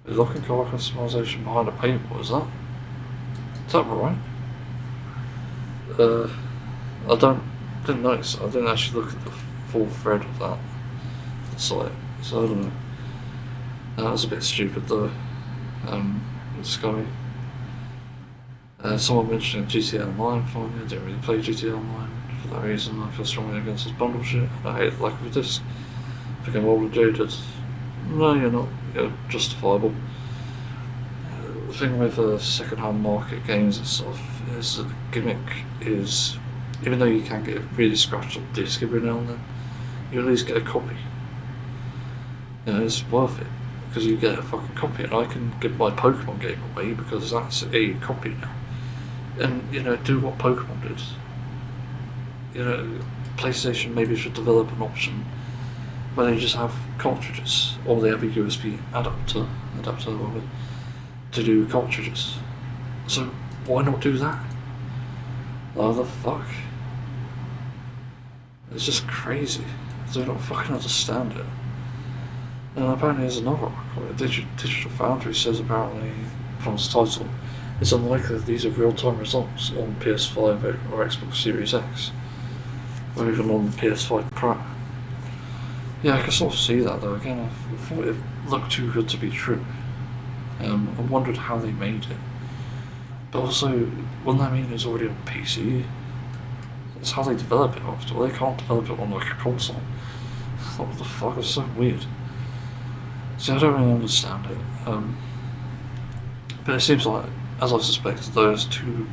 locking color customization behind a paintball, is that right? I didn't notice. I didn't actually look at the full thread of that site, so I don't know. That was a bit stupid though. It's scummy. Someone mentioned GTA Online for me. I didn't really play GTA Online for that reason. I feel strongly against this bundle shit, and I hate the lack of a disc. I think I'm old and jaded. No, you're not. You're justifiable. The thing with second-hand market games and stuff is that the gimmick is, even though you can get a really scratched up disc every now and then, you at least get a copy. You know, it's worth it, because you get a fucking copy, and I can give my Pokemon game away because that's a copy now. And, you know, do what Pokemon did. You know, PlayStation maybe should develop an option where they just have cartridges, or they have a USB adapter to do cartridges. So why not do that? Oh, the fuck? It's just crazy. I don't fucking understand it. And apparently there's another article. Digital Foundry says apparently, from its title, it's unlikely that these are real-time results on PS5 or Xbox Series X, or even on the PS5 Pro. Yeah, I can sort of see that though. Again, I thought it looked too good to be true. I wondered how they made it. But also, wouldn't that mean it's already on PC? It's how they develop it after. Well, they can't develop it on like a console. What the fuck? It's so weird. See, I don't really understand it. But it seems like, as I suspected, those two,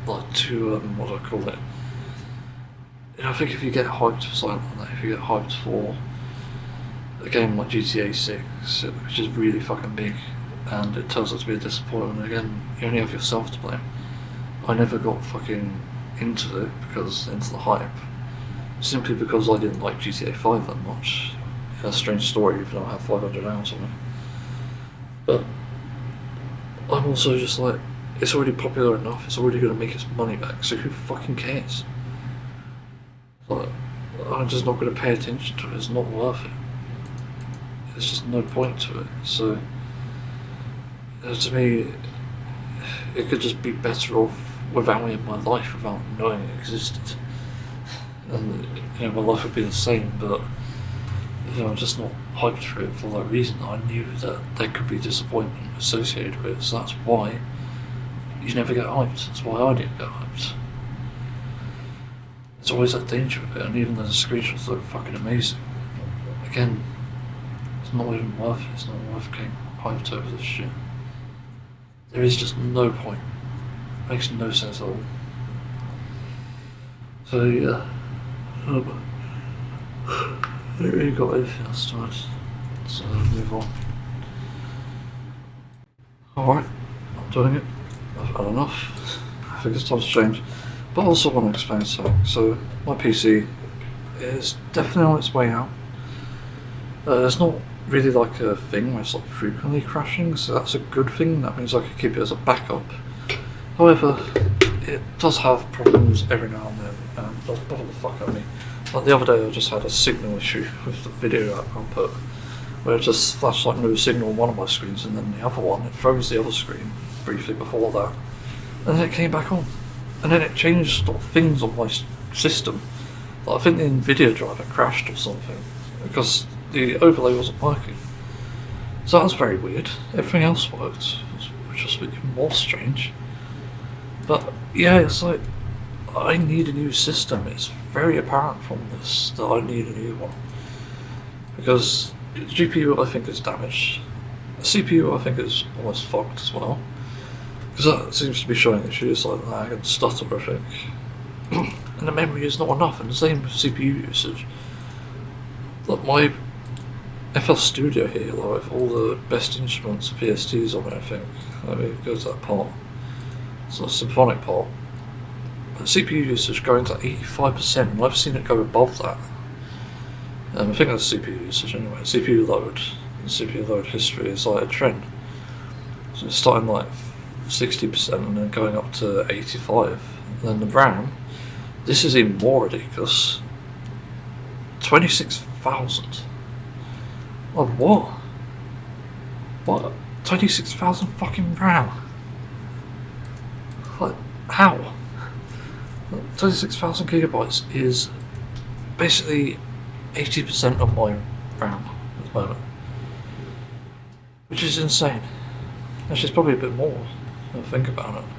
what do I call it? I think if you get hyped for something like that, if you get hyped for a game like GTA 6, which is really fucking big, and it turns out to be a disappointment, again, you only have yourself to blame. I never got fucking into the hype, simply because I didn't like GTA 5 that much. A strange story, even though I have 500 hours on it. But I'm also just like, it's already popular enough, it's already going to make its money back, so who fucking cares? Like, I'm just not going to pay attention to it, it's not worth it. There's just no point to it, so to me, it could just be better off without me in my life, without knowing it existed. And my life would be the same, but I'm just not hyped for it for that reason. I knew that there could be disappointment associated with it, so that's why you never get hyped. That's why I didn't get hyped. There's always that danger of it, and even though the screenshots look fucking amazing, again, it's not even worth it. It's not worth getting hyped over this shit. There is just no point. It makes no sense at all. So yeah, I don't really got anything else to add, so move on. Alright, I'm doing it. I've had enough. I think it's time to change. But I also want to explain something. So my PC is definitely on its way out. It's not really like a thing where it's like frequently crashing, so that's a good thing. That means I can keep it as a backup. However, it does have problems every now and then, and does bother the fuck out of me. Like the other day I just had a signal issue with the video output, where it just flashed like no signal on one of my screens, and then the other one, it froze the other screen briefly before that, and then it came back on. And then it changed things on my system. Like I think the NVIDIA driver crashed or something, because the overlay wasn't working. So that was very weird. Everything else worked, which was even more strange. But yeah, it's like, I need a new system. It's very apparent from this that I need a new one. Because the GPU I think is damaged. The CPU I think is almost fucked as well. Because that seems to be showing issues like lag and stutter, I think. And the memory is not enough, and the same with CPU usage. Like my FL Studio here, like with all the best instruments, VSTs on it, I think. Let me go to that part. It's a symphonic part. But CPU usage going to 85%, and I've seen it go above that. I think that's CPU usage anyway. CPU load, and CPU load history is like a trend. So it's starting like 60% and then going up to 85. And then the RAM, this is even more ridiculous. 26,000. Like what? What? 26,000 fucking RAM? Like, how? 26,000 gigabytes is basically 80% of my RAM at the moment. Which is insane. Actually, it's probably a bit more when I think about it.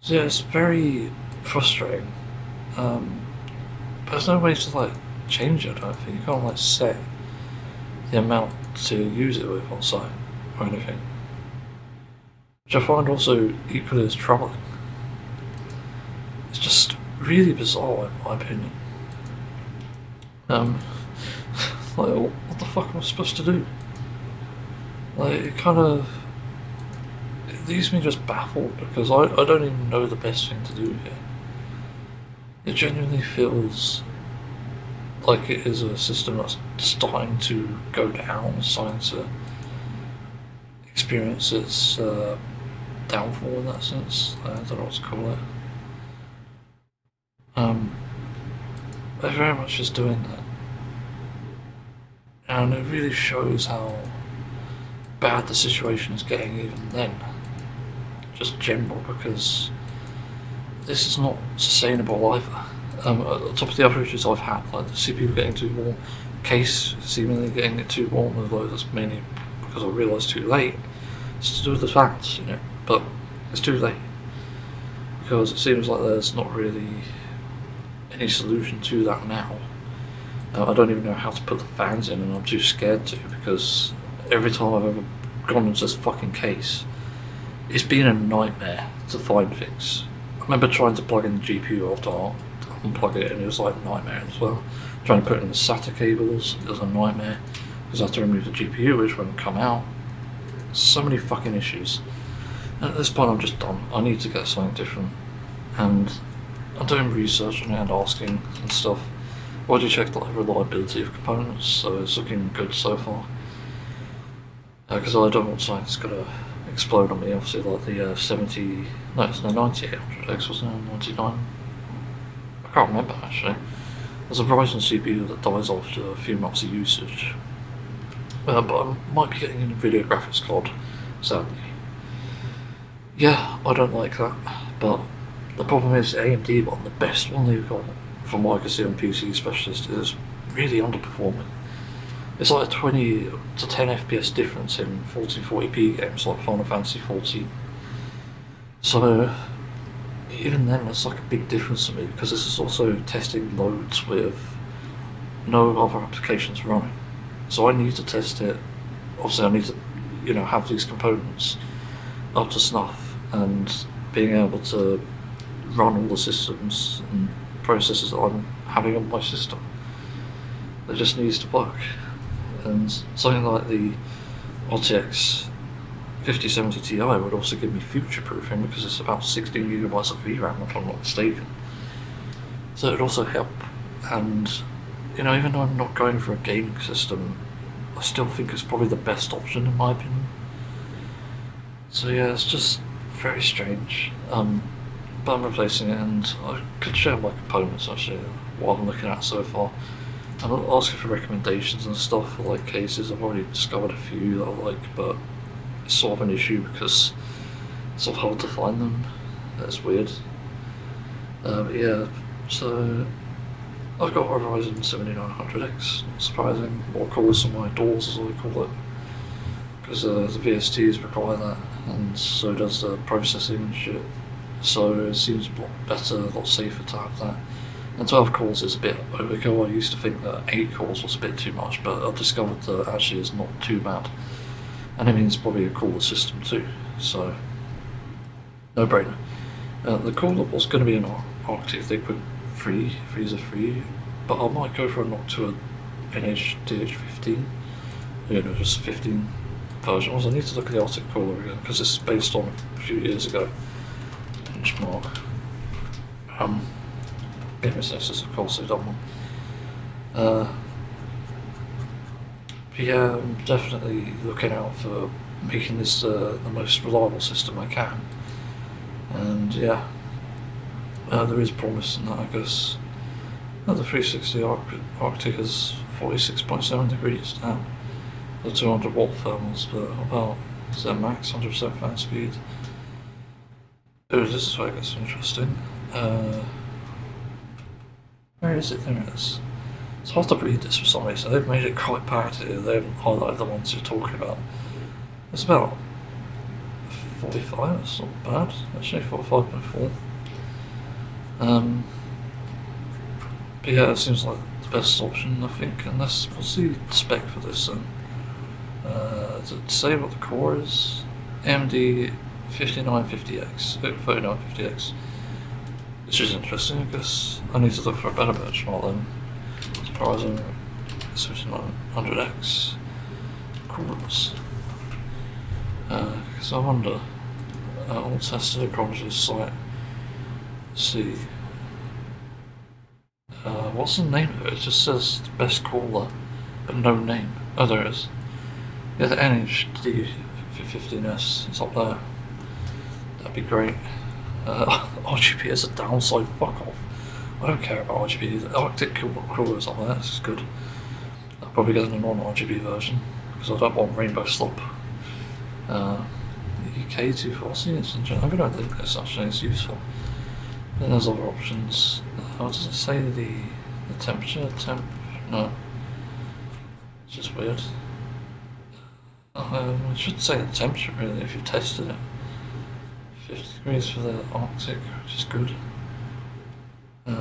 So yeah, it's very frustrating. But there's no way to like change it, I don't think. You can't like set the amount to use it with on site or anything. Which I find also equally as troubling. It's just really bizarre in my opinion. Like what the fuck am I supposed to do? Like it kind of, it leaves me just baffled because I don't even know the best thing to do here. It genuinely feels like it is a system that's starting to go down, starting to experience its downfall in that sense. I don't know what to call it. They're very much just doing that. And it really shows how bad the situation is getting even then. Just general, because this is not sustainable either. On top of the other issues I've had, like the CPU getting too warm, case seemingly getting it too warm, although that's mainly because I realised too late. It's to do with the facts, you know, but it's too late. Because it seems like there's not really any solution to that now. I don't even know how to put the fans in, and I'm too scared to, because every time I've ever gone into this fucking case, it's been a nightmare to find things. I remember trying to plug in the GPU after unplug it, and it was like a nightmare as well. Trying to put in the SATA cables, it was a nightmare, because I had to remove the GPU, which wouldn't come out. So many fucking issues. And at this point I'm just done. I need to get something different. And I'm doing research on it and asking and stuff. I've already checked the reliability of components, so it's looking good so far. Because I don't want something that's going to explode on me, obviously, like the 70... No, it's the 9800X, wasn't it? 99? I can't remember, actually. There's a Ryzen CPU that dies after a few months of usage. But I might be getting a video graphics card, sadly. Yeah, I don't like that, but the problem is AMD one, the best one they've got, from what I can see on PC Specialist, is really underperforming. It's like a 20 to 10 FPS difference in 1440p games like Final Fantasy 14. So even then it's like a big difference to me, because this is also testing loads with no other applications running. So I need to test it. Obviously I need to, have these components up to snuff and being able to run all the systems and processes that I'm having on my system. It just needs to work. And something like the RTX 5070 Ti would also give me future-proofing, because it's about 16GB of VRAM if I'm not mistaken. So it would also help. And even though I'm not going for a gaming system, I still think it's probably the best option in my opinion. So yeah, it's just very strange. But I'm replacing it, and I could share my components actually, what I'm looking at so far. I'm asking for recommendations and stuff for like cases. I've already discovered a few that I like, but it's sort of an issue because it's sort of hard to find them. That's weird. Yeah, so I've got a Ryzen 7900X, not surprising. More cores on my doors, as I call it, because the VSTs require that, and so does the processing and shit. So it seems a lot better, a lot safer to have that. And 12 cores is a bit overkill. I used to think that 8 cores was a bit too much, but I've discovered that actually it's not too bad. And it means probably a cooler system too, so no brainer. The cooler was going to be an Arctic Liquid freezer free, but I might go for a Noctua NH-DH15, just 15 version. Also, I need to look at the Arctic cooler again, because this is based on a few years ago. Benchmark. Businesses, of course, they've done one. But yeah, I'm definitely looking out for making this the most reliable system I can. And yeah, there is promise in that, I guess. The 360 Arctic is 46.7 degrees now. The 200 watt thermals, but about, is that max 100% fan speed? Oh, this is where it gets interesting. Where is it? There it is. It's hard to read this for some reason. They've made it quite bad here. They haven't highlighted the ones you're talking about. It's about 45, that's not bad. Actually, 45.4. But yeah, it seems like the best option, I think. Unless, what's the spec for this then? Does it say what the core is? AMD 5950X, 3950X. Which is interesting, I guess. I need to look for a better benchmark then. Ryzen 7900X cores. Because I wonder, I'll test it across this site. Let's see. What's the name of it? It just says best caller, but no name. Oh, there it is. Yeah, the NHD 15S, it's up there. That'd be great. RGB is a downside, fuck off. I don't care about RGB. The Arctic cooler is up there, this is good. I'll probably get a non-RGB version, because I don't want Rainbow Slop. UK240, it's interesting. I don't think this actually is useful. Then there's other options. What does it say? The temperature? No. It's just weird. It should say the temperature really if you've tested it. 50 degrees for the Arctic, which is good. I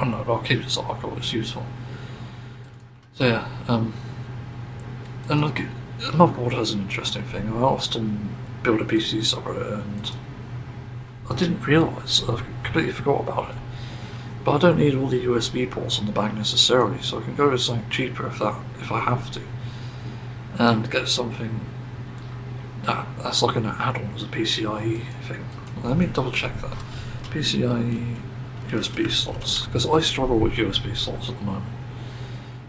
don't know, but I'll keep this article, it's useful. So yeah, and look, motherboard has an interesting thing. I often build a PC subreddit, and I didn't realise, I completely forgot about it. But I don't need all the USB ports on the bag necessarily, so I can go with something cheaper if I have to. And get something that's like an add-on as a PCIe thing. Let me double check that. PCIe USB slots, because I struggle with USB slots at the moment.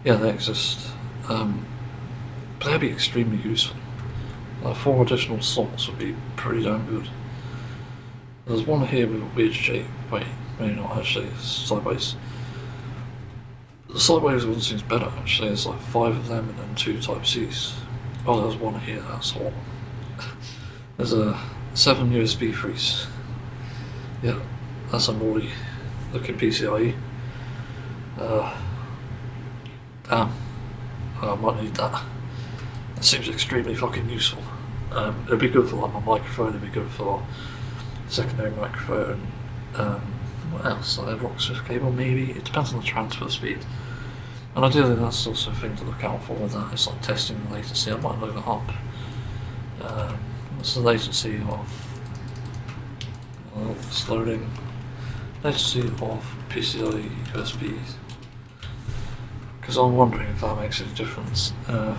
Yeah, they exist. But they'd be extremely useful. 4 additional slots would be pretty damn good. There's one here with a weird shape. Wait, maybe not actually, it's sideways. The sideways one seems better actually, there's like 5 of them and then 2 Type-Cs. Oh, there's one here, that's all. There's 7 USB 3s. Yeah, that's a naughty looking PCIe. Damn, I might need that. It seems extremely fucking useful. It'd be good for like my microphone, it'd be good for secondary microphone. What else? Like a Rocksmith cable maybe? It depends on the transfer speed. And ideally that's also a thing to look out for with that. It's like testing the latency. I might look it up. What's the latency of... it's loading. Latency of PCIe USB. Because I'm wondering if that makes any difference. No,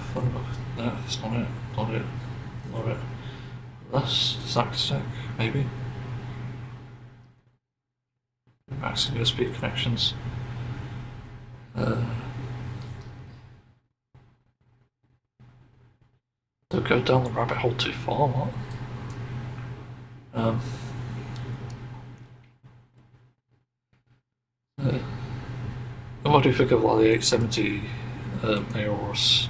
it's not it. Not it. Not it. Less Zack, maybe. Max USB connections. Don't go down the rabbit hole too far, what? What do you think of like the 870 Aorus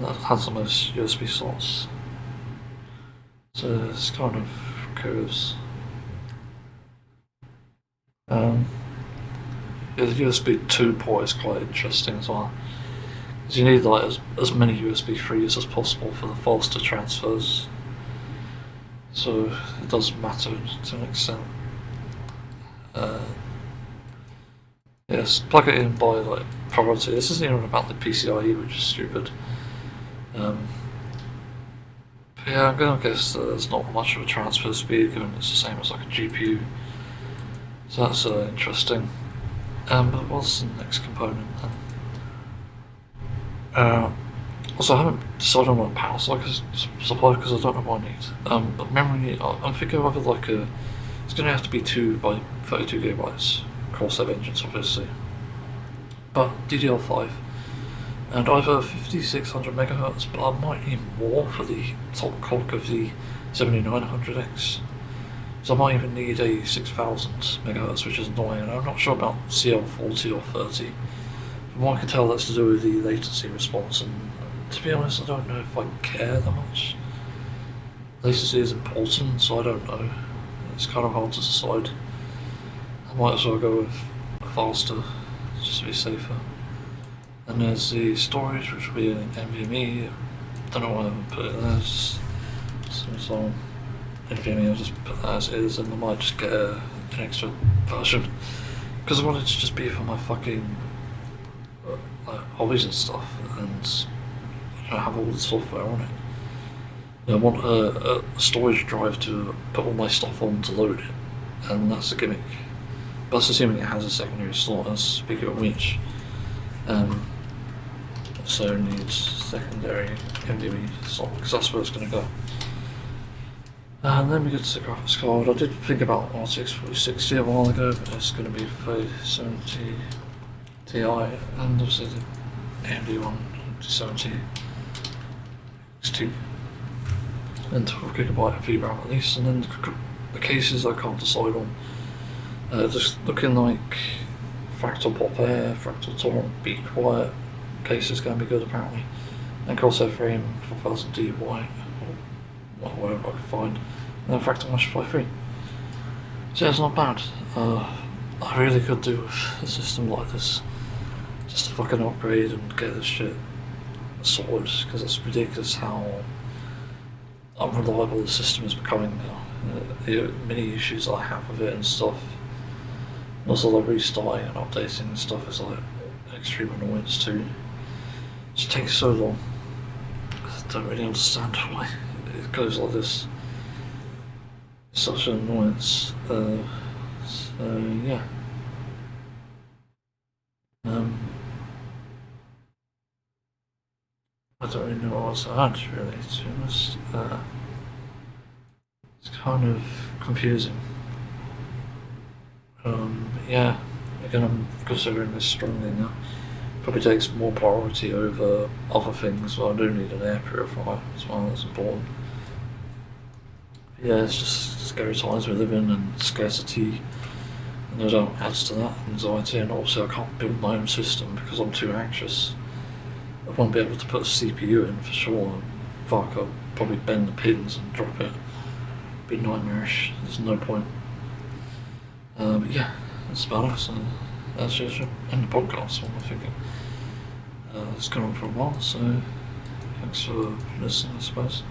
that has the most USB slots? So it's kind of curves. Yeah, the USB 2 port is quite interesting as well. Because you need like as many USB 3s as possible for the faster transfers. So it does matter to an extent. Yes, plug it in by like priority. This isn't even about the PCIe, which is stupid. But yeah, I'm gonna guess that there's not much of a transfer speed, given it's the same as like a GPU. So that's interesting. But what's the next component then? Also, I haven't decided on what power supply because I don't know what I need. But memory, I'm thinking of either like a. It's going to have to be 2 by 32 gigabytes. Cross-save engines, obviously. But DDR5. And either 5600 megahertz, but I might need more for the top clock of the 7900X. So I might even need a 6000 megahertz, which is annoying. And I'm not sure about CL40 or 30. From what I can tell, that's to do with the latency response. And to be honest, I don't know if I care that much. Latency is important, so I don't know. It's kind of hard to decide. I might as well go with faster, just to be safer. And there's the storage, which will be an NVMe. Don't know why I haven't put it there. So NVMe, I'll just put that as is, and I might just get an extra version. Because I want it to just be for my fucking hobbies and stuff, and have all the software on it. I want a storage drive to put all my stuff on to load it, and that's the gimmick. But that's assuming it has a secondary slot, and speaking of which, so it needs secondary NVMe slot, because that's where it's going to go. And then we get to the graphics card. I did think about RTX 4060 a while ago, but it's going to be 3070 Ti, and obviously the AMD one, 2070 X2. And 12GB of VRAM at least, and then the cases I can't decide on. Just looking like Fractal Pop Air, Fractal Torrent, Be Quiet cases can be good apparently, and Crosshair Frame 4000D white, or whatever I can find, and then Fractal Mesh 5.3. So yeah, it's not bad. I really could do with a system like this, just to fucking upgrade and get this shit sorted, because it's ridiculous how unreliable the system is becoming now. The many issues I have with it and stuff. Also, like restarting and updating and stuff is like an extreme annoyance too. It just takes so long. I don't really understand why it goes like this. such an annoyance. So yeah. I don't really know what else to add, really, to be honest. It's kind of confusing. Yeah, again, I'm considering this strongly now. Probably takes more priority over other things, but I do need an air purifier as well, that's important. Yeah, it's just scary times we live in and scarcity, and no doubt adds to that anxiety, and also I can't build my own system because I'm too anxious. I won't be able to put a CPU in for sure. Fuck, I'll probably bend the pins and drop it. Be nightmarish, there's no point. But yeah, that's about it. So that's usual. End the podcast, what am I thinking? It's gone on for a while, so thanks for listening, I suppose.